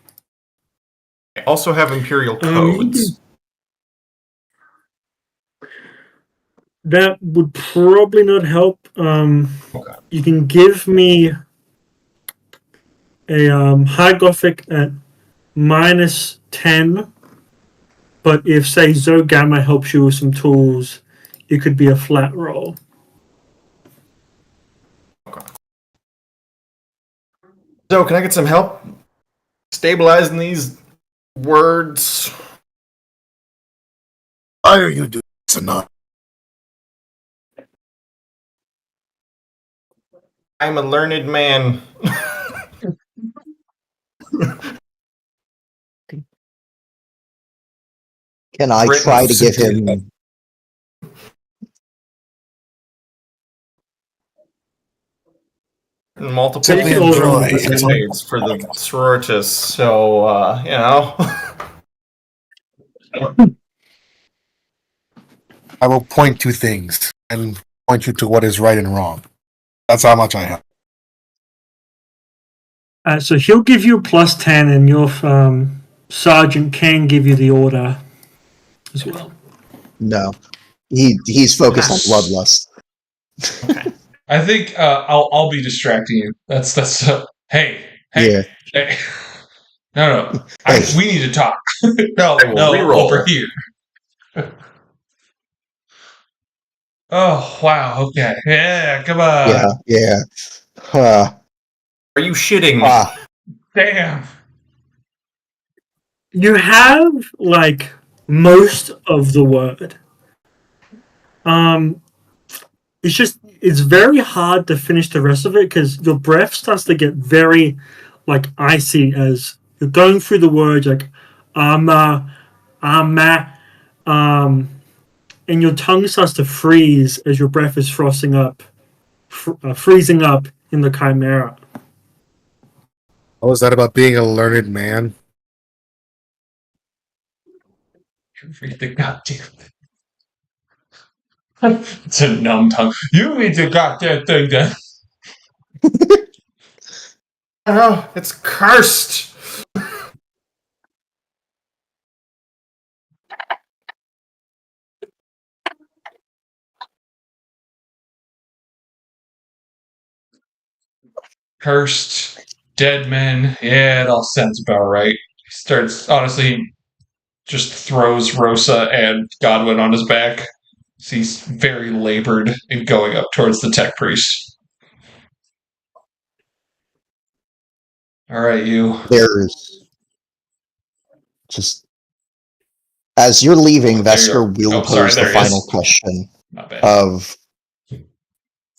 I also have Imperial you codes. That would probably not help. Okay. You can give me a High Gothic at -10, but if, say, Zogamma helps you with some tools, it could be a flat roll. So, can I get some help stabilizing these words? Why are you doing this enough? I'm a learned man. Can I Written try to give simply- him? Multiple Simply enjoy. grades for the sororitas, so you know. I will point to things and point you to what is right and wrong. That's how much I have. So he'll give you a +10, and your sergeant can give you the order as well. No, he's focused on bloodlust. I think I'll be distracting you. That's hey. Yeah. Hey. No. Hey. We need to talk. No, I will reroll. over here. Oh wow. Okay. Yeah. Come on. Yeah. Are you shitting me? Damn. You have like most of the word. It's very hard to finish the rest of it because your breath starts to get very like icy as you're going through the words like and your tongue starts to freeze as your breath is freezing up in the chimera. What was that about being a learned man? Read the goddamn thing. It's a numb tongue. You read the goddamn thing then. Oh, it's cursed. Cursed, dead men. Yeah, it all sounds about right. He starts, honestly, just throws Rosa and Godwin on his back. So he's very labored in going up towards the tech priest. All right, you. There's just as you're leaving, There you Vesker go. will Oh, sorry, pose the there he final is. question Not bad.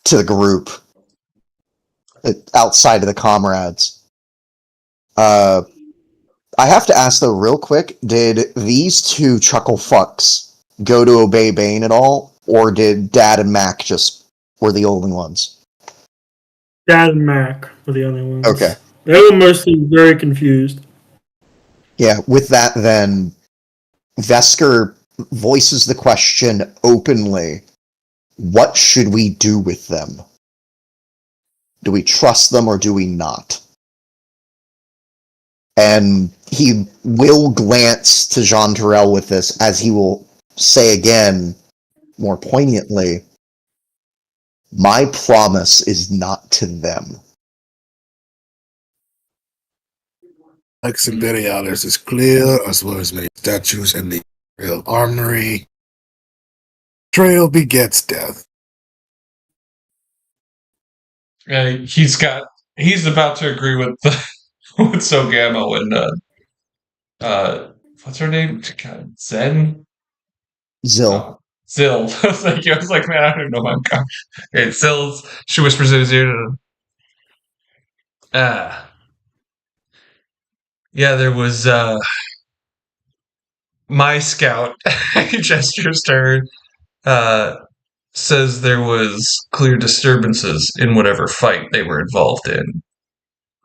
to the group outside of the comrades. I have to ask though, real quick: did these two chuckle fucks go to obey Bane at all, or did Dad and Mac just were the only ones? Dad and Mac were the only ones. Okay. They were mostly very confused. Yeah, with that then, Vesker voices the question openly. What should we do with them? Do we trust them or do we not? And he will glance to Jean Terrell with this, as he will say again, more poignantly, my promise is not to them. Lex Imperialis is clear, as well as many statues in the Imperial Armory. Trail begets death. He's about to agree with with Sogamo and what's her name? God, Zen? Zill. Oh, Zill. I was like, man, I don't know my God. Okay, Zill's, she whispers in his ear to yeah, there was my scout he gestures to her, says there was clear disturbances in whatever fight they were involved in.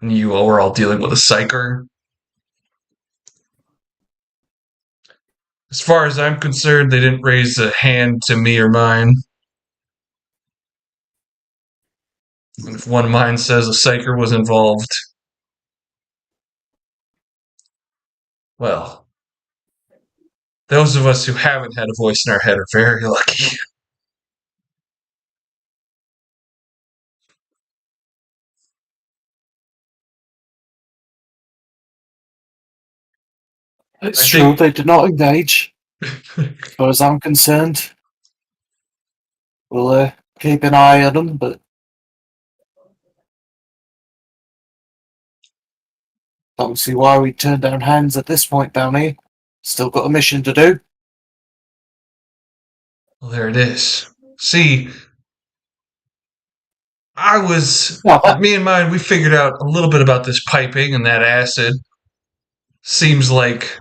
You all were all dealing with a psyker. As far as I'm concerned, they didn't raise a hand to me or mine. And if one of mine says a psyker was involved, well, those of us who haven't had a voice in our head are very lucky. It's I true, think- they did not engage. As far as I'm concerned, we'll keep an eye on them, but don't see why we turn down hands at this point, Downey. Still got a mission to do. Well, there it is. See, me and mine, we figured out a little bit about this piping and that acid. Seems like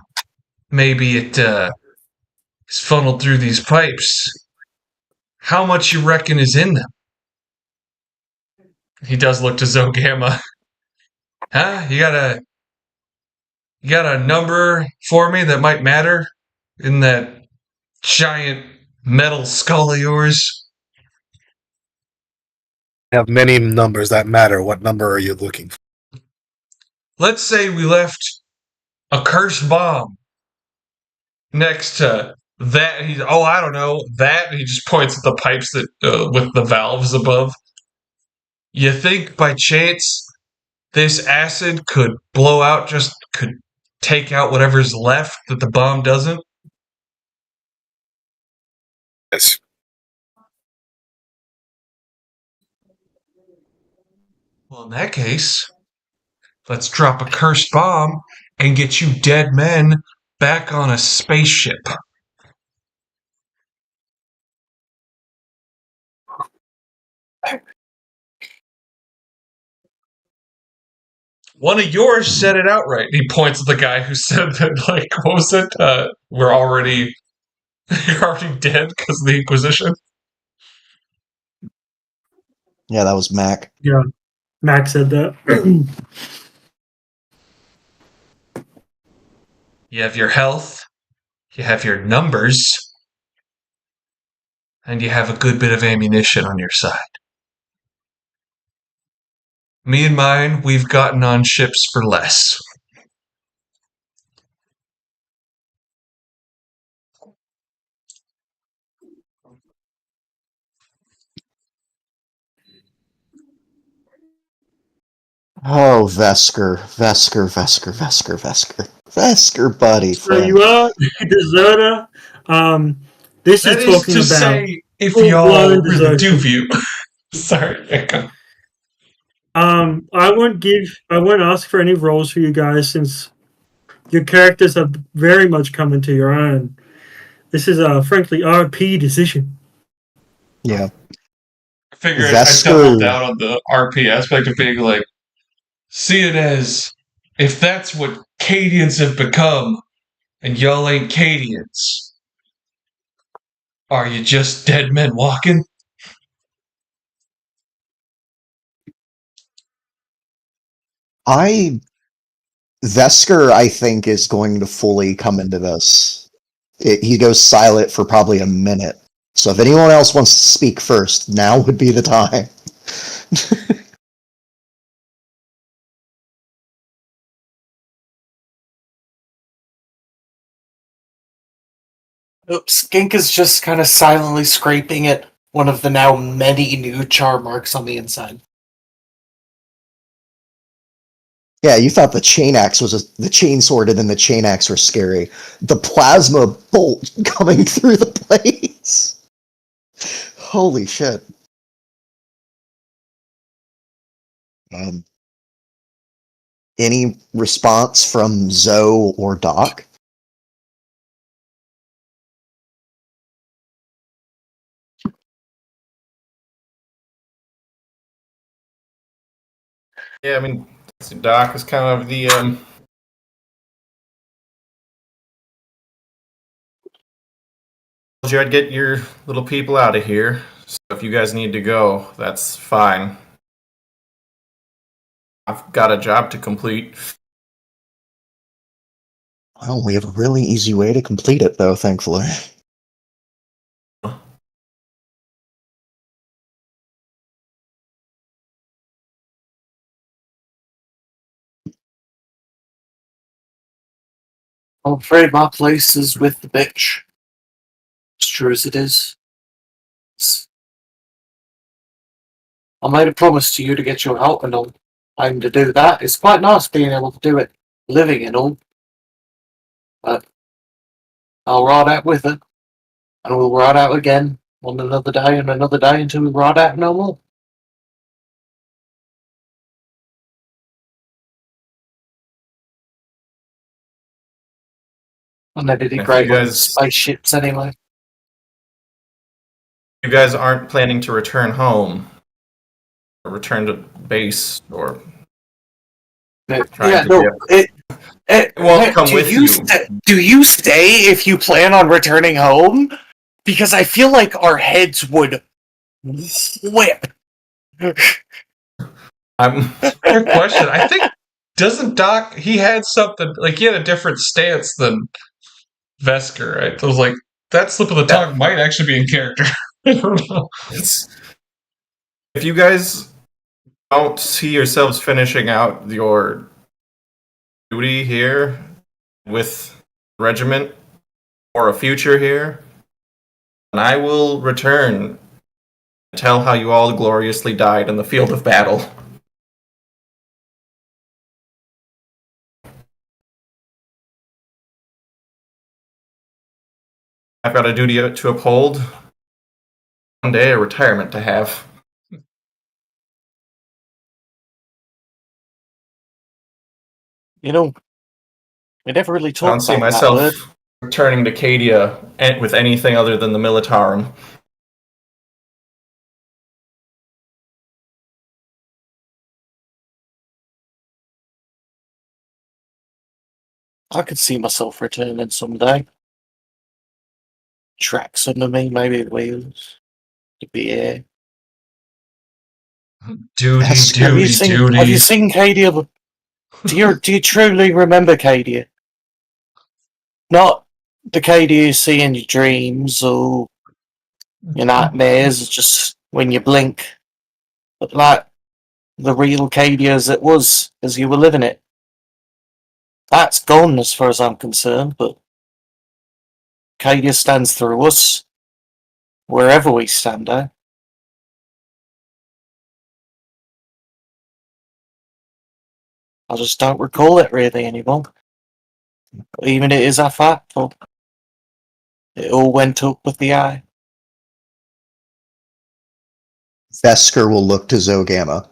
maybe it is funneled through these pipes. How much you reckon is in them? He does look to Zogama. Huh? You got a number for me that might matter in that giant metal skull of yours? I have many numbers that matter. What number are you looking for? Let's say we left a cursed bomb next to that. I don't know that. He just points at the pipes that with the valves above. You think by chance this acid could blow out, could take out whatever's left that the bomb doesn't? Yes. Well, in that case, let's drop a cursed bomb and get you dead men back on a spaceship. One of yours said it outright. He points at the guy who said that, like, what was it? You're already dead because of the Inquisition. Yeah, that was Mac. Yeah, Max said that. You have your health, you have your numbers, and you have a good bit of ammunition on your side. Me and mine, we've gotten on ships for less. Oh, Vesker, buddy, So friend. you are a deserter. This That is is talking to about say, if full-blown y'all really desertion. do view. Sorry, Echo. I won't ask for any roles for you guys since your characters have very much come into your own. This is a frankly RP decision. Yeah. I figured Vesker- I doubled down on the RP aspect of being like, see it as if that's what Cadians have become, and y'all ain't Cadians. Are you just dead men walking? Vesker, I think, is going to fully come into this. He goes silent for probably a minute. So if anyone else wants to speak first, now would be the time. Skink is just kind of silently scraping at one of the now many new char marks on the inside. Yeah, you thought the chain axe the chain sword and then the chain axe were scary. The plasma bolt coming through the place. Holy shit. Any response from Zoe or Doc? Yeah, I mean, Doc is kind of the told you I'd get your little people out of here. So if you guys need to go, that's fine. I've got a job to complete. Well, we have a really easy way to complete it, though, thankfully. I'm afraid my place is with the bitch. As true as it is. I made a promise to you to get your help and all. I'm to do that. It's quite nice being able to do it, living and all. But I'll ride out with her, and we'll ride out again on another day and another day until we ride out no more. And they did If it great you on guys- spaceships anyway. You guys aren't planning to return home, or return to base, or trying to it won't come with you. Do you stay if you plan on returning home? Because I feel like our heads would whip. I'm Good question. I think doesn't Doc he had something like he had a different stance than Vesker, right? I was like, that slip of the tongue might actually be in character. I don't know. if you guys don't see yourselves finishing out your duty here with the regiment or a future here, then I will return and tell how you all gloriously died in the field of battle. I've got a duty to uphold. One day a retirement to have. You know, we never really I talked don't see about that word. myself returning to Cadia with anything other than the Militarum. I could see myself returning someday. Tracks under me, maybe wheels. Could be air. Duty, That's- Have you duty. seen Cadia? Do you truly remember Cadia? Not the Cadia you see in your dreams or your nightmares, just when you blink. But like the real Cadia as it was, as you were living it. That's gone as far as I'm concerned, but Cadia stands through us, wherever we stand, eh? I just don't recall it really anymore. But even it is a fact, but it all went up with the eye. Vesker will look to Zogama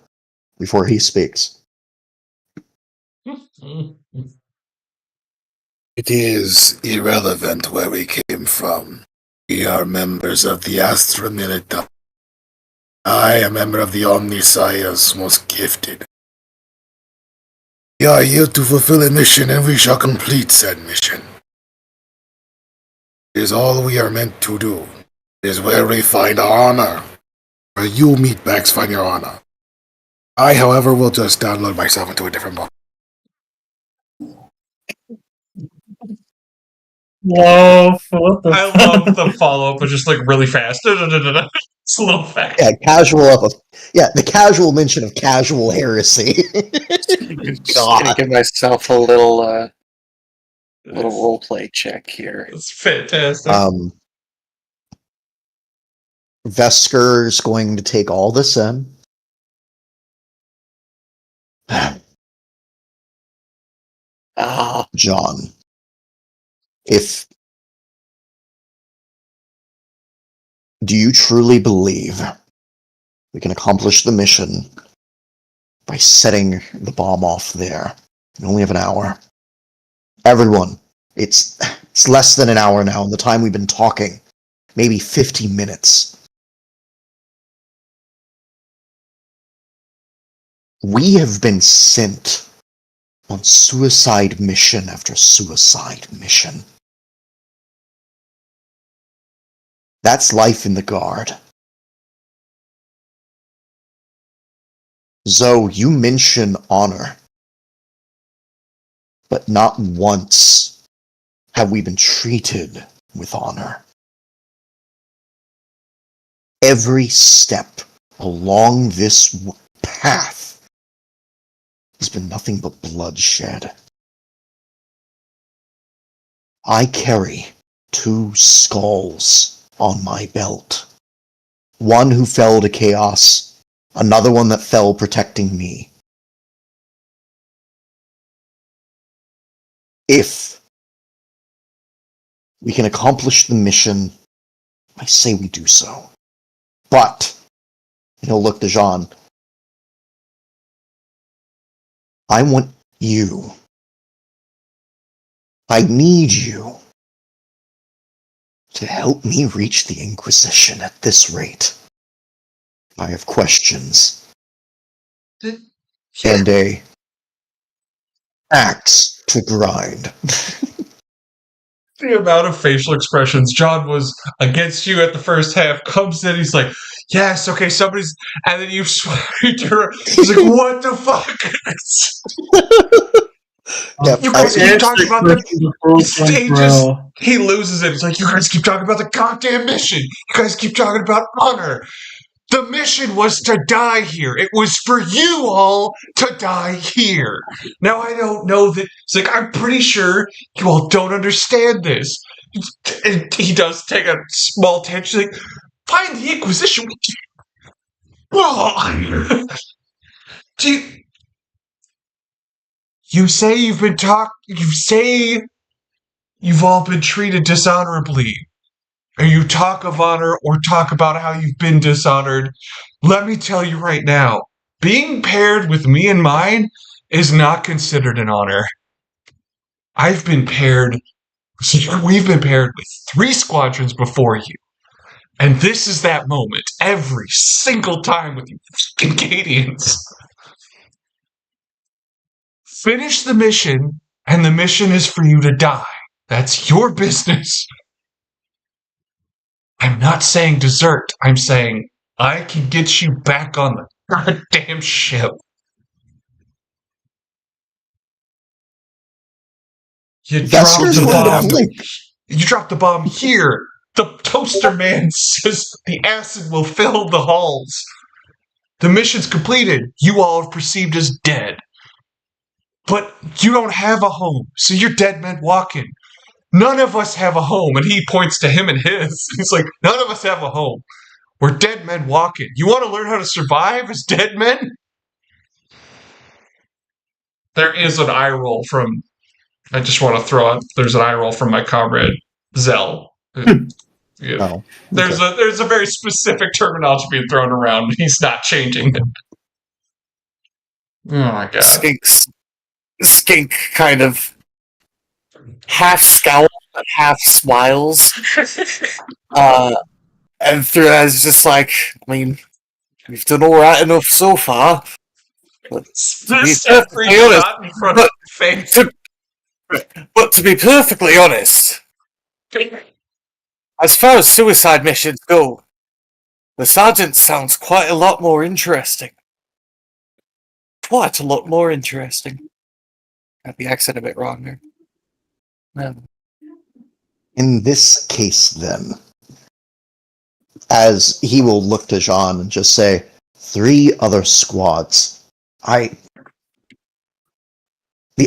before he speaks. It is irrelevant where we came from. We are members of the Astra Milita. I am a member of the Omniscience most gifted. We are here to fulfill a mission, and we shall complete said mission. It is all we are meant to do. It is where we find our honor. Where you meatbags find your honor. I, however, will just download myself into a different book. Whoa, what the I love the follow up, but just like really fast. It's a little fast. Yeah, the casual mention of casual heresy. Just God. gonna give myself a little role play check here. It's fantastic. Vesker's going to take all this in. Ah, John, do you truly believe we can accomplish the mission by setting the bomb off there? We only have an hour. Everyone, it's less than an hour now, and the time we've been talking, maybe 50 minutes. We have been sent on suicide mission after suicide mission. That's life in the Guard. Zoe, you mention honor, but not once have we been treated with honor. Every step along this path has been nothing but bloodshed. I carry 2 skulls on my belt. One who fell to chaos, another one that fell protecting me. If we can accomplish the mission, I say we do so. But, and he'll look to Jean, I want you. I need you to help me reach the Inquisition at this rate. I have questions. And a axe to grind. The amount of facial expressions. John was against you at the first half, comes in, he's like, yes, okay, somebody's, and then you swear to, he's like, what the fuck? Yep, You guys keep talking about the stages. Bro. He loses it. He's like, you guys keep talking about the goddamn mission. You guys keep talking about honor. The mission was to die here. It was for you all to die here. Now, I don't know that... It's like, I'm pretty sure you all don't understand this. And he does take a small tension. Like, find the Inquisition. Do you say you've been you say you've all been treated dishonorably. Or you talk of honor or talk about how you've been dishonored. Let me tell you right now, being paired with me and mine is not considered an honor. We've been paired with 3 squadrons before you. And this is that moment every single time with you fucking Cadians. Finish the mission, and the mission is for you to die. That's your business. I'm not saying desert. I'm saying I can get you back on the goddamn ship. You dropped the bomb. You dropped the bomb here. The toaster man says the acid will fill the halls. The mission's completed. You all are perceived as dead. But you don't have a home, so you're dead men walking. None of us have a home, and he points to him and his. He's like, none of us have a home. We're dead men walking. You want to learn how to survive as dead men? There is an eye roll from... I just want to throw out... There's an eye roll from my comrade, Zell. Yeah. Oh, There's a very specific terminology being thrown around, and he's not changing it. Oh my god. Skink kind of half scowls but half smiles. And through that is just like, I mean, we've done alright enough so far. But to be perfectly honest, as far as suicide missions go, the sergeant sounds quite a lot more interesting. Quite a lot more interesting. Got the accent a bit wrong there. in this case, then, as he will look to Jean and just say, 3 other squads. The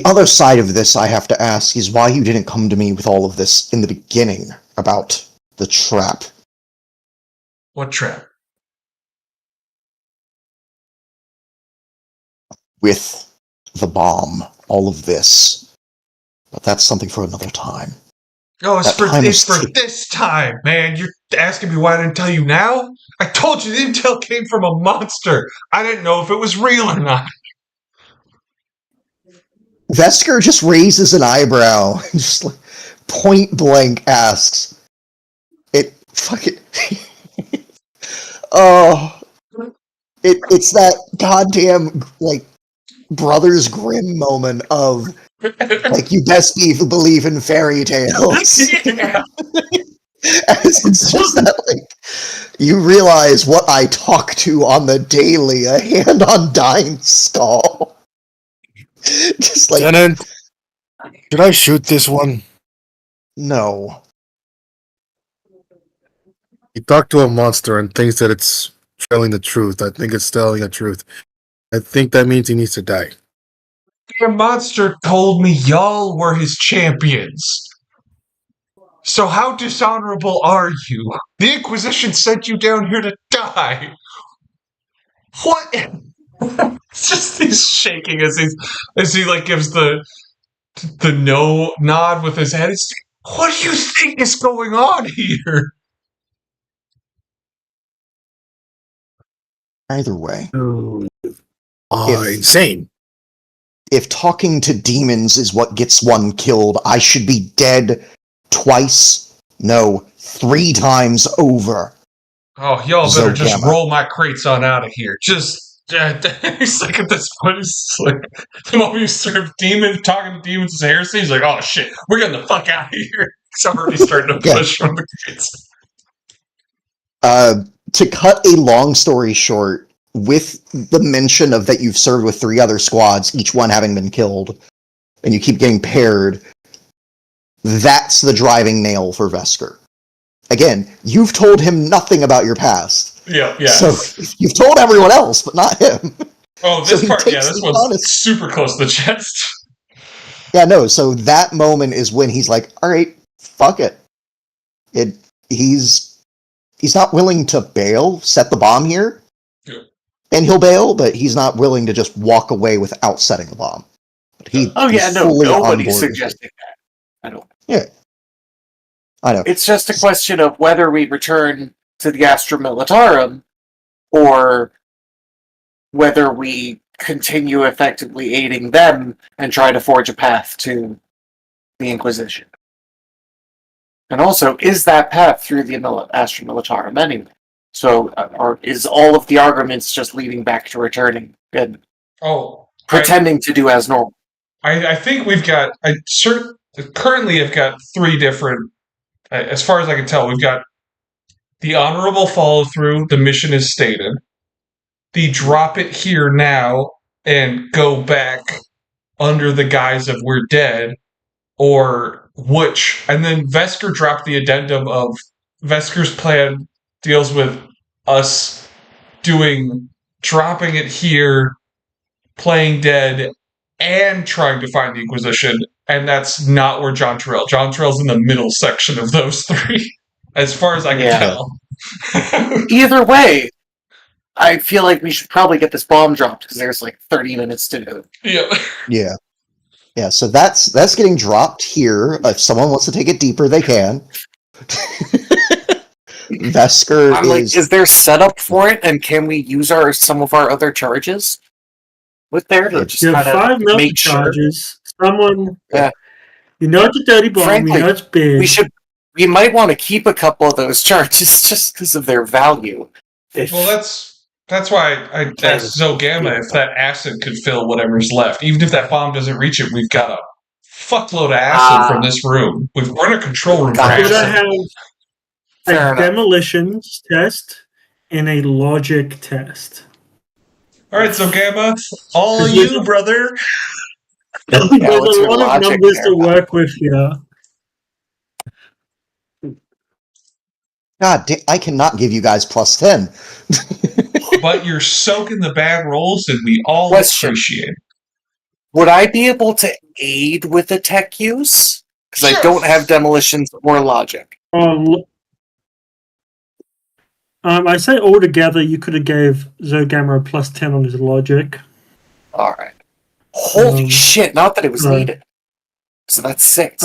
other side of this I have to ask is why you didn't come to me with all of this in the beginning about the trap. What trap? With the bomb, all of this. But that's something for another time. Oh, it's That time is for too- this time, man. You're asking me why I didn't tell you now? I told you the intel came from a monster. I didn't know if it was real or not. Vesker just raises an eyebrow and just like point blank asks, "It fucking oh, it's that goddamn like Brothers Grimm moment of like you best believe in fairy tales." Yeah. As it's just that like You realize what I talk to on the daily, a hand on dying skull. Just like, Lieutenant, should I shoot this one? no. You talk to a monster and thinks that it's telling the truth. I think it's telling the truth. I think that means he needs to die. Your monster told me y'all were his champions. So how dishonorable are you? The Inquisition sent you down here to die. What? It's just he's shaking as he like gives the no nod with his head. It's, what do you think is going on here? Either way, Insane. if talking to demons is what gets one killed, I should be dead twice, no, 3 times over. Oh, y'all better just Zogama. roll my crates on out of here. Just he's like at this point, it's like the moment you start talking to demons is heresy. He's like, oh shit, we're getting the fuck out of here. He's already starting to Yeah. push from the crates. To cut a long story short, with the mention of that you've served with 3 other squads, each one having been killed, and you keep getting paired, that's the driving nail for Vesker. Again, you've told him nothing about your past. Yeah. So you've told everyone else, but not him. Oh, So this he part, takes this the one's honest- super close to the chest. Yeah, no, so that moment is when he's like, alright, fuck it. He's not willing to bail, set the bomb here. Yeah. And he'll bail, but he's not willing to just walk away without setting the bomb. But he's fully on nobody's board. suggesting that. I don't. I know. It's just a question of whether we return to the Astra Militarum or whether we continue effectively aiding them and try to forge a path to the Inquisition. And also, is that path through the Astra Militarum anyway? So, or is all of the arguments just leading back to returning and pretending to do as normal? I think we've got currently I've got 3 different. As far as I can tell, we've got the honorable follow through. The mission is stated. The drop it here now and go back under the guise of we're dead, or which, and then Vesker dropped the addendum of Vesker's plan deals with us dropping it here, playing dead, and trying to find the Inquisition, and that's not where John Terrell. John Terrell's in the middle section of those 3, as far as I can tell. Either way, I feel like we should probably get this bomb dropped because there's like 30 minutes to do it. Yeah. Yeah, so that's getting dropped here. If someone wants to take it deeper, they can. Vesker I'm like, is there setup for it, and can we use some of our other charges with there to just You have kind 5 of military make sure? charges. Someone, Yeah. you know it's a dirty bomb. Frankly, you know it's big. We might want to keep a couple of those charges just because of their value. Well, that's why I asked Zogama if that acid could fill whatever's left. Even if that bomb doesn't reach it, we've got a fuckload of acid from this room. We're in a control room for We're gonna acid. have Fair a enough. demolitions test and a logic test. All right, Zogama, all Because you, brother. There's what's a your lot of logic numbers there? to work with here. God, I cannot give you guys plus 10. But you're soaking the bad rolls, and we all Question. appreciate it. Would I be able to aid with the tech use? Because Sure. I don't have demolitions or logic. I say altogether you could have gave Zogama a plus 10 on his logic. All right. Holy Um, shit! Not that it was right. needed. So that's 6.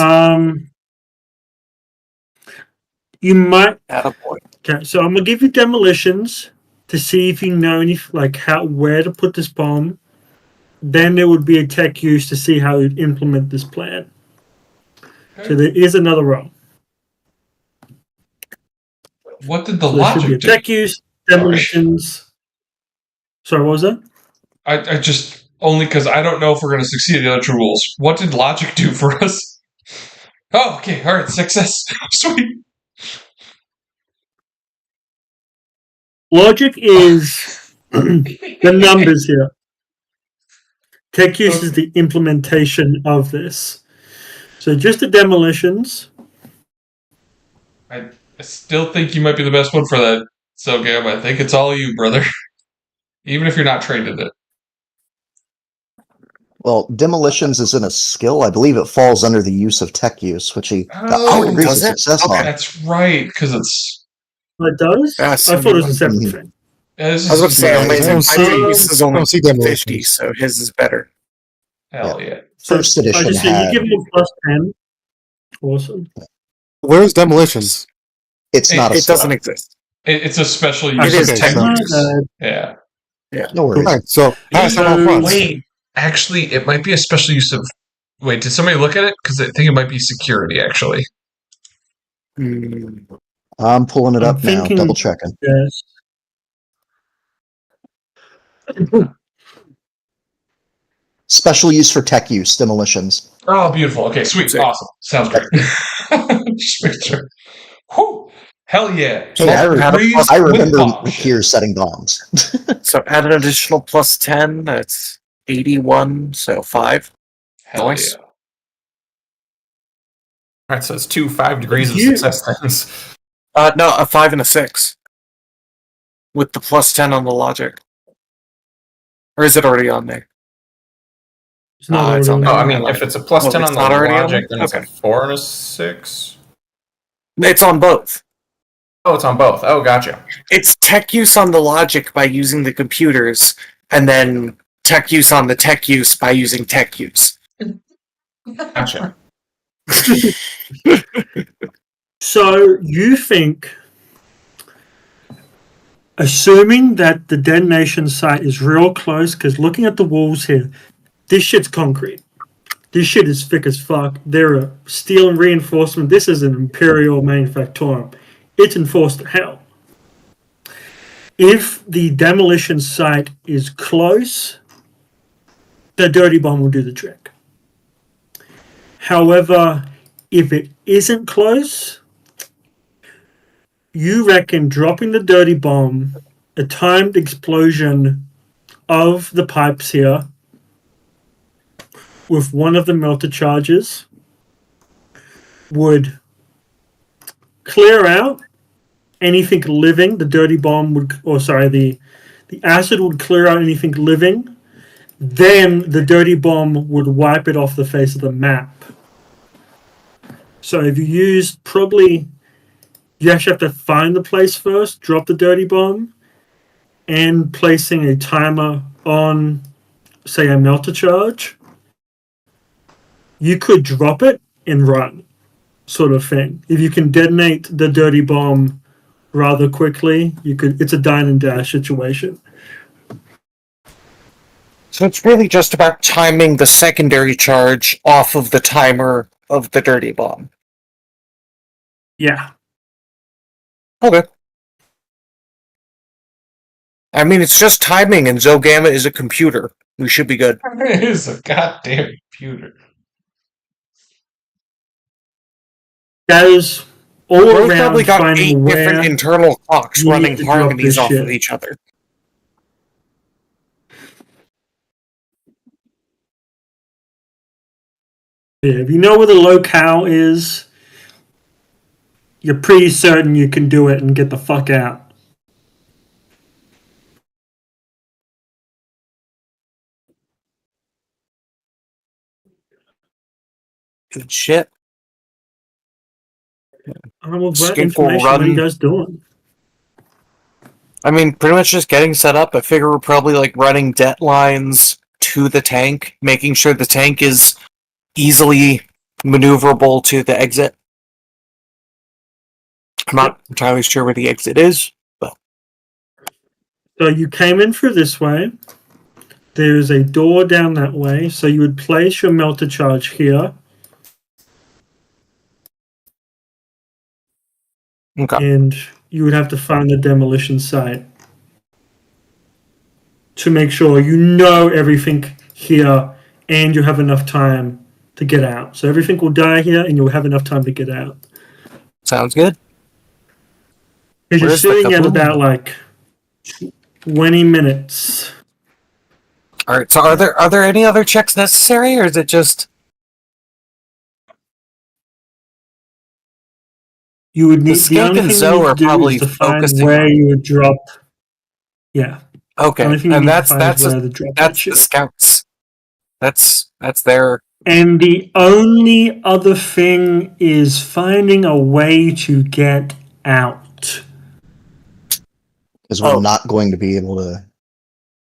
You might. Attaboy. Okay, so I'm gonna give you demolitions to see if you know any where to put this bomb. Then there would be a tech use to see how you'd implement this plan. So there is another roll. What did the So there should be a logic do? tech use, demolitions. Sorry, what was that? I just only because I don't know if we're going to succeed at the other 2 rules. What did logic do for us? Oh, okay, all right, success. Sweet. Logic is the numbers here. Tech use is the implementation of this. So just the demolitions. I still think you might be the best one for that, Zogam. I think it's all you, brother. Even if you're not trained in it. Well, demolitions isn't a skill. I believe it falls under the use of tech use, which he got Oh, 4 degrees of does it? success Okay. on. That's right, because it's. It does? Yes, I thought it was a separate Mhm. thing. Yeah, this I was about to is say, Yeah, amazing. I don't see- Use is I only don't see 50, demolitions. so his is better. hell yeah. First I edition just said had you give him a plus 10. Awesome. Where's demolitions? it's not a It skill. doesn't exist. It's a special It use is of okay, so- techniques. Yeah. No worries. Alright, so pass it off once. Wait, actually, it might be a special use of. Wait, did somebody look at it? Because I think it might be security, actually. Hmm. I'm pulling it I'm up now, thinking- double checking. Yes. Special use for tech use, demolitions. Oh, beautiful. Okay, sweet. Sick. Awesome. Sounds great. Just make sure. Whew. Hell yeah. Hey, I, Had a plus- I With remember bombs. here setting bombs. So add an additional plus 10. That's 81, so 5. Hell Nice. yeah. Alright, so it's 2 5 degrees of You- success things. No, a 5 and a 6. With the plus 10 on the logic. Or is it already on there? It's not It's on order. Oh, I mean, if it's a plus Well, 10 it's on the not already on logic, there? then it's Okay. a 4 and a 6. It's on both. Oh, it's on both. Oh, gotcha. It's tech use on the logic by using the computers, and then tech use on the tech use by using tech use. Gotcha. So you think, assuming that the detonation site is real close, because looking at the walls here, this shit's concrete. This shit is thick as fuck. They're a steel reinforcement. This is an Imperial Manufactorum. It's enforced to hell. If the demolition site is close, the dirty bomb will do the trick. However, if it isn't close, you reckon dropping the dirty bomb, a timed explosion of the pipes here with one of the melter charges would clear out anything living. The dirty bomb would, the acid would clear out anything living. Then the dirty bomb would wipe it off the face of the map. So if you use you actually have to find the place first, drop the dirty bomb, and placing a timer on, say, a melter charge. You could drop it and run, sort of thing. If you can detonate the dirty bomb rather quickly, you could. It's a dine and dash situation. So it's really just about timing the secondary charge off of the timer of the dirty bomb. Yeah. Okay. I mean, it's just timing, and Zogama is a computer. We should be good. It is a goddamn computer. That is all We've around probably got 8 finding different where. internal clocks you running need to drop harmonies this off shit. of each other. Yeah, if you know where the locale is, you're pretty certain you can do it and get the fuck out. Good shit. With that Skink will information, what are you run- guys doing? I mean, pretty much just getting set up. I figure we're probably like running debt lines to the tank, making sure the tank is easily maneuverable to the exit. I'm not entirely sure where the exit is, but So you came in through this way. There's a door down that way. So you would place your melter charge here. okay. And you would have to find the demolition site to make sure you know everything here and you have enough time to get out. So everything will die here and you'll have enough time to get out. Sounds good. Because you're Where's the sitting at kaboom? about like 20 minutes. All right. So are there any other checks necessary, or is it just You would need the Skate only and thing Zoe you are need to do probably is to find focusing where on- you would drop. Yeah. The okay? only thing you And need to that's find is where the drop that's is. the scouts. That's their And the only other thing is finding a way to get out. Because we're Oh. not going to be able to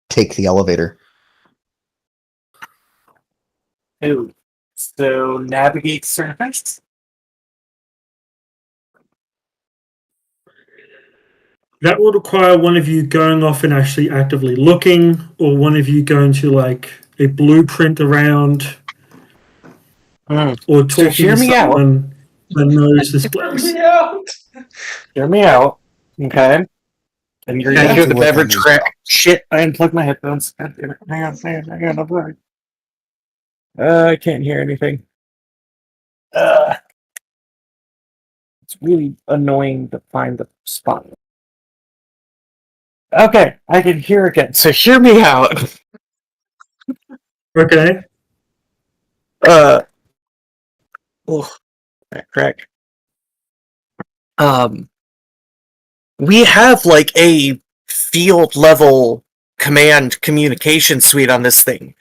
take the elevator. So navigate surface. That would require one of you going off and actually actively looking, or one of you going to like a blueprint around, or talking hear to me out. someone that knows this place. Hear me out, okay? And you're gonna Okay. hear the Work on beverage these crack. Shit! I unplugged my headphones. God damn it. Hang on. I'm sorry. I can't hear anything. It's really annoying to find the spot. Okay, I can hear again. So hear me out. Okay. Oh, that crack. We have like a field level command communication suite on this thing,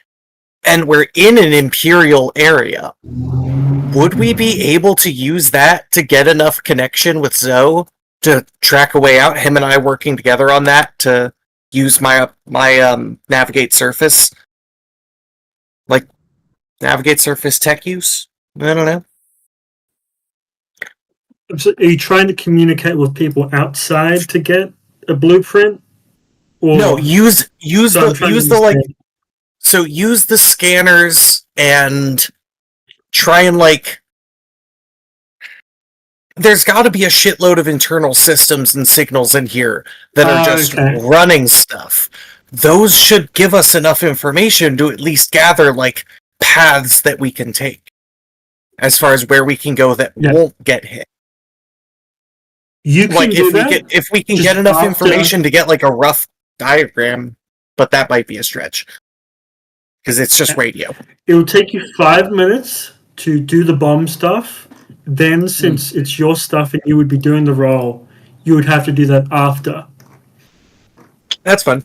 and we're in an Imperial area. Would we be able to use that to get enough connection with Zoe to track a way out? Him and I working together on that to use my navigate surface, like navigate surface tech use. I don't know. So are you trying to communicate with people outside to get a blueprint? Or No, use So I'm trying to the like. understand. So use the scanners and try and like. There's got to be a shitload of internal systems and signals in here that are just Okay. running stuff. Those should give us enough information to at least gather like paths that we can take, as far as where we can go that Yeah. won't get hit. You can Like do that. if we can just get enough after- information to get like a rough diagram, but that might be a stretch because it's just radio. It will take you 5 minutes to do the bomb stuff. Then, since it's your stuff and you would be doing the role, you would have to do that after. That's fun.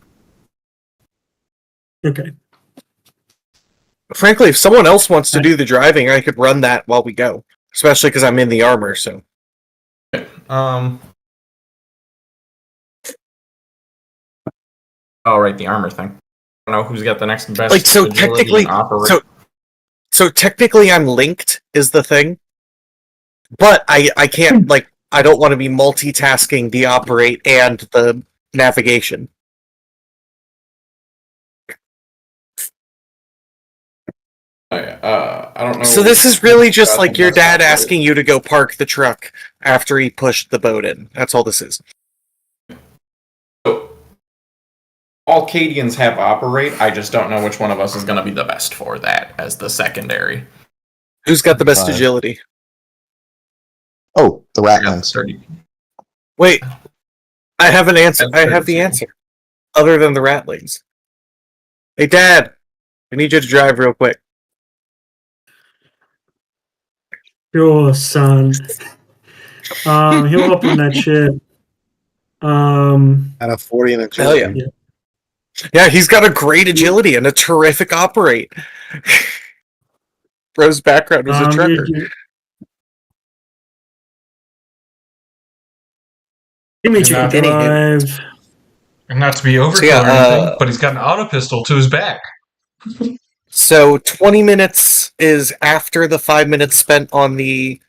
Okay. Frankly, if someone else wants to do the driving, I could run that while we go. Especially because I'm in the armor, so. Oh, right, the armor thing. I don't know who's got the next best. Like, so agility technically, and operate. so technically I'm linked, is the thing. But I can't, like, I don't want to be multitasking the operate and the navigation. I don't know. So this is really just Got like the your best dad operator. asking you to go park the truck after he pushed the boat in. That's all this is. So, all Cadians have operate. I just don't know which one of us is going to be the best for that as the secondary. Who's got the best Five. agility? Oh, the I got ratlings. 30. Wait, I have an answer. That's I have the 32. answer. Other than the ratlings. Hey, Dad, I need you to drive real quick. Your son. He'll up on that shit. Out of 40 and a Hell yeah. Yeah, he's got a great agility and a terrific operate. Bro's background was a trucker. Give me to And drive. And not to be overkill So, yeah, or anything, but he's got an auto pistol to his back. So 20 minutes is after the 5 minutes spent on the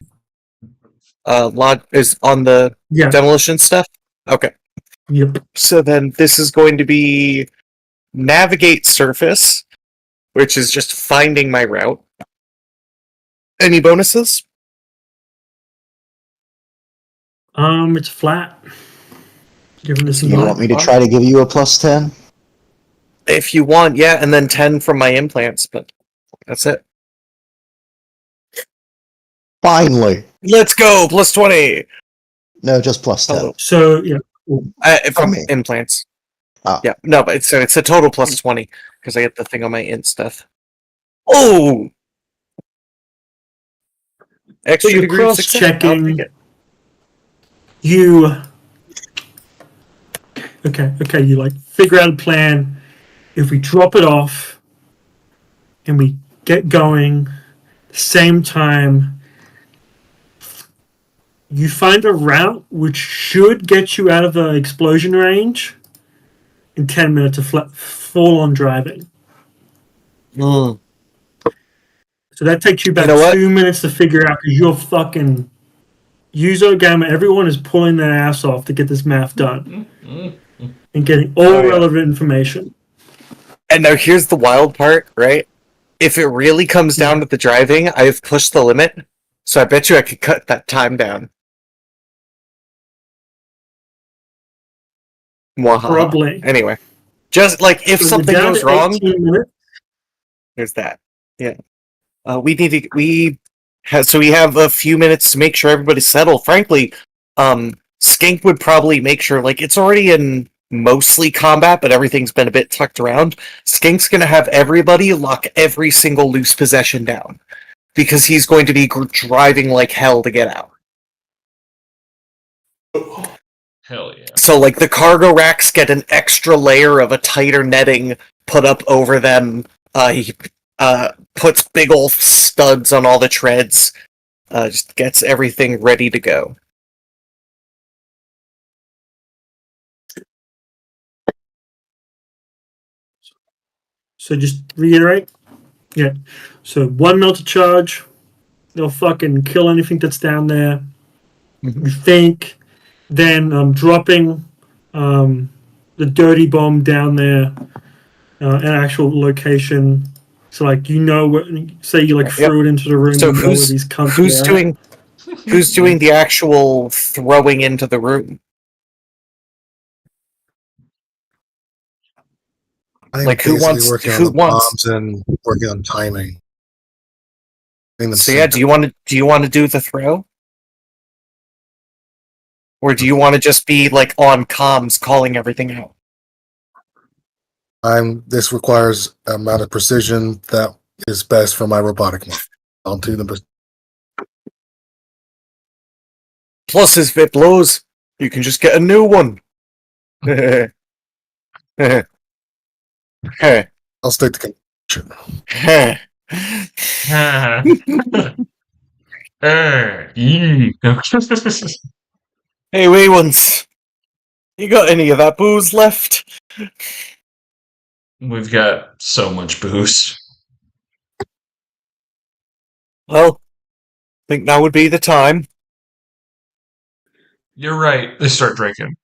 is on the Yeah. demolition stuff. Okay. Yep. So then this is going to be navigate surface, which is just finding my route. Any bonuses? It's flat. Given this You want me to try to give you a +10? If you want, yeah, and then 10 from my implants, but that's it. Finally. Let's go, plus 20. No, just +10. Hello. So yeah. From me. implants. Yeah, no, but it's a total plus 20 because I get the thing on my int stuff. Oh, So extra you're degree of success. I'll take cross-checking. it. You okay, you like figure out a plan. If we drop it off and we get going same time, you find a route which should get you out of the explosion range in 10 minutes of full on driving. Mm. So that takes you about You know what? 2 minutes to figure out because you're fucking Yuzo Gamma, everyone is pulling their ass off to get this math done and getting all Oh, yeah. relevant information. And now here's the wild part, right? If it really comes down to the driving, I've pushed the limit, so I bet you I could cut that time down. Mwahaha. Probably. Anyway, just like if So we're something down goes to wrong, 18 minutes. there's that. Yeah. We have a few minutes to make sure everybody's settled. Frankly, Skink would probably make sure, like, it's already in mostly combat, but everything's been a bit tucked around. Skink's gonna have everybody lock every single loose possession down because he's going to be driving like hell to get out. Hell yeah. So, like, the cargo racks get an extra layer of a tighter netting put up over them. He puts big old studs on all the treads. Just gets everything ready to go. So just reiterate. Yeah. So 1 mil to charge. They'll fucking kill anything that's down there. Mhm. You think. Then dropping the dirty bomb down there, an actual location. So like say you like Yep. threw it into the room. So you know where these cunts who's are at. who's doing the actual throwing into the room? I think Like, who basically wants- working who on the wants- bombs and working on timing. So yeah, do you want to do the throw? Or do you want to just be like on comms calling everything out? This requires an amount of precision that is best for my robotic mind. I'll do the Plus, if it blows, you can just get a new one. I'll stick to convention. Hey, wee ones. You got any of that booze left? We've got so much booze. Well, I think now would be the time. You're right. They start drinking.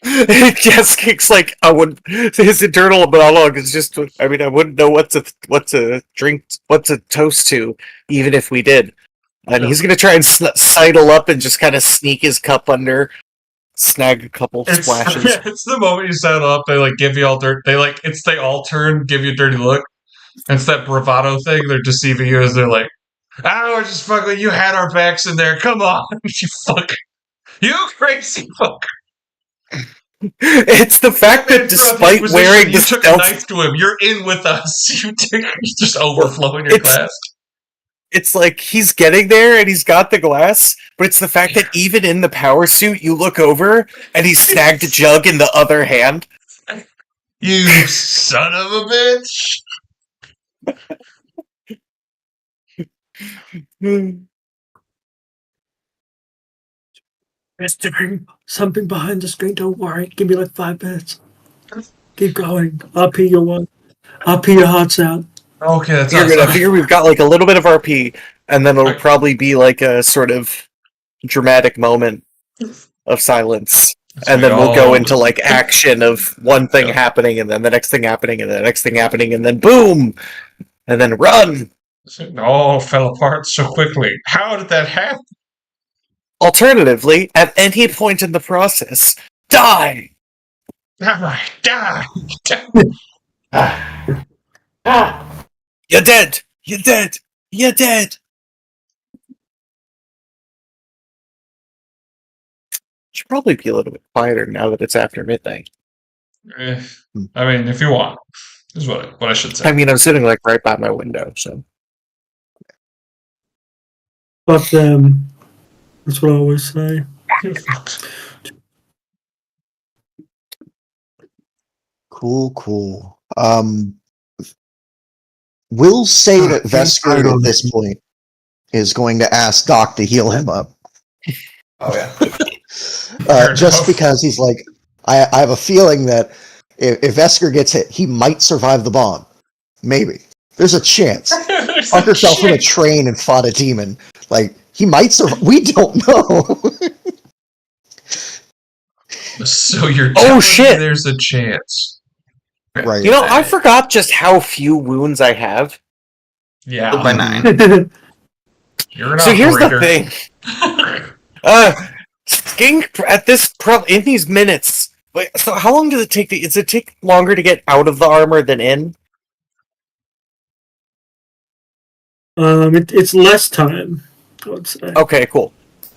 Jess Kick's like, I would. His internal monologue is just, I mean, I wouldn't know what to drink, what to toast to, even if we did. And he's gonna try and sidle up and just kind of sneak his cup under, snag a couple splashes. Yeah, it's the moment you settle up. They like give you all dirt. They all turn, give you a dirty look. And it's that bravado thing. They're deceiving you as they're like, "Ah, we're just fucking. You had our backs in there. Come on, you fuck, you crazy fuck." It's the fact that despite wearing the you took a stealth, knife to him. You're in with us. You just overflowing your glass. it's like he's getting there and he's got the glass, but it's the fact that even in the power suit, you look over and he's snagged a jug in the other hand. You son of a bitch. There's something behind the screen. Don't worry. Give me like 5 minutes. Keep going. I'll pee your one. I'll pee your hearts out. Okay, that's You're gonna awesome. figure we've got like a little bit of RP, and then it'll probably be like a sort of dramatic moment of silence. And then we'll go into like action of one thing happening, and then the next thing happening, and the next thing happening, and then boom! And then run! It all fell apart so quickly. How did that happen? Alternatively, at any point in the process, die! Die! You're dead! You're dead! You're dead! Should probably be a little bit quieter now that it's after midnight. I mean, if you want, is what I should I say. mean, I'm sitting like right by my window, so Fuck them. That's what I always say. Cool. We'll say that Vesker at this point is going to ask Doc to heal him up. Oh yeah. Fair Just enough. because he's like, I have a feeling that if Vesker gets hit, he might survive the bomb. Maybe. There's a chance. There's Fuck a yourself in a chance. train and fought a demon. Like, he might survive. We don't know. So you're Oh, telling me shit. there's a chance. Right. you know, I forgot just how few wounds I have. Yeah. By 9. You're an So here's the operator. thing. Skink at this in these minutes. Wait, so how long does it take? Does it take longer to get out of the armor than in? It's less time, I would say. Okay, cool.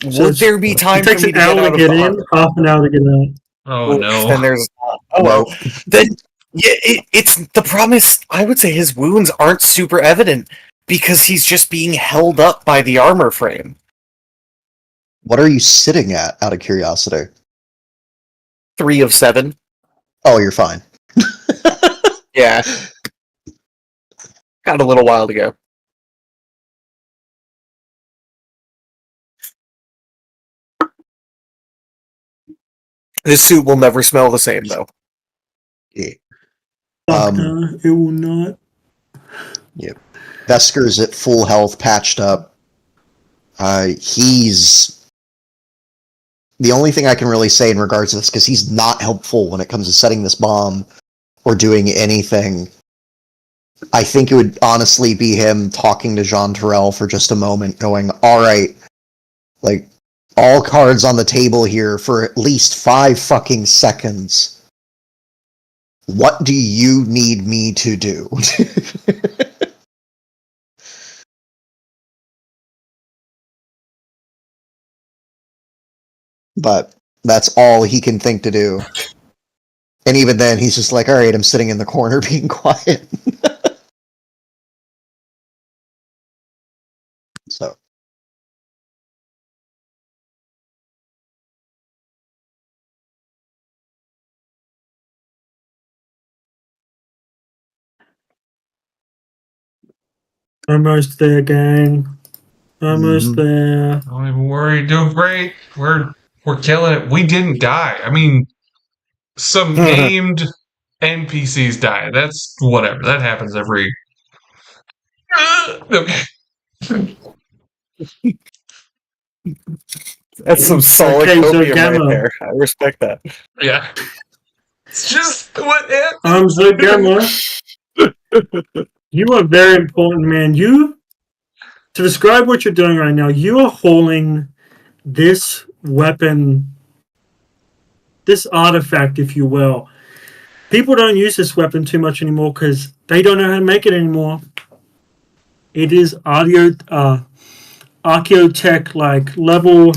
So Would there be time It for takes me an to get hour out to of get the in, armor? half an hour to get out. Oh no. Then there's oh well. Then yeah, it's the promise. I would say his wounds aren't super evident because he's just being held up by the armor frame. What are you sitting at, out of curiosity? 3 of 7. Oh, you're fine. Yeah, got a little while to go. This suit will never smell the same, though. Yeah. Fuck no, it will not. Vesker's at full health, patched up. He's... The only thing I can really say in regards to this, because he's not helpful when it comes to setting this bomb or doing anything. I think it would honestly be him talking to Jean Terrell for just a moment, going, alright, like, all cards on the table here for at least 5 fucking seconds. What do you need me to do? But that's all he can think to do. And even then, he's just like, alright, I'm sitting in the corner being quiet. So. Almost there, gang. Almost there. Don't even worry. Doing great. We're killing it. We didn't die. I mean, some named NPCs die. That's whatever. That happens every. Okay. That's some solid Okay, so copium Gamma. right there. I respect that. Yeah. It's just what happened. I'm so Gamma. You are very important, man. To describe what you're doing right now, you are hauling this weapon, this artifact, if you will. People don't use this weapon too much anymore because they don't know how to make it anymore. It is Archaeotech like level.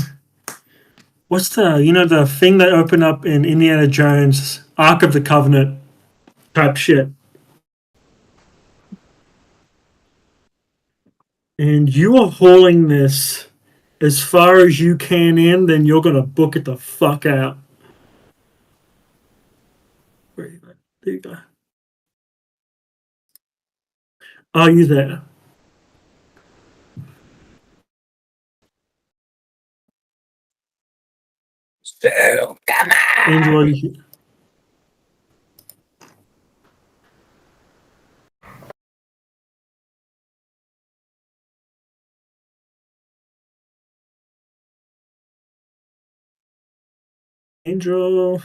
What's the thing they open up in Indiana Jones, Ark of the Covenant type shit. And you are hauling this as far as you can in, then you're going to book it the fuck out. Where are you at? There you go. Are you there? So, come on. Angel, are you here? Angel,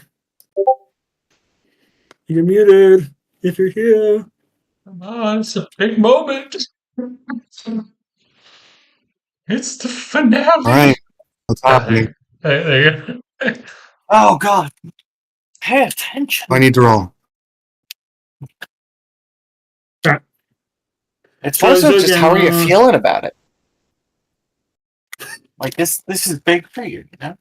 you're muted if you're here. Come on, it's a big moment. It's the finale. All right, what's happening? There you go. Oh, God. Pay attention. I need to roll. It's also So just how are you again, feeling about it? Like, this is big for you, you know?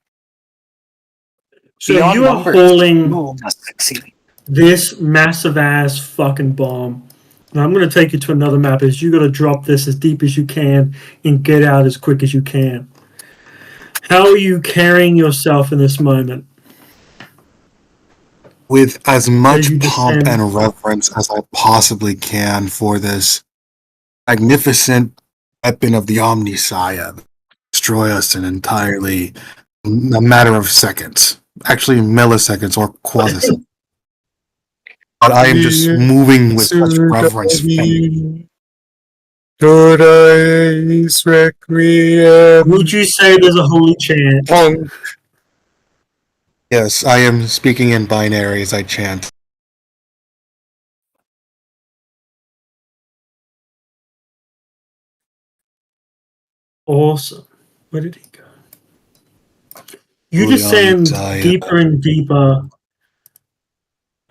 So Beyond you are numbers, hauling you must succeed. this massive ass fucking bomb. Now I'm going to take you to another map. Is you got to drop this as deep as you can and get out as quick as you can. How are you carrying yourself in this moment? With as much you pomp descend. and reverence as I possibly can for this magnificent weapon of the Omnisaya, destroy us in entirely a matter of seconds, actually milliseconds or quasiseconds. But I am just moving with such reverence. Today's requiem. Would you say there's a holy chant? Yes, I am speaking in binary as I chant. Awesome. Where did he go? You Holy descend Omnisaya. deeper and deeper.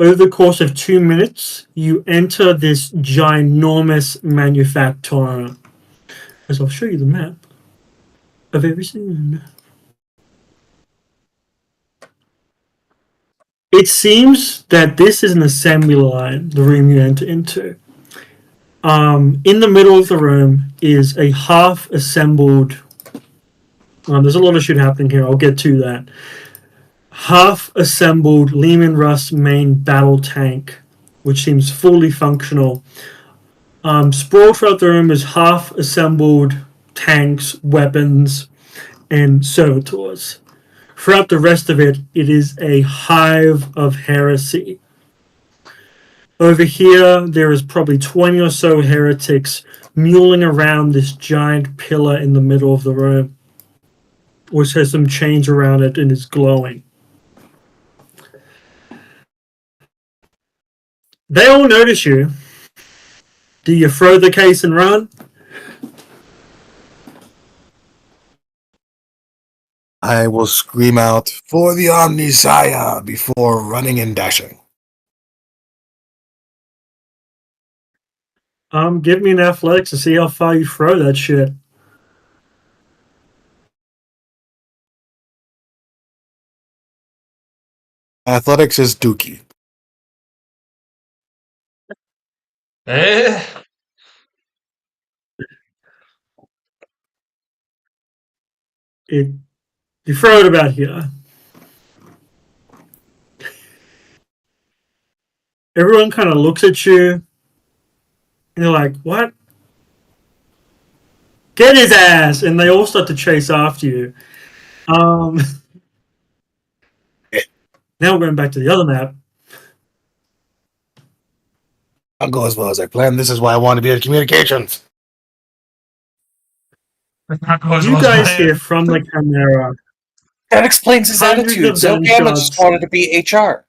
Over the course of 2 minutes, you enter this ginormous manufactorium. As I'll show you the map very soon. It seems that this is an assembly line, the room you enter into. In the middle of the room is a half-assembled... there's a lot of shit happening here. I'll get to that. Half-assembled Lehman Russ main battle tank, which seems fully functional. Sprawled throughout the room is half-assembled tanks, weapons, and servitors. Throughout the rest of it, it is a hive of heresy. Over here, there is probably 20 or so heretics mulling around this giant pillar in the middle of the room, which has some chains around it and is glowing. They all notice you. Do you throw the case and run? I will scream out for the Omnisaya before running and dashing. Give me an athletics to see how far you throw that shit. Athletics is Dookie. Eh? You throw it about here. Everyone kind of looks at you, and they're like, what? Get his ass! And they all start to chase after you. Now we're going back to the other map. I'll go as well as I planned. This is why I want to be in communications. You guys hear from the Chimera. That explains his Hundreds attitude. of Zogama gunshots. just wanted to be HR.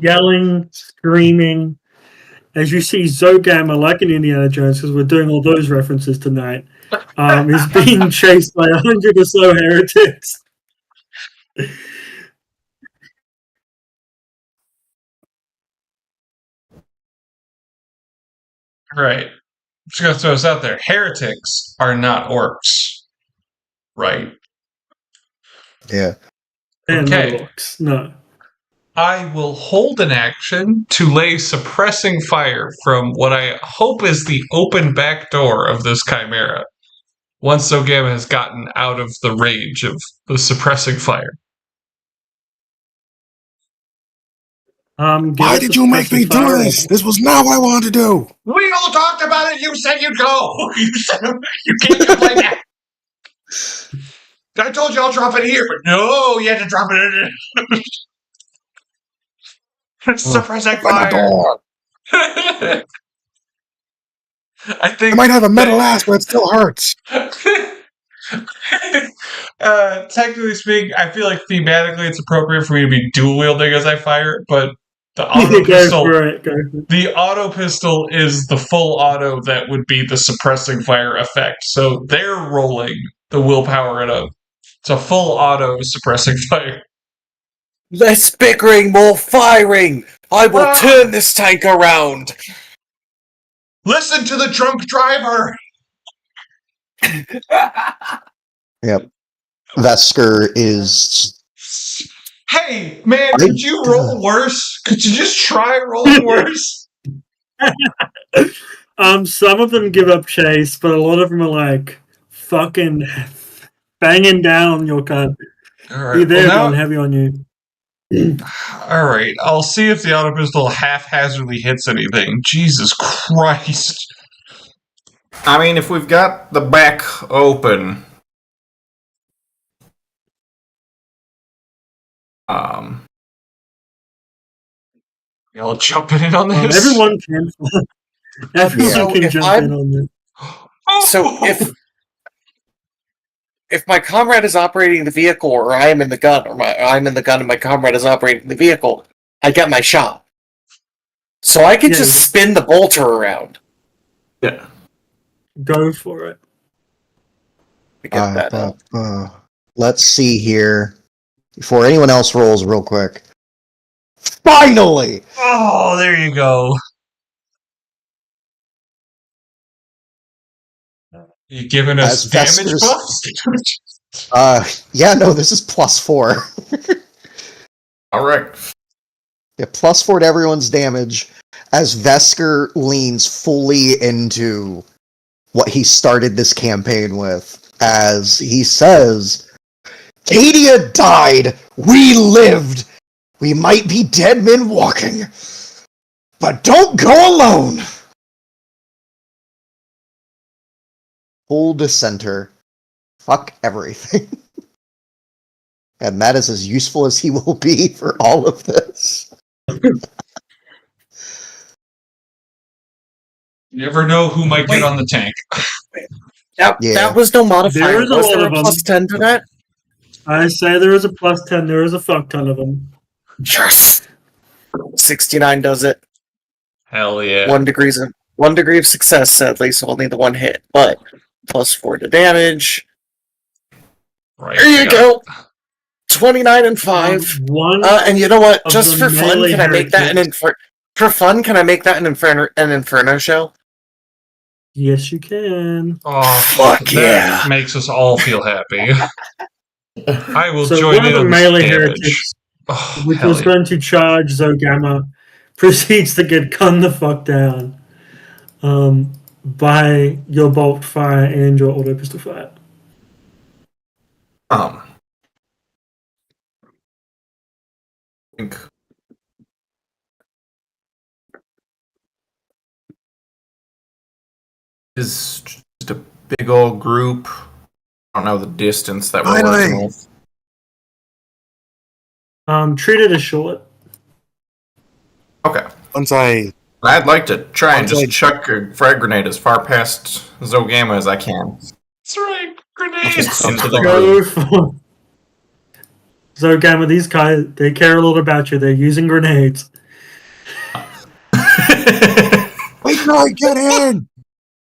Yelling, screaming, as you see Zogama, like in Indiana Jones, because we're doing all those references tonight, is being chased by 100 or so heretics. Right. Just gonna throw this out there. Heretics are not orcs. Right? Yeah. And Okay. no orcs. No. I will hold an action to lay suppressing fire from what I hope is the open back door of this chimera. Once Zogama has gotten out of the range of the suppressing fire. Why did you make me do this? This was not what I wanted to do. We all talked about it. You said you'd go. You said you can't complain that. I told you I'll drop it here, but no, you had to drop it in. Suppressing Open the fire. door. I think I might have a metal ass, but it still hurts. Technically speaking, I feel like thematically it's appropriate for me to be dual wielding as I fire, but the auto pistol, the auto pistol is the full auto that would be the suppressing fire effect. So they're rolling the willpower at it's a full auto suppressing fire. Less bickering, more firing! I will turn this tank around! Listen to the drunk driver! Yep. Vesker is Hey, man, could you roll worse? Could you just try rolling worse? Some of them give up chase, but a lot of them are like fucking banging down your gun. All right. Be there, Well, going heavy on you. all right. I'll see if the auto pistol haphazardly hits anything. Jesus Christ. I mean, if we've got the back open, Y'all jumping in on this? Everyone can. Everyone So can if jump I'm- in on this. So if my comrade is operating the vehicle, or I am in the gun, or I'm in the gun and my comrade is operating the vehicle, I get my shot. So I could Yeah, just yeah. spin the bolter around yeah. Go for it. to get that up. Let's see here. Before anyone else rolls, real quick. Finally! Oh, there you go. You giving us As damage Vesper's- buffs? Yeah, no, this is +4. All right. Yeah, +4 to everyone's damage as Vesker leans fully into what he started this campaign with. As he says, Cadia died, we lived. We might be dead men walking, but don't go alone. Full dissenter. Fuck everything. And that is as useful as he will be for all of this. You never know who might get on the tank. That, Yeah. that was no modifier. There is a Was lot there a of them. +10 to that? I say there is a +10. There is a fuck ton of them. Yes. 69 does it. Hell yeah. 1 degree of success, sadly, so only the one hit. But +4 to damage. Right. There you yeah. go. 29 and 5. One. And you know what? of Just the for fun, melee can I make that an For fun, can I make that an Inferno show? Yes, you can. Oh, Fuck that yeah. makes us all feel happy. I will So join one of in the on this melee damage. heretics, Oh, which hell was yeah. going to charge Zogama, proceeds to get gunned the fuck down by your bolt fire and your auto pistol fire. I think is just a big old group. I don't know the distance that we're Finally. working with. Treat it as short. Okay. Once I I'd like to try and Once just chuck a frag grenade as far past Zogama as I can. That's right. Grenades. Into the Go group. for Zogama. These guys, they care a lot about you. They're using grenades. wait till I get in.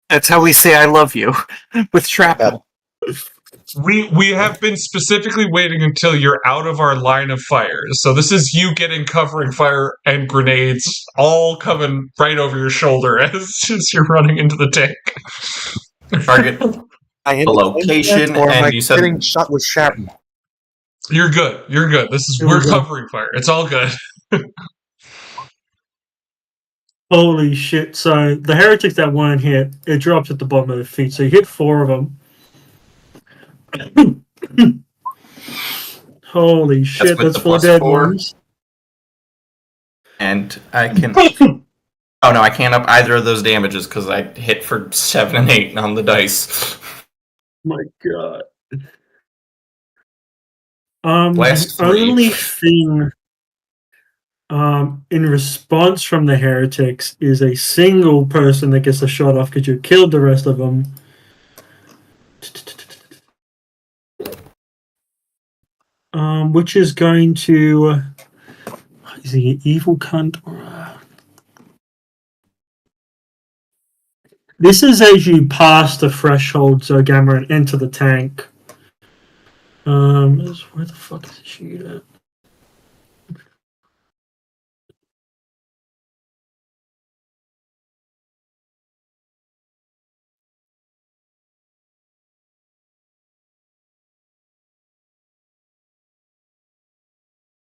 That's how we say I love you. With shrapnel. We have been specifically waiting until you're out of our line of fire. So this is you getting covering fire and grenades all coming right over your shoulder as you're running into the tank. Target I the location, or am I and you said getting shot with shrapnel? You're good. You're good. This is Here we we're go. covering fire. It's all good. Holy shit. So the heretics that weren't hit, it drops at the bottom of the feet. So you hit 4 of them. Holy shit, with that's the 4 +4? dead ones. and I can. Oh no, I can't up either of those damages because I hit for 7 and 8 on the dice. My god. Last The 3. only thing in response from the heretics is a single person that gets a shot off because you killed the rest of them. Which is going to. Is he an evil cunt? This is as you pass the threshold, Zogama, and enter the tank. Where the fuck is the sheet at?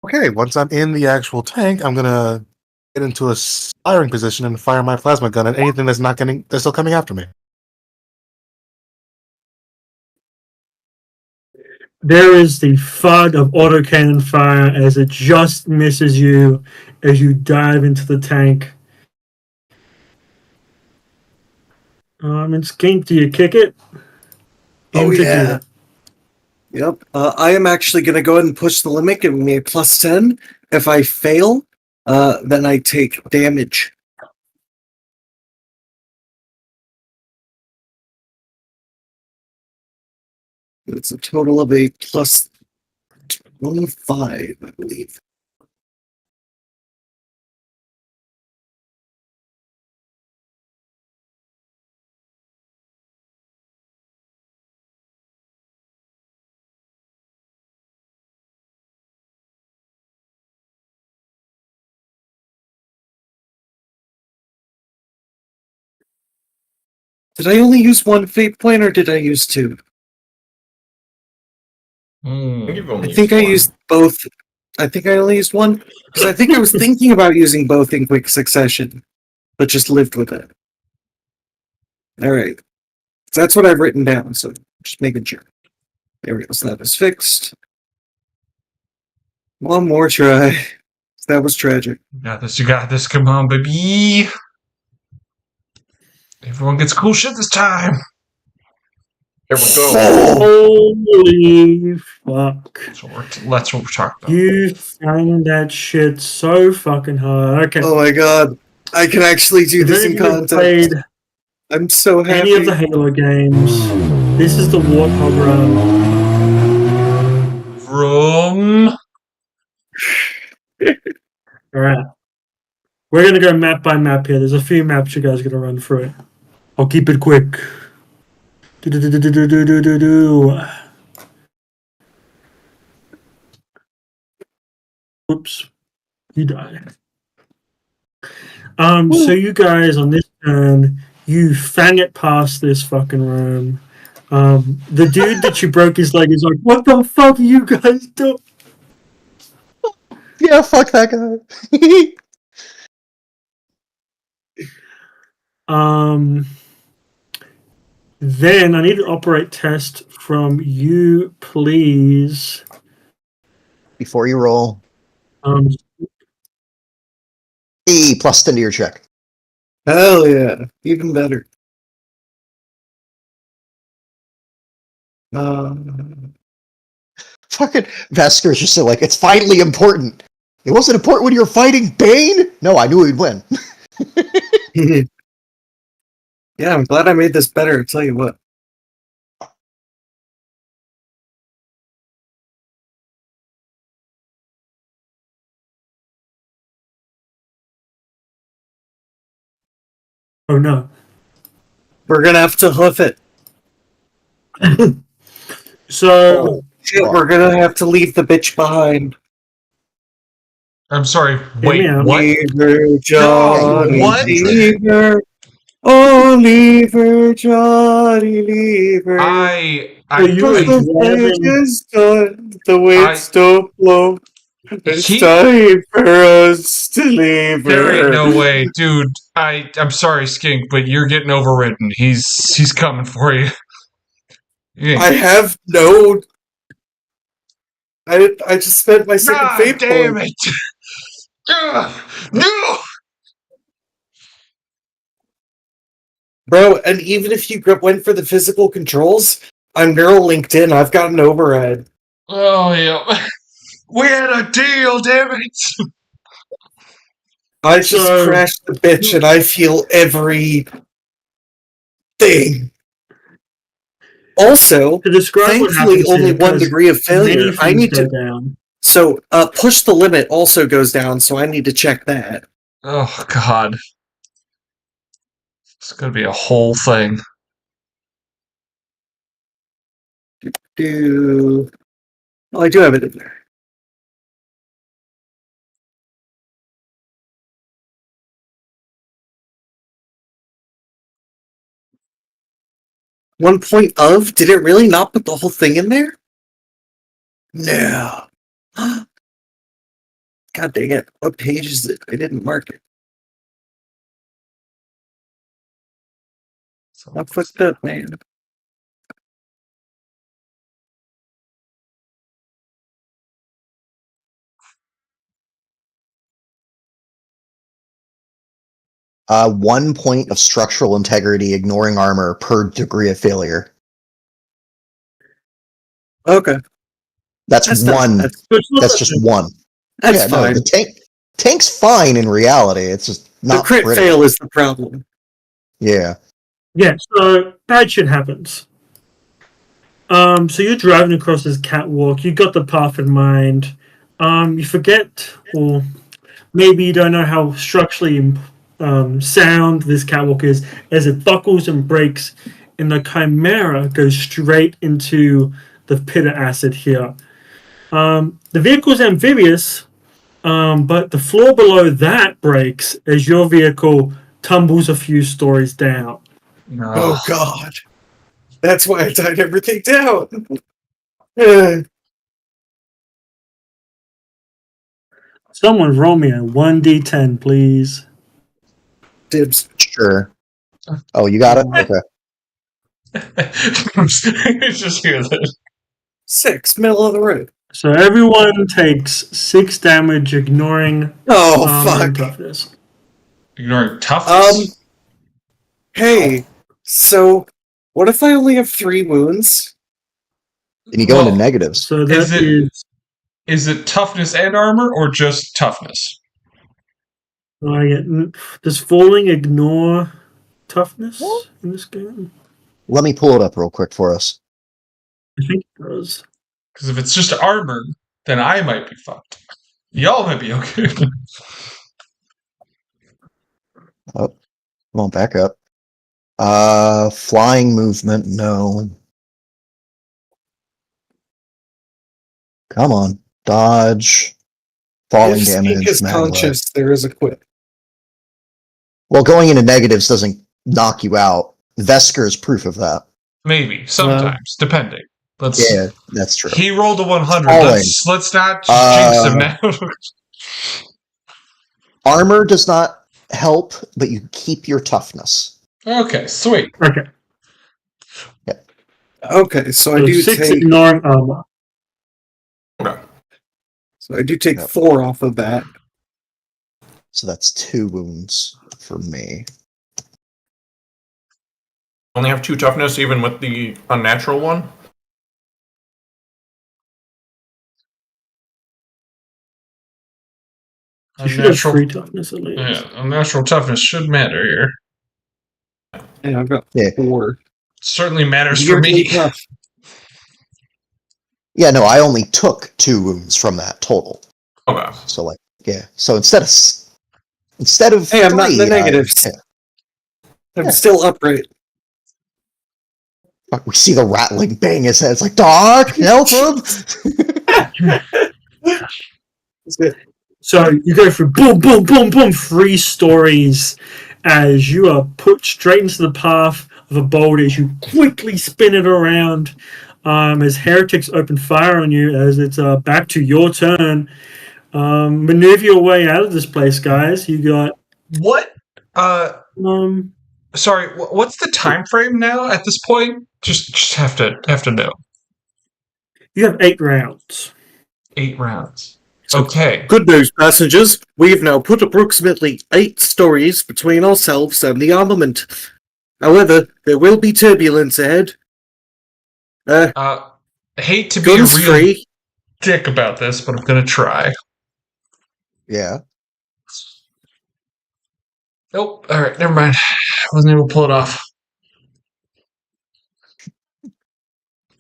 Okay, once I'm in the actual tank, I'm gonna get into a firing position and fire my plasma gun at anything that's still coming after me. There is the thud of autocannon fire as it just misses you as you dive into the tank. And Skink, do you kick it? Oh, Into yeah. gear. Yep. I am actually going to go ahead and push the limit, giving me a +10. If I fail, then I take damage. It's a total of a +25, I believe. Did I only use one fate point, or did I use two? You've only I think I one. used both. I think I only used one because I think I was thinking about using both in quick succession, but just lived with it. All right, so that's what I've written down. So just making sure. There we go. So that was fixed. One more try. That was tragic. You got this. You got this. Come on, baby. Everyone gets cool shit this time. There we go. Holy fuck. That's what we're talking about. You found that shit so fucking hard. Okay. Oh my god, I can actually do If this in any of you have context. played I'm so happy. any of the Halo games, this is the Warthog run. From Alright. We're gonna go map by map here. There's a few maps you guys are gonna run through it. I'll keep it quick. Do-do-do-do-do-do-do-do. Oops. You died. So you guys on this turn, you fang it past this fucking room. The dude that you broke his leg is like, what the fuck are you guys doing? Yeah, fuck that guy. Then I need an operate test from you, please. Before you roll, Um, +10 to your check. Hell yeah, even better. Fucking Vesker's just like, it's finally important. It wasn't important when you were fighting Bane? No, I knew he'd win. Yeah, I'm glad I made this better. I'll tell you what. oh no. We're gonna have to hoof it. So, Shit, we're gonna have to leave the bitch behind. I'm sorry. Hear Wait, me out. what? Leave her, Johnny. what? Leave her. Oh, leave her, Johnny. Leave her. I you Cause the examine- stage is done. The wind's don't blow. It's He- time for us to leave her. there ain't no way, dude. I'm sorry, Skink, but you're getting overridden. He's coming for you. Yeah. I have no. I just spent my second God fate damn point. it! Ugh, no! Bro, and even if you went for the physical controls, I'm neural linked in. I've got an override. Oh yeah, we had a deal, damn it! I just So- crashed the bitch, and I feel every thing. Also, to describe what thankfully, happens only here, 1 'cause degree of failure. many I things need go to. down. So, push the limit also goes down. So I need to check that. Oh god, it's gonna be a whole thing. Oh, I do have it in there. One point of? Did it really not put the whole thing in there? No. God dang it. What page is it? I didn't mark it. I fucked up, man. One point of structural integrity ignoring armor per degree of failure. Okay. That's one. That's, That's just one. that's Yeah, fine. No, the tank's fine in reality. It's just The not crit pretty. fail is the problem. Yeah. Yeah, so bad shit happens. So you're driving across this catwalk. You got the path in mind. You forget, or maybe you don't know how structurally sound this catwalk is, as it buckles and breaks, and the Chimera goes straight into the pit of acid here. The vehicle's amphibious, but the floor below that breaks as your vehicle tumbles a few stories down. No. Oh god. That's why I tied everything down. Uh, Someone roll me a 1d10, please. Dibs. Sure. Oh, you got it? Okay. Just hear that. 6, middle of the road. So everyone takes 6 damage, ignoring Oh armor and fuck. toughness. Ignoring toughness. Hey, so what if I only have 3 wounds? And you go into Well, negatives. So that Is it- is Is it toughness and armor, or just toughness? does falling ignore toughness in this game? Let me pull it up real quick for us. I think it does. Because if it's just armor, then I might be fucked. Y'all might be okay. Come on, back up. Flying movement, no. Come on. Dodge. Falling If damage. Sneak is melee. conscious, there is a quit. Well, going into negatives doesn't knock you out. Vesker is proof of that. Maybe sometimes, depending. Let's. Yeah, that's true. He rolled a 100. Falling. Let's not jinx him now. Armor does not help, but you keep your toughness. Okay, sweet. Okay. Okay, so I So do 6 take ignoring armor. Okay. Yep. 4 off of that. So that's 2 wounds for me. Only have 2 toughness, even with the unnatural one. You should have 3 toughness at least. Yeah, unnatural toughness should matter here. Yeah, I've got Yeah. 4. Certainly matters for You're me. really tough. Yeah, no, I only took 2 wounds from that total. Okay. So like, yeah. So instead of Hey, I'm not in the 3, negatives. yeah. I'm still upright. Fuck, we see the rattling bang his head. It's like, Doc, help him! So you go through boom, boom, boom, boom, 3 stories as you are put straight into the path of a boulder as you quickly spin it around. As heretics open fire on you, as it's back to your turn. Maneuver your way out of this place, guys. You got What? um Sorry. What's the time frame now at this point? Just have to know. you have 8 rounds. 8 rounds. Okay. Good news, passengers. We've now put approximately 8 stories between ourselves and the armament. However, there will be turbulence ahead. I hate to be a Guns real free. dick about this, but I'm gonna try. Yeah. Nope. All right. Never mind. Wasn't able to pull it off.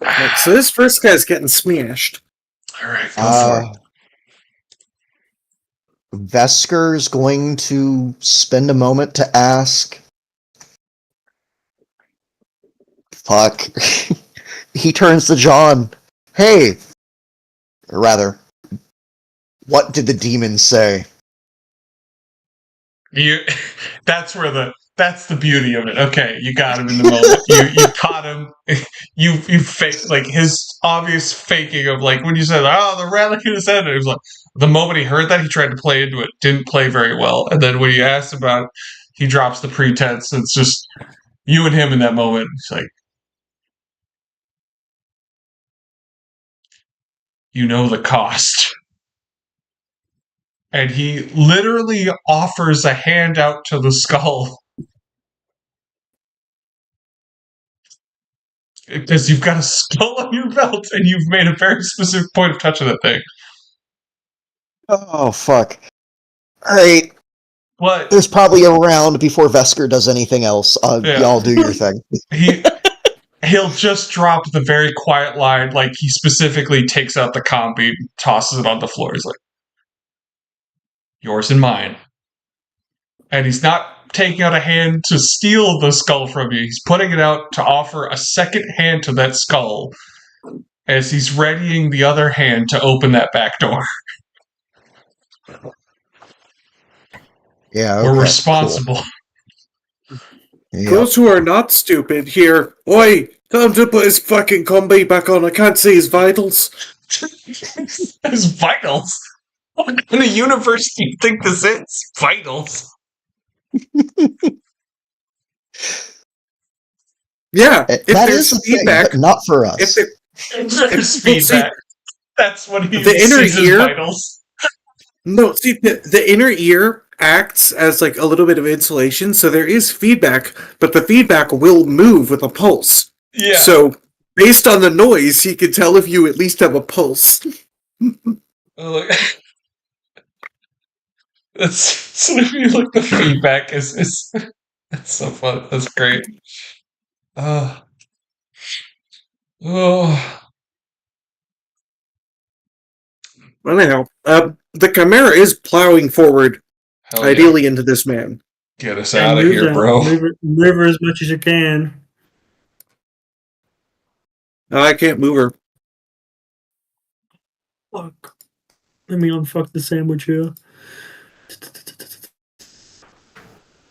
Right, so this first guy's getting smashed. All right. Go for it. Vesker's going to spend a moment to ask. Fuck. He turns to John. Hey! Or rather, what did the demon say? That's where the That's the beauty of it. Okay, you got him in the moment. You caught him. You faked like his obvious faking of like when you said, "Oh, the rally could have said it." It was like the moment he heard that he tried to play into it, didn't play very well, and then when you asked about it, he drops the pretense. It's just you and him in that moment. It's like you know the cost. And he literally offers a handout to the skull. Because you've got a skull on your belt and you've made a very specific point of touching that thing. Oh, fuck. Alright, But there's probably a round before Vesker does anything else. Yeah. Y'all do your thing. he'll just drop the very quiet line, like he specifically takes out the combi, tosses it on the floor. He's like, yours and mine. And he's not taking out a hand to steal the skull from you. He's putting it out to offer a second hand to that skull as he's readying the other hand to open that back door. Yeah, We're okay, responsible. cool. Yeah. Those who are not stupid here. Oi, tell him to put his fucking combi back on. I can't see his vitals. His vitals? What kind of universe do you think this is? Vitals? Yeah, That if there's is the thing, feedback, but not for us. There's see, feedback. That's what he the inner sees his ear- vitals. no, see, the inner ear acts as like a little bit of insulation, so there is feedback, but the feedback will move with a pulse. Yeah. So, based on the noise, he can tell if you at least have a pulse. That's so if you look, the feedback is that's so fun. That's great. Oh. Anyhow, the Chimera is plowing forward, Hell yeah. ideally into this man. Get us And out of move here, that- bro. Move her as much as you can. I can't move her. Fuck. Let me unfuck the sandwich here.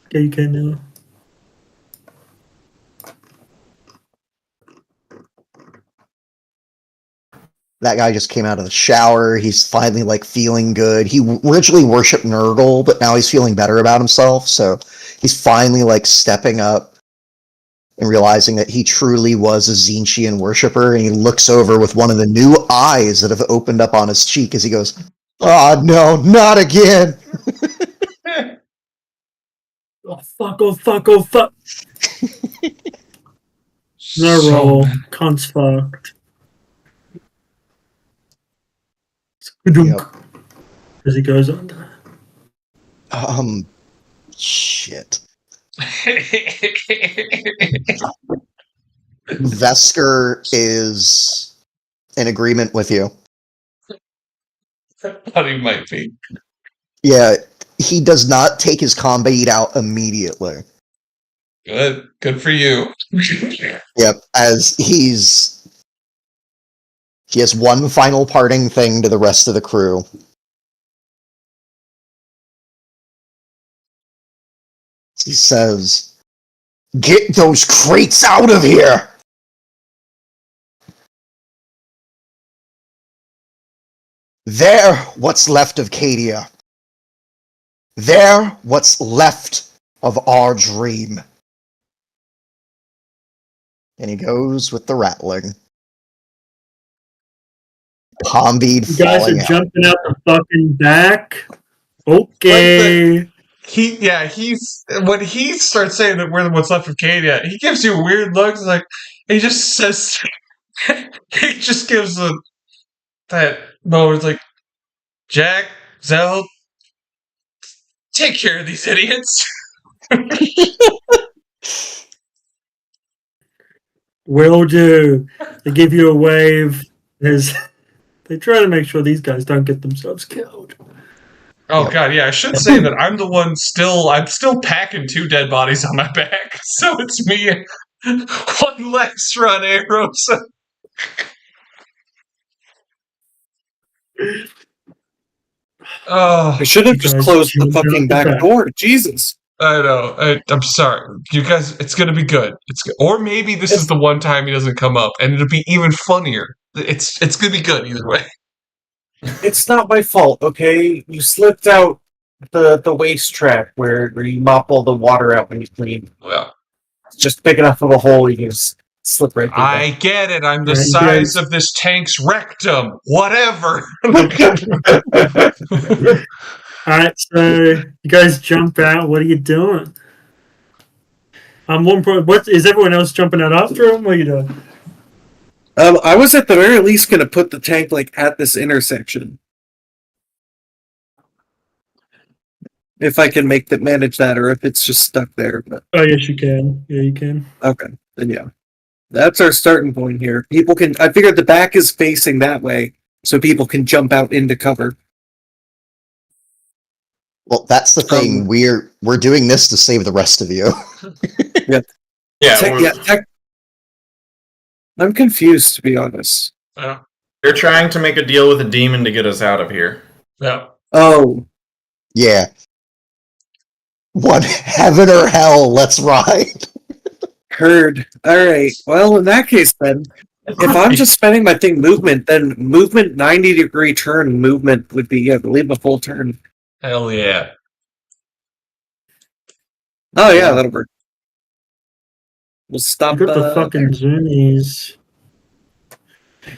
Okay, you can now. That guy just came out of the shower. He's finally like feeling good. He originally worshipped Nurgle, but now he's feeling better about himself. So he's finally like stepping up and realizing that he truly was a Tzeentchian worshiper. And he looks over with one of the new eyes that have opened up on his cheek as he goes, "Oh no, not again!" Oh fuck! Oh fuck! Oh fuck! No So roll. bad. Cunt's fucked. Yep. As he goes on. Shit. Vesker is in agreement with you. Thought he might be. Yeah, he does not take his combat out immediately. Good for you. Yep, as he has one final parting thing to the rest of the crew. He says, "Get those crates out of here!" They're what's left of Cadia. They're what's left of our dream. And he goes with the rattling. Pombead You guys falling are out. jumping out the fucking back. Okay. He's when he starts saying that we're the what's left of Cadia, he gives you weird looks. Like he just says, he just gives that moment. Like, Jack, Zell, take care of these idiots. Will do. They give you a wave. They try to make sure these guys don't get themselves killed. Oh god, yeah. I should say that I'm the one I'm still packing 2 dead bodies on my back, so it's me and 1 less run arrows. Oh, I should have just guys closed the jumped out fucking the back back. door. Jesus. I know. I'm sorry. You guys, it's going to be good. Or maybe this is the one time he doesn't come up, and it'll be even funnier. It's going to be good either way. It's not my fault, okay? You slipped out the waste track where you mop all the water out when you clean. Well, It's just big enough of a hole you can just slip right through. I get it. I'm the Yeah, you size guys- of this tank's rectum. Whatever. Alright, so you guys jump out. What are you doing? One point. What is everyone else jumping out after him? What are you doing? I was at the very least going to put the tank like at this intersection, if I can manage that, or if it's just stuck there. But Oh yes, you can. Yeah, you can. okay, then yeah, that's our starting point here. People can. I figured the back is facing that way, so people can jump out into cover. Well, that's the thing. We're doing this to save the rest of you. Yeah, I'm confused, to be honest. we're trying to make a deal with a demon to get us out of here. Yeah. Oh, Yeah. What heaven or hell? Let's ride. heard. All right. Well, in that case, then, if I'm just spending my thing movement, then movement 90-degree turn movement would be I believe a full turn. Hell yeah. Oh yeah, that'll work. We'll You stop. got the fucking zoomies.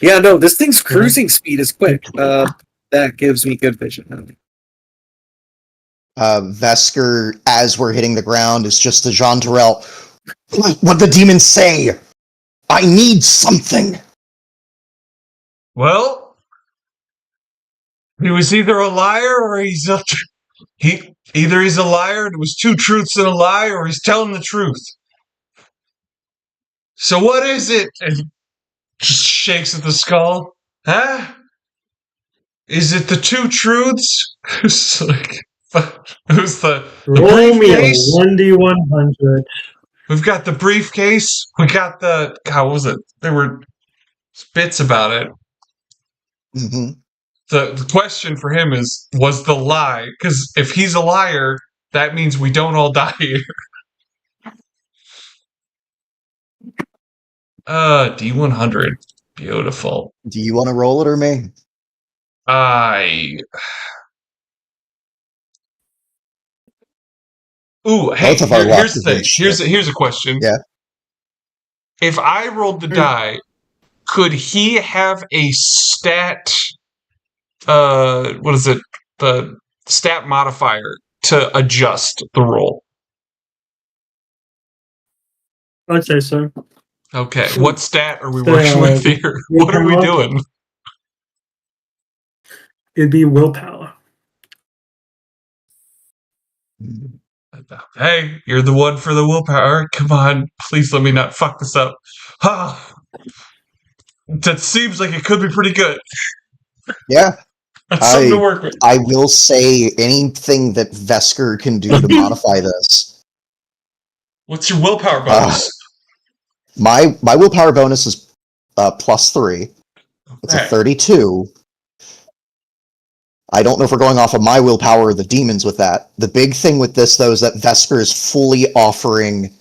Yeah, no, this thing's cruising speed is quick. That gives me good vision. Vesker, as we're hitting the ground, is just the Jean Terrell. What the demons say? I need something. Well, he was either a liar or he's either he's a liar and it was two truths and a lie, or he's telling the truth. So what is it? And he just shakes at the skull. Huh? Is it the two truths? Who's like, who's the Roll me a briefcase? 1d100. We've got the briefcase. We got the, how was it? There were bits about it. Mm-hmm. The question for him is, was the lie? Because if he's a liar, that means we don't all die here. D100. Beautiful. Do you want to roll it or me? Ooh, hey, Both of our here's the luck thing. is good Here's a question. Yeah. If I rolled the die, could he have a stat, what is it? The stat modifier to adjust the roll? I'd say so. Okay, what stat are we working with here? What are we doing? It'd be willpower. Hey, you're the one for the willpower. Come on, please let me not fuck this up. That seems like it could be pretty good. Yeah. That's something to work with. I will say anything that Vesker can do to modify this. What's your willpower bonus? My willpower bonus is +3. It's a 32. I don't know if we're going off of my willpower or the demons with that. The big thing with this, though, is that Vesker is fully offering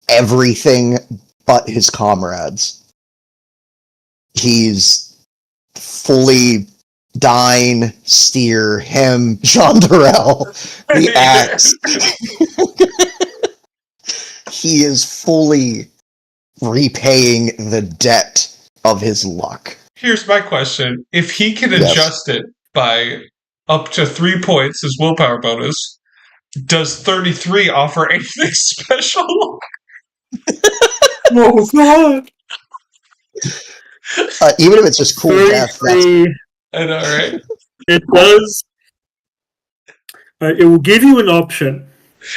everything but his comrades. He's fully Dine, Steer, him, Jean Durrell, the axe. He is fully repaying the debt of his luck. Here's my question. If he can Yes. adjust it by up to 3 points, his willpower bonus, does 33 offer anything special? Oh god! Even if it's just cool death, that's 33, I know, right? it does. It will give you an option.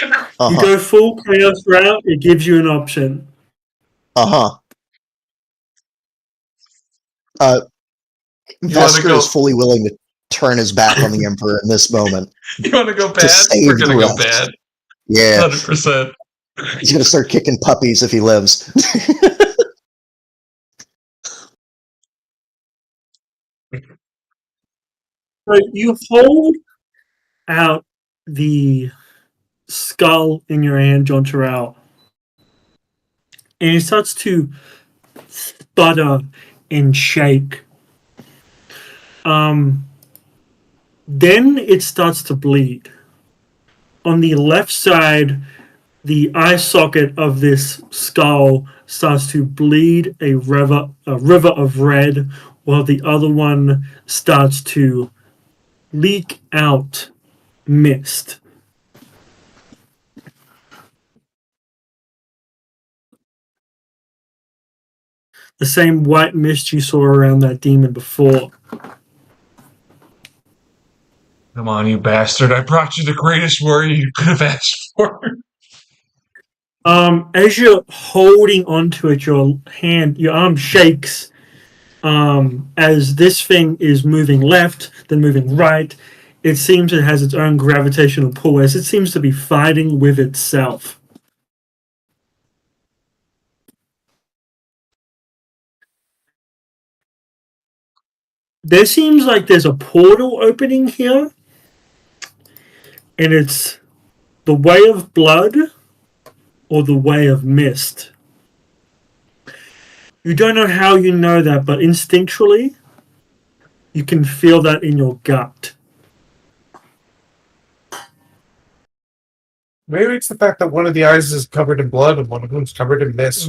You go full chaos route, it gives you an option. Vesker is fully willing to turn his back on the Emperor in this moment. You want to go To bad? save We're going to the go rest. bad. Yeah, 100%. he's gonna start kicking puppies if he lives. So you hold out the skull in your hand, John Terrell. And it starts to sputter and shake. Then it starts to bleed. On the left side, the eye socket of this skull starts to bleed a river of red, while the other one starts to leak out mist. The same white mist you saw around that demon before. Come on, you bastard. I brought you the greatest warrior you could have asked for. As you're holding onto it, your arm shakes as this thing is moving left, then moving right. It seems it has its own gravitational pull as it seems to be fighting with itself. There seems like there's a portal opening here, and it's the Way of Blood or the Way of Mist. You don't know how you know that, but instinctually, you can feel that in your gut. Maybe it's the fact that one of the eyes is covered in blood and one of them's covered in mist.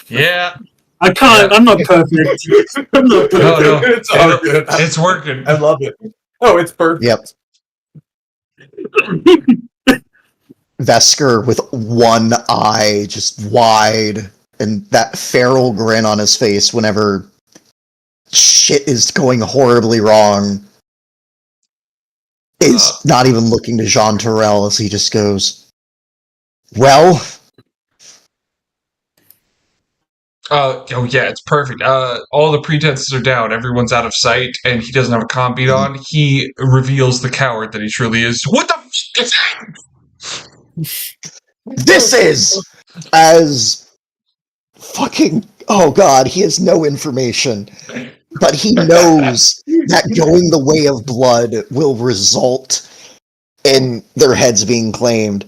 Yeah. I can't. I'm not perfect. I'm not perfect. No. It's all good. It's working. I love it. Oh, it's perfect. Yep. Vesker with one eye just wide and that feral grin on his face whenever shit is going horribly wrong is not even looking to Jean Terrell as he just goes, well... Oh yeah, it's perfect. All the pretenses are down. Everyone's out of sight, and he doesn't have a comm beat on. He reveals the coward that he truly is. What the? This is as fucking. Oh god, he has no information, but he knows that going the way of blood will result in their heads being claimed.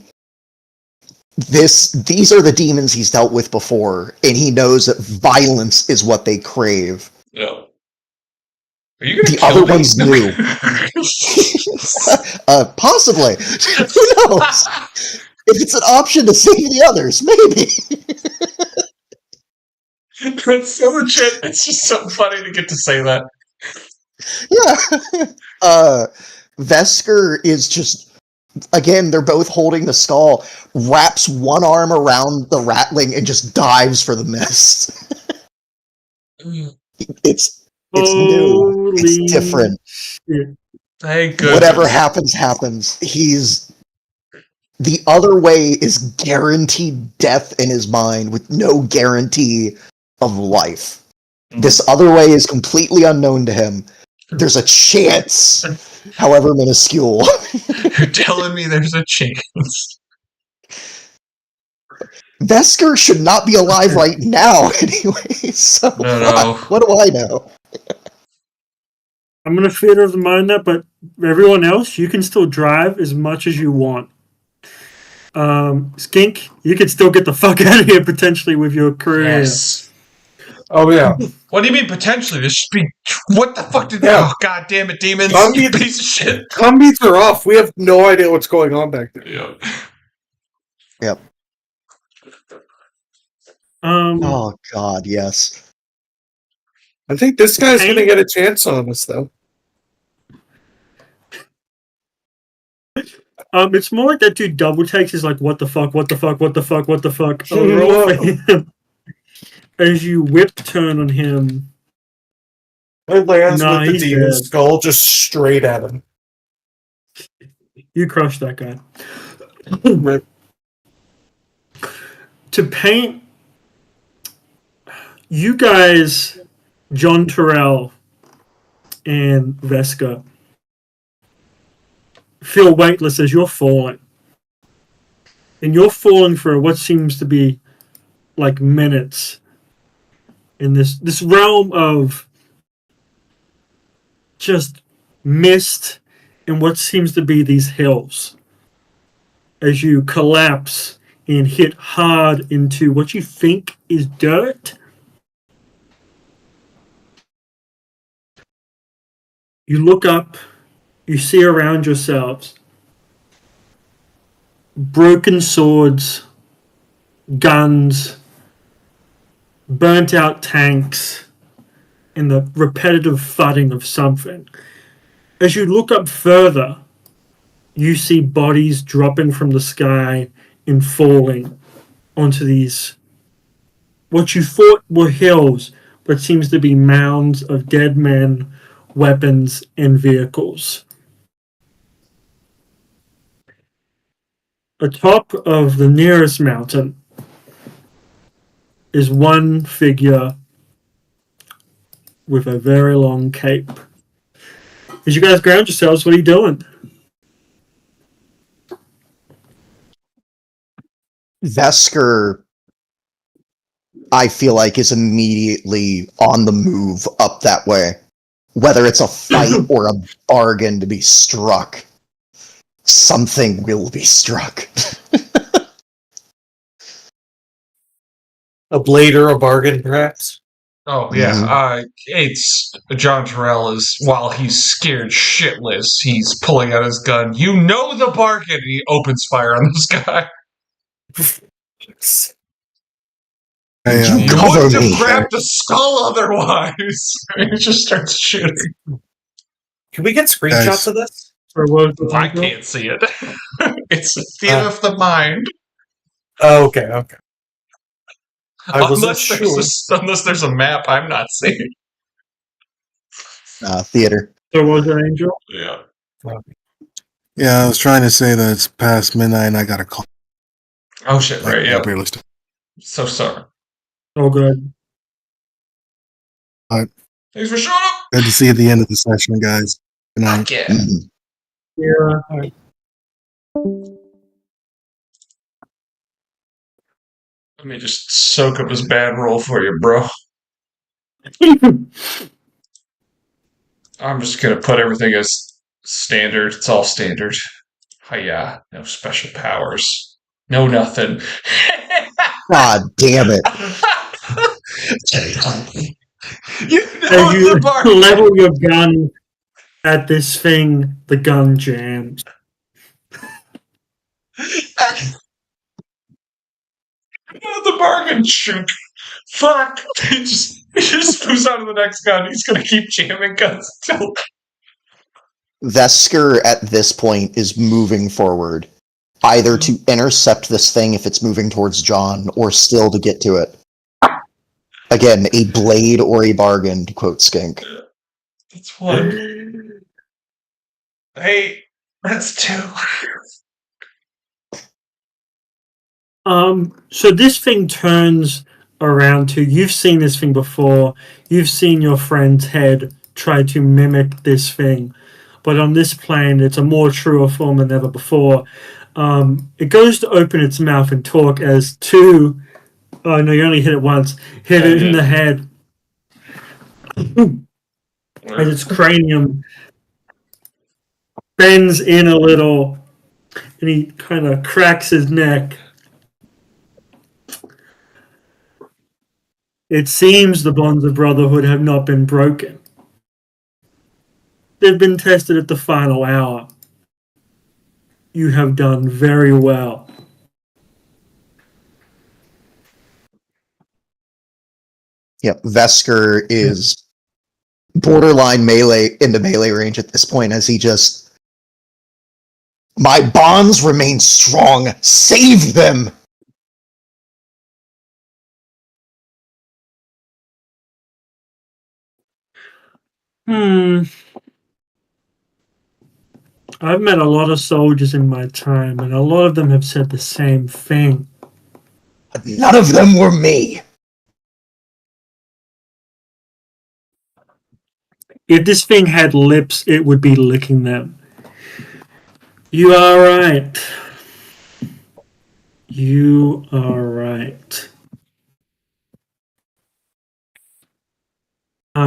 These are the demons he's dealt with before, and he knows that violence is what they crave. Yeah. Are you gonna The kill other me? ones knew. Possibly. Who knows? If it's an option to save the others, maybe. That's so legit. It's just so funny to get to say that. Yeah. Vesker is just... Again, they're both holding the skull, wraps one arm around the ratling, and just dives for the mist. It's new. It's different. Shit. Thank goodness. Whatever happens, happens. The other way is guaranteed death in his mind with no guarantee of life. This other way is completely unknown to him. There's a chance, however minuscule. You're telling me there's a chance. Vesker should not be alive right now, anyway. So No. what do I know? I'm gonna theater of the mind that, but everyone else, you can still drive as much as you want. Skink, you can still get the fuck out of here potentially with your career. Yes. Oh, yeah. What do you mean potentially? This should be. What the fuck did? Yeah. Oh god damn it, demons! Zombie- You piece of shit. Combeats are off. We have no idea what's going on back there. Yeah. Yep. Um, Oh god, yes. I think this guy's going to get a chance on us, though. It's more like that dude double takes is like, what the fuck, what the fuck, what the fuck, what the fuck. Hmm, Roll for him. As you whip turn on him. It lands Nah, with the he's demon dead. skull just straight at him. You crushed that guy. To paint, you guys, John Terrell and Veska, feel weightless as you're falling. And you're falling for what seems to be like minutes in this realm of just mist and what seems to be these hills. as you collapse and hit hard into what you think is dirt. You look up, you see around yourselves broken swords, guns, burnt out tanks, and the repetitive thudding of something. As you look up further, you see bodies dropping from the sky and falling onto these, what you thought were hills, but seems to be mounds of dead men, weapons, and vehicles. Atop of the nearest mountain is one figure with a very long cape. As you guys ground yourselves, what are you doing? Vesker, I feel like, is immediately on the move up that way. Whether it's a fight or a bargain to be struck, something will be struck. A blade or a bargain, perhaps? Oh yeah, it's John Terrell is while he's scared shitless, he's pulling out his gun. You know the bargain, and he opens fire on this guy. You You cover wouldn't me. have grabbed the skull otherwise. He just starts shooting. Can we get screenshots Guys. of this? Or what was I can't see it. It's the theater of the mind. Oh, okay. I wasn't Unless there's a map I'm not seeing. Theater. There was an angel? Yeah. Yeah, I was trying to say that it's past midnight and I got a call. Oh shit! Right. Yeah. Realistic. So sorry. Oh, good. Thanks for showing up. Good to see you at the end of the session, guys. Good night. Yeah. Mhm. Yeah. Let me just soak up his bad roll for you, bro. I'm just gonna put everything as standard. It's all standard. Hiya. No special powers. No nothing. God damn it. You As know you the bar. level your gun at this thing, the gun jams. The bargain shoot. Fuck. He just moves on to the next gun. He's gonna keep jamming guns until. Vesker at this point is moving forward, either to intercept this thing if it's moving towards John, or still to get to it. Again, a blade or a bargain, to quote Skink. That's one. Hey, that's two. So this thing turns around to, you've seen this thing before, you've seen your friend's head try to mimic this thing, but on this plane it's a more truer form than ever before. It goes to open its mouth and talk as two, oh no, you only hit it once, hit it in the head. As its cranium bends in a little, and he kind of cracks his neck. It seems the bonds of brotherhood have not been broken. They've been tested at the final hour. You have done very well. Yep, Vesker is borderline into melee range at this point as he just... My bonds remain strong. Save them! I've met a lot of soldiers in my time, and a lot of them have said the same thing. But none of them were me. If this thing had lips, it would be licking them. You are right. You are right.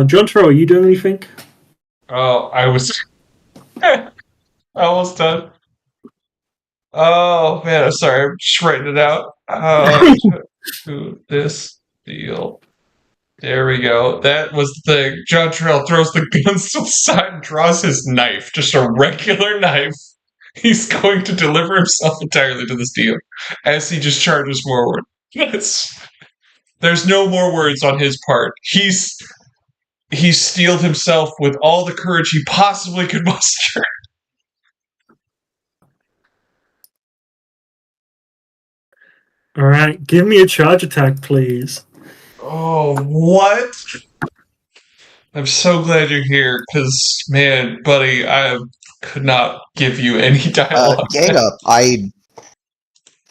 John Terrell, are you doing anything? Oh, I was almost done. Oh man, I'm sorry. I'm just writing it out. To this deal. There we go. That was the thing. John Terrell throws the guns to the side and draws his knife, just a regular knife. He's going to deliver himself entirely to this deal as he just charges forward. There's no more words on his part. He's steeled himself with all the courage he possibly could muster. All right, give me a charge attack, please. Oh, what? I'm so glad you're here, because, man, buddy, I could not give you any dialogue. Ganga, I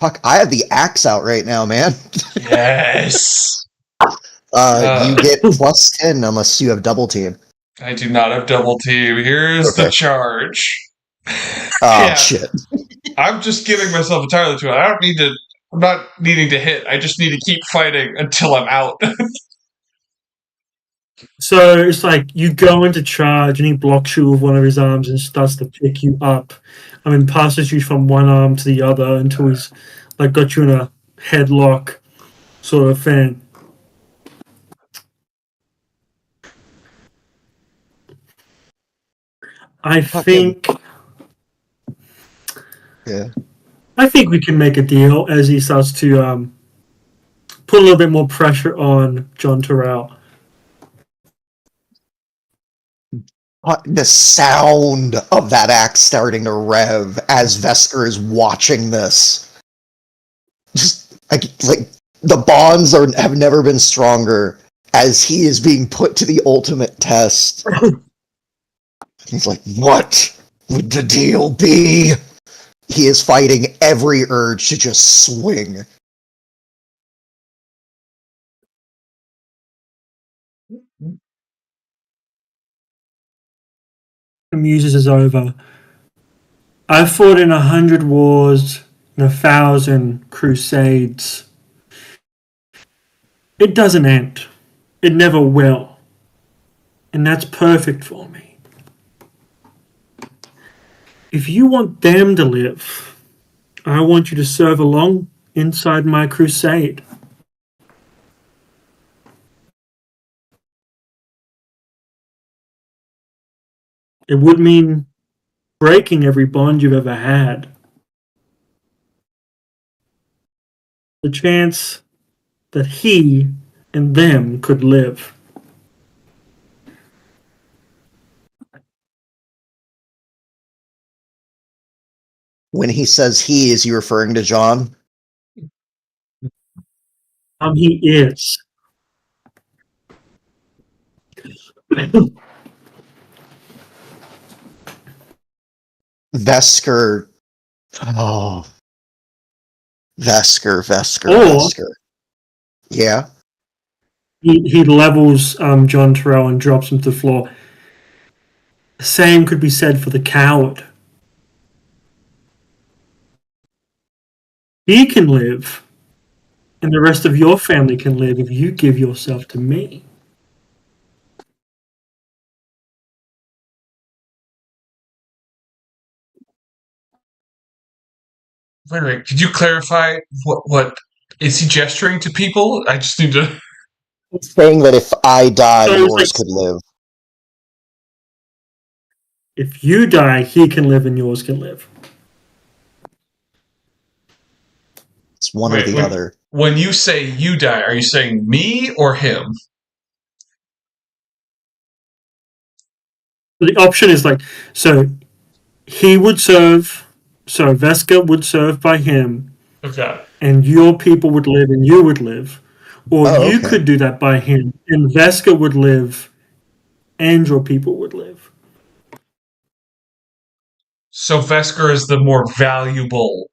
have the axe out right now, man. Yes! You get plus 10 unless you have double team. I do not have double team. Here's the charge. Oh, Yeah. shit. I'm just giving myself entirely to it. I'm not needing to hit. I just need to keep fighting until I'm out. So it's like you go into charge and he blocks you with one of his arms and starts to pick you up. I mean, passes you from one arm to the other until he's like got you in a headlock sort of thing. I think we can make a deal as he starts to put a little bit more pressure on John Terrell. The sound of that axe starting to rev as Vesker is watching this. Just like the bonds have never been stronger as he is being put to the ultimate test. He's like, what would the deal be? He is fighting every urge to just swing. The Muses is over. I've fought in 100 wars and 1,000 crusades. It doesn't end. It never will. And that's perfect for me. If you want them to live, I want you to serve along inside my crusade. It would mean breaking every bond you've ever had. The chance that he and them could live. When he says he, is he referring to John? He is. Vesker. Oh. Vesker. Or- Yeah. He levels John Terrell and drops him to the floor. The same could be said for the coward. He can live, and the rest of your family can live if you give yourself to me. Wait, could you clarify what is he gesturing to people? I just need to. He's saying that if I die, So it's yours like- could live. If you die, he can live and yours can live. It's one or Wait, the wait. other. When you say you die, are you saying me or him? The option is like, so he would serve, so Vesker would serve by him, Okay. and your people would live and you would live. Or Oh, you okay. could do that by him, and Vesker would live and your people would live. So Vesker is the more valuable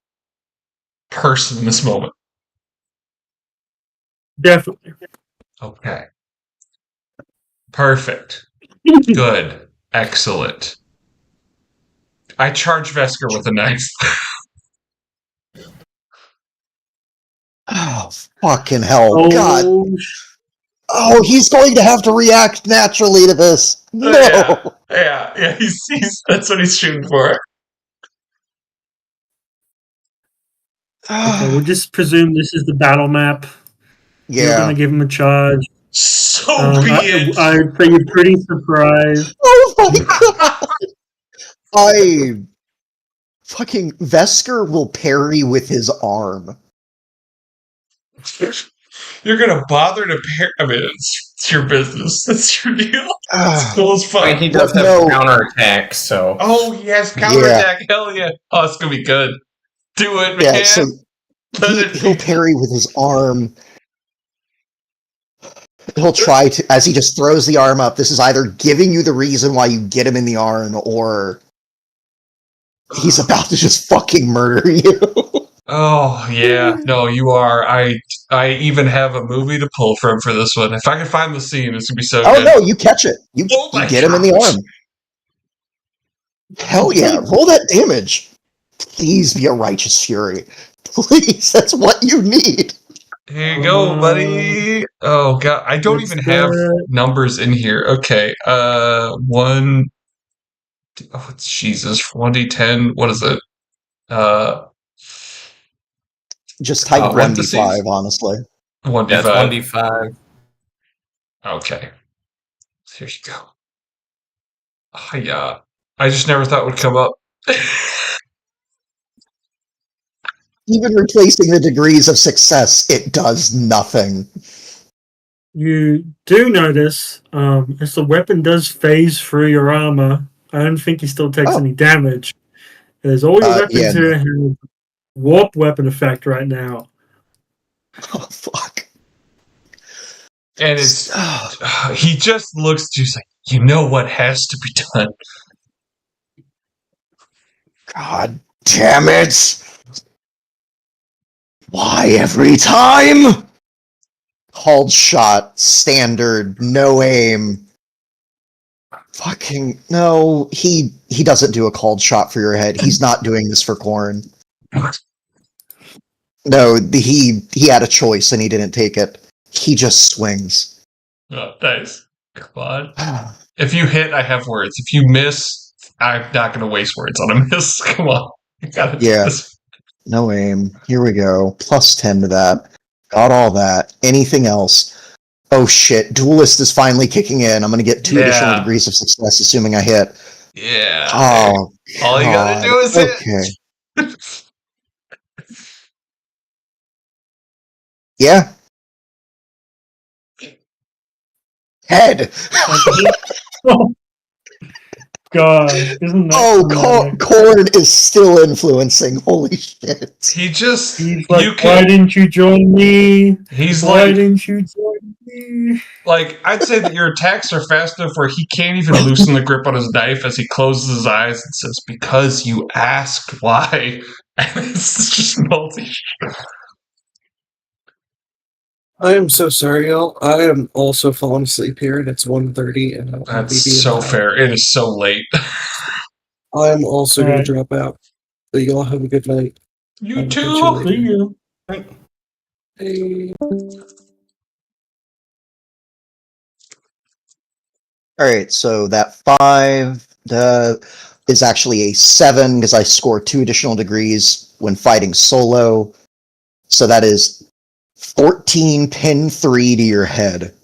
person in this moment. Definitely. Okay. Perfect. Good. Excellent. I charge Vesker with a knife. Oh, fucking hell. God. Oh, Oh, he's going to have to react naturally to this. No. Yeah, he's that's what he's shooting for. Okay, we'll just presume this is the battle map. You're Yeah. gonna give him a charge. So be it. I'd say you're pretty surprised. Oh my god! Fucking Vesker will parry with his arm. You're gonna bother to pair. I mean, it's your business. That's your deal. It's Ah, cool as I mean, fuck. he does have No. counterattack, so. Oh yes, counterattack. Hell yeah. Oh, it's gonna be good. Do it, man. yeah, so he'll parry with his arm. He'll try to, as he just throws the arm up, this is either giving you the reason why you get him in the arm, or he's about to just fucking murder you. Oh yeah, no, you are. I even have a movie to pull from for this one. If I can find the scene, it's gonna be so Oh good. no, you catch it. You Oh my get him in the gosh. arm. Hell yeah, roll that damage. Please be a righteous fury. Please, that's what you need. Here you go, buddy. Oh god, I don't Let's even have go. numbers in here. Okay, one. Oh Jesus, 1d10. What is it? Just type parentheses? 1d5, honestly. 1d5. Yeah, it's 1d5. Okay. Here you go. Oh, yeah. I just never thought it would come up. Even replacing the degrees of success, it does nothing. You do notice, as the weapon does phase through your armor, I don't think he still takes Oh. any damage. There's all your weapons yeah, here have warp weapon effect right now. Oh, fuck. And it's he just looks just like, you know what has to be done. God damn it! Why every time? Called shot, standard, no aim. Fucking no, he doesn't do a called shot for your head. He's not doing this for Corn. No, he had a choice and he didn't take it. He just swings. Oh, nice. Come on. If you hit, I have words. If you miss, I'm not going to waste words on a miss. Come on. You gotta do Yeah. this. No aim. Here we go. Plus 10 to that. Got all that. Anything else? Oh shit. Duelist is finally kicking in. I'm gonna get 2 additional Yeah. degrees of success, assuming I hit. Yeah. Oh, All you gotta God. do is Okay. hit. Yeah. Head. Oh, God, isn't that Oh, dramatic? Corn is still influencing. Holy shit. He just, He's like, you why can, didn't you join me? he's Why like, didn't you join me? I'd say that your attacks are fast enough where he can't even loosen the grip on his knife as he closes his eyes and says, because you asked why. And it's just multi. I am so sorry, y'all. I am also falling asleep here, and it's 1:30, and I'll That's be so being fair. It is so late. I'm also going Alright. to drop out. So y'all have a good night. You I'll catch you too. later. See you. Hey. Alright, so that 5 is actually a 7 because I score 2 additional degrees when fighting solo. So that is 14 pin 3 to your head.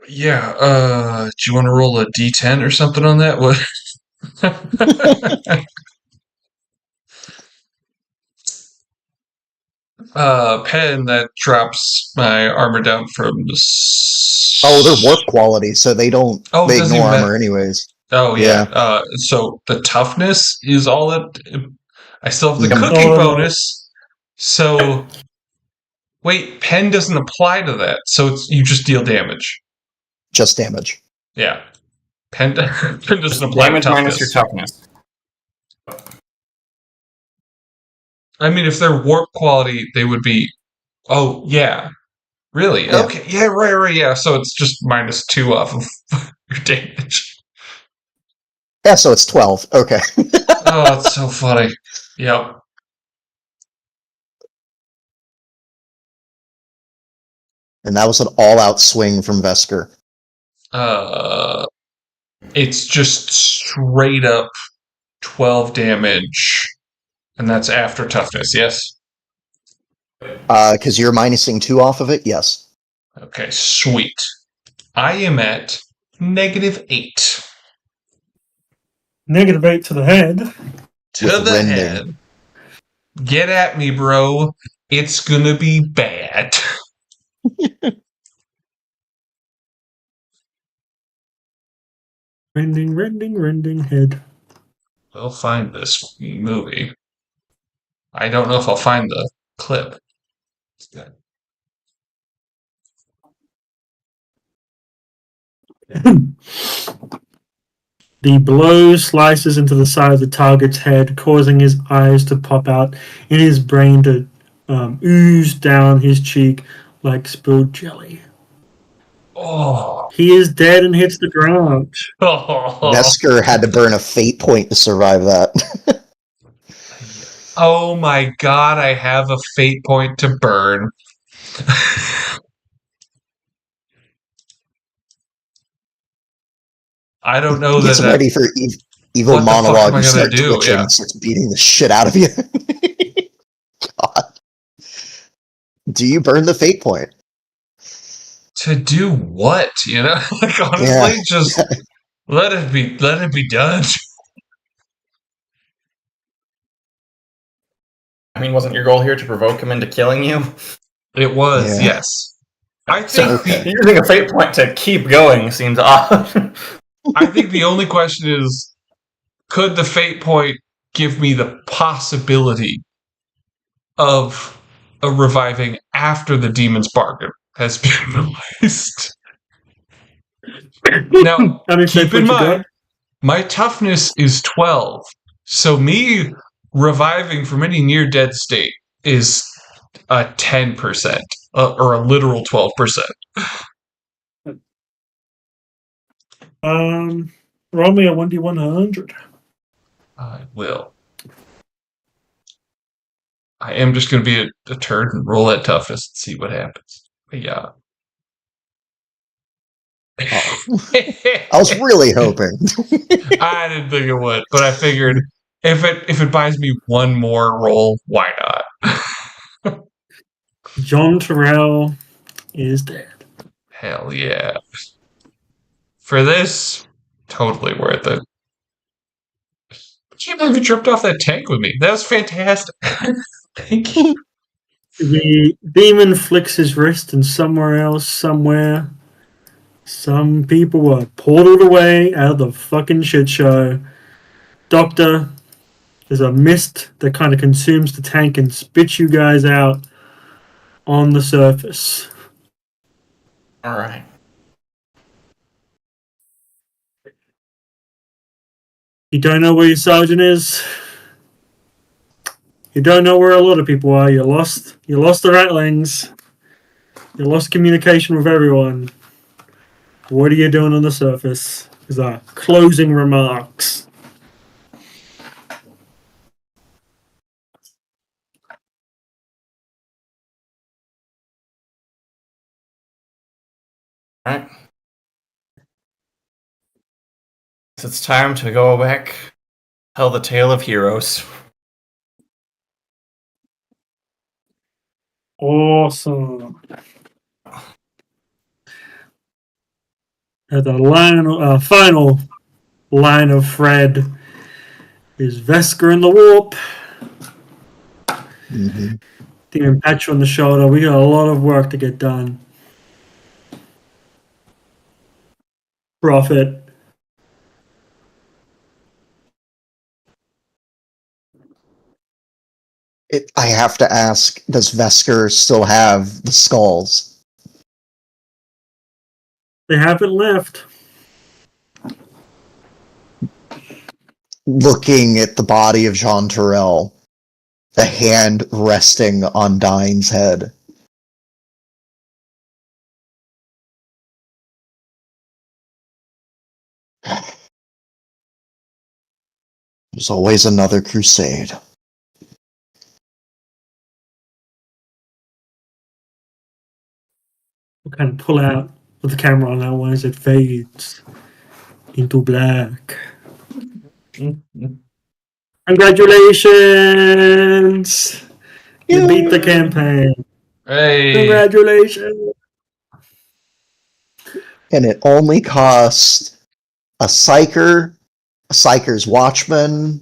Yeah, do you want to roll a d10 or something on that? What? Pen, that drops my armor down from the. Oh, they're warp quality, so they don't. Oh, it they doesn't ignore even armor anyways. Oh yeah. Yeah. So the toughness is all that. I still have the Mhm. cooking Oh. bonus. So wait, pen doesn't apply to that. So it's you just deal damage. Just damage. Yeah, pen pen doesn't apply to Damage minus your toughness. toughness. I mean, if they're warp quality, they would be. Oh yeah, really? Yeah. Okay, yeah, right, yeah. So it's just -2 off of your damage. Yeah, so it's 12. Okay. Oh, it's so funny. Yep. And that was an all-out swing from Vesker. It's just straight up 12 damage And that's after toughness, yes? Because you're minusing 2 off of it, yes. Okay, sweet. I am at -8. -8 to the head. To With the rending. head. Get at me, bro. It's gonna be bad. Rending head. We'll find this movie. I don't know if I'll find the clip. The blow slices into the side of the target's head, causing his eyes to pop out and his brain to ooze down his cheek like spilled jelly. Oh. He is dead and hits the ground. Vesker had to burn a fate point to survive that. Oh my god, I have a fate point to burn. I don't know Gets that. ready for evil What the fuck monologue. am I You gonna start do? twitching Yeah. and starts beating the shit out of you. God. Do you burn the fate point? To do what? You know, like honestly, Yeah. just let it be done. I mean, wasn't your goal here to provoke him into killing you? It was, Yeah. yes. I think So Okay. using a fate point to keep going seems odd. I think the only question is, could the fate point give me the possibility of a reviving after the demon's bargain has been released? Now, How many keep fate in points you got? mind, my toughness is 12, so me reviving from any near dead state is a 10%, or a literal 12%. Roll me a 1d100. I will. I am just going to be a turd and roll that toughness and see what happens. But yeah. I was really hoping. I didn't think it would, but I figured if it buys me one more roll, why not? John Terrell is dead. Hell yeah. For this, totally worth it. I can't believe you tripped off that tank with me. That was fantastic. Thank you. The demon flicks his wrist, and somewhere else, somewhere, some people were portaled away out of the fucking shit show. Doctor, there's a mist that kind of consumes the tank and spits you guys out on the surface. All right. You don't know where your sergeant is. You don't know where a lot of people are. You lost the ratlings. You lost communication with everyone. What are you doing on the surface? Is our closing remarks. All right. So it's time to go back, tell the tale of heroes. Awesome. At the final line of Fred is Vesker in the warp. Mm-hmm. Demon pat you on the shoulder. We got a lot of work to get done. Prophet. I have to ask, does Vesker still have the skulls? They haven't left. Looking at the body of Jean Terrell, the hand resting on Dine's head. There's always another crusade. We'll kind of pull out with the camera on that one as it fades into black. Congratulations! You beat the campaign. Hey, Congratulations! And it only cost a Psyker's Watchman,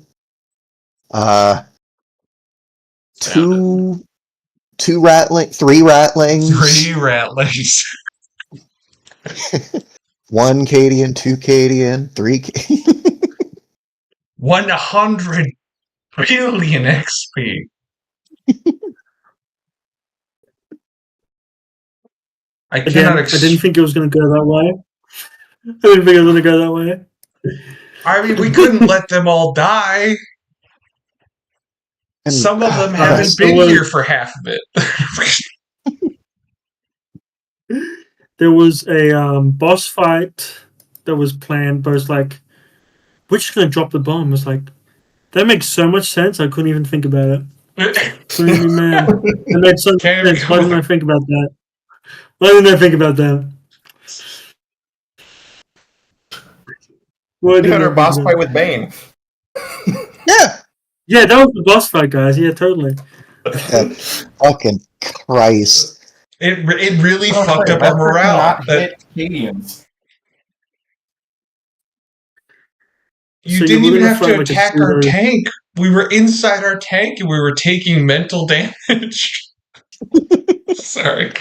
three ratlings, 3 ratlings. 1 Cadian, 2 Cadian, 3 100 billion XP. I Again, cannot. I didn't think it was going to go that way. I didn't think it was going to go that way. I mean, we couldn't let them all die. And- Some of them uh, haven't so been was- here for half of it. There was a boss fight that was planned, but it's like, we're just going to drop the bomb. It's like, that makes so much sense. I couldn't even think about it. Couldn't even, man. It made so much Can't sense. even Why come didn't I up- think about that? Why didn't I think about that? Why We didn't had I our think boss about fight with Bane. Yeah. Yeah, that was the boss fight, guys. Yeah, totally. Fucking Christ. It really Oh, fucked sorry, up our Vesper morale. cannot That hit Cadians. you So you didn't were even gonna have fight to like a attack our pseudo- tank. We were inside our tank and we were taking mental damage. Sorry.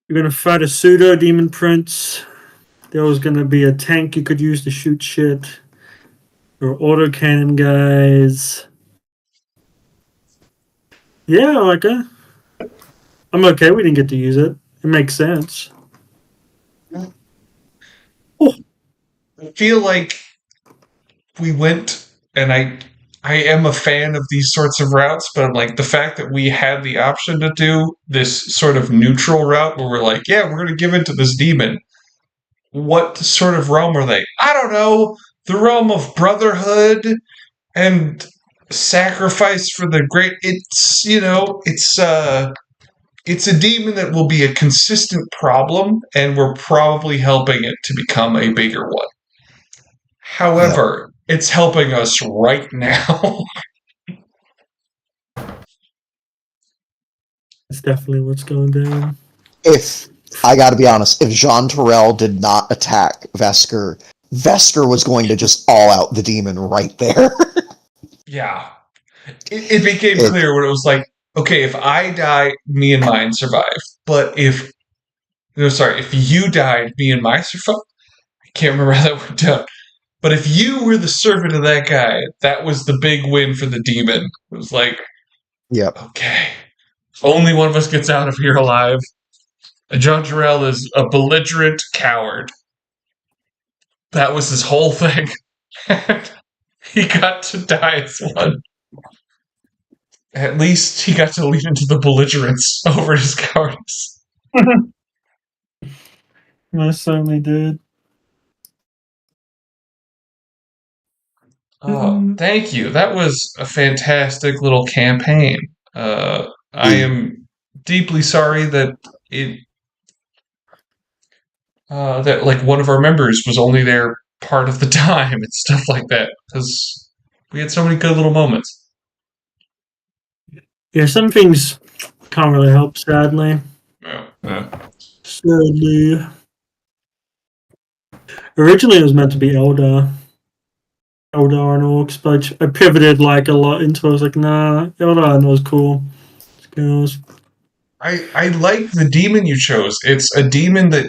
You're going to fight a pseudo demon prince. There was going to be a tank you could use to shoot shit. Or autocannon guys. Yeah, like I'm okay. We didn't get to use it. It makes sense. I feel like we went, and I am a fan of these sorts of routes, but like the fact that we had the option to do this sort of neutral route where we're like, yeah, we're going to give in to this demon. What sort of realm are they? I don't know. The realm of brotherhood and sacrifice for the great. It's, it's a demon that will be a consistent problem, and we're probably helping it to become a bigger one. However, it's helping us right now. It's definitely what's going down. If I gotta be honest, if Jean Terrell did not attack Vesker, Vesker was going to just all out the demon right there. Yeah. It became clear when it was like, okay, if I die, me and mine survive. But if you died, me and mine survive. I can't remember how that went down. But if you were the servant of that guy, that was the big win for the demon. It was like, Yep. okay, only one of us gets out of here alive. John Jarrell is a belligerent coward. That was his whole thing. He got to die as one. At least he got to lean into the belligerence over his cowardice. I certainly did. Oh, thank you. That was a fantastic little campaign. I am deeply sorry that that like one of our members was only there part of the time and stuff like that, because we had so many good little moments. Yeah, some things can't really help, sadly. Yeah. Sadly. Originally, it was meant to be Eldar and Orcs, but I pivoted like a lot into it. I was like, nah, Eldar and was cool. Skills. I like the demon you chose. It's a demon that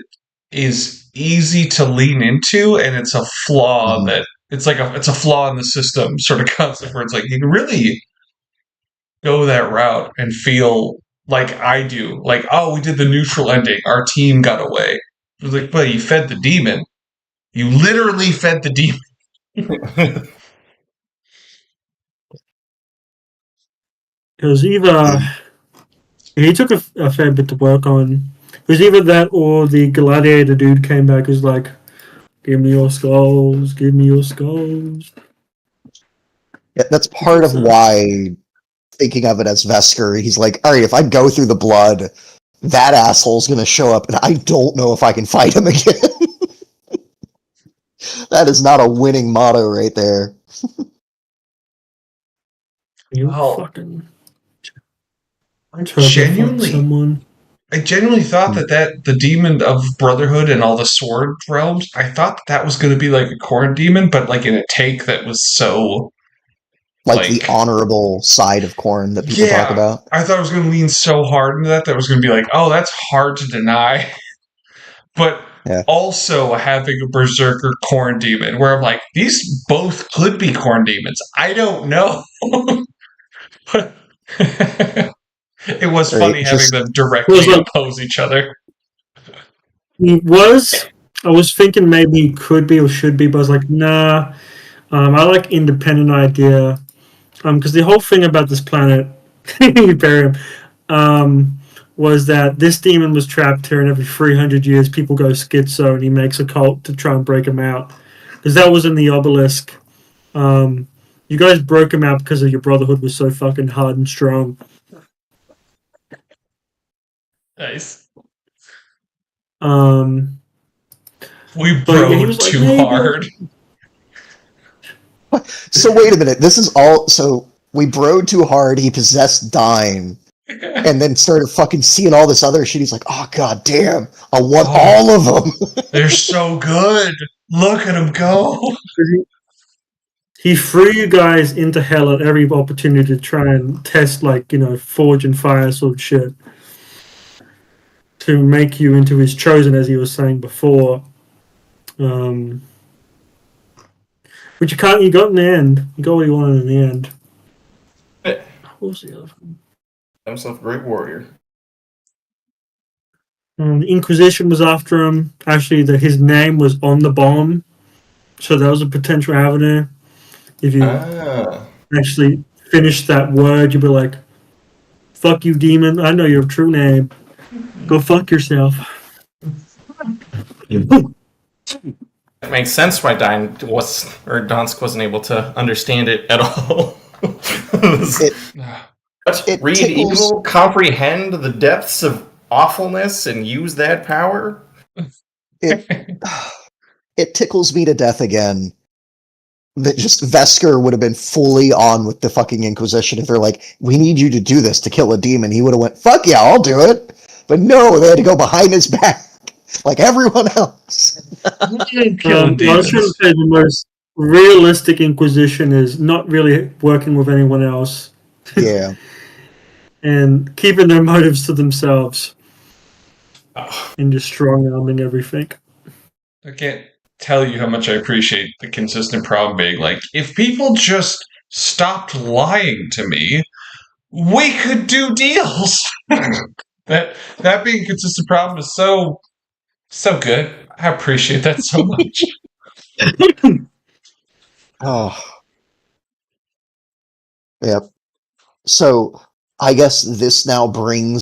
is easy to lean into, and it's a flaw that it's a flaw in the system sort of concept where it's like you can really go that route and feel like I do. Like, oh, we did the neutral ending. Our team got away. It was like, but you fed the demon. You literally fed the demon. It was either he took a fair bit to work on. It was either that or the gladiator dude came back. Was like, "Give me your skulls. Give me your skulls." Yeah, that's part of why, thinking of it as Vesker, he's like, alright, if I go through the blood, that asshole's gonna show up, and I don't know if I can fight him again. That is not a winning motto right there. You Oh. fucking I turbo genuinely, someone. thought that the demon of Brotherhood and all the sword realms, I thought that was going to be like a Khorne demon, but like in a take that was so Like the like honorable side of Khorne that people talk about. I thought it was going to lean so hard into that was going to be like, oh, that's hard to deny. But Yeah. also having a Berserker Khorne demon, where I'm like, these both could be Khorne demons. I don't know. It was Right, funny having just- them directly Was like- oppose each other. He was. I was thinking maybe he could be or should be, but I was like, nah. I like independent idea. Because the whole thing about this planet, Imperium, was that this demon was trapped here, and every 300 years people go schizo, and he makes a cult to try and break him out. Because that was in the obelisk. You guys broke him out because of your Brotherhood was so fucking hard and strong. Nice. But We he broed was like, too maybe- hard. So wait a minute. This is all. So we broed too hard. He possessed Dime, and then started fucking seeing all this other shit. He's like, oh god damn, I want Oh. all of them. They're so good. Look at them go. He threw you guys into hell at every opportunity to try and test, like, forge and fire sort of shit. To make you into his chosen, as he was saying before. But you got in the end. You got what you wanted in the end. Eh. What was the other one? Himself a great warrior. The Inquisition was after him. Actually, his name was on the bomb. So that was a potential avenue. If you actually finished that word, you'd be like, fuck you, demon. I know your true name. Go fuck yourself. It makes sense why Donsk wasn't able to understand it at all. But it read tickles- evil, comprehend the depths of awfulness, and use that power? It tickles me to death again that just Vesker would have been fully on with the fucking Inquisition if they're like, we need you to do this to kill a demon. He would have went, fuck yeah, I'll do it. But no, they had to go behind his back like everyone else. Killing I was trying to demons. say the most realistic Inquisition is not really working with anyone else Yeah. and keeping their motives to themselves and just strong-arming everything. I can't tell you how much I appreciate the consistent problem being like, if people just stopped lying to me, we could do deals. that being a consistent problem is so good. I appreciate that so much. Oh. Yep. So I guess this now brings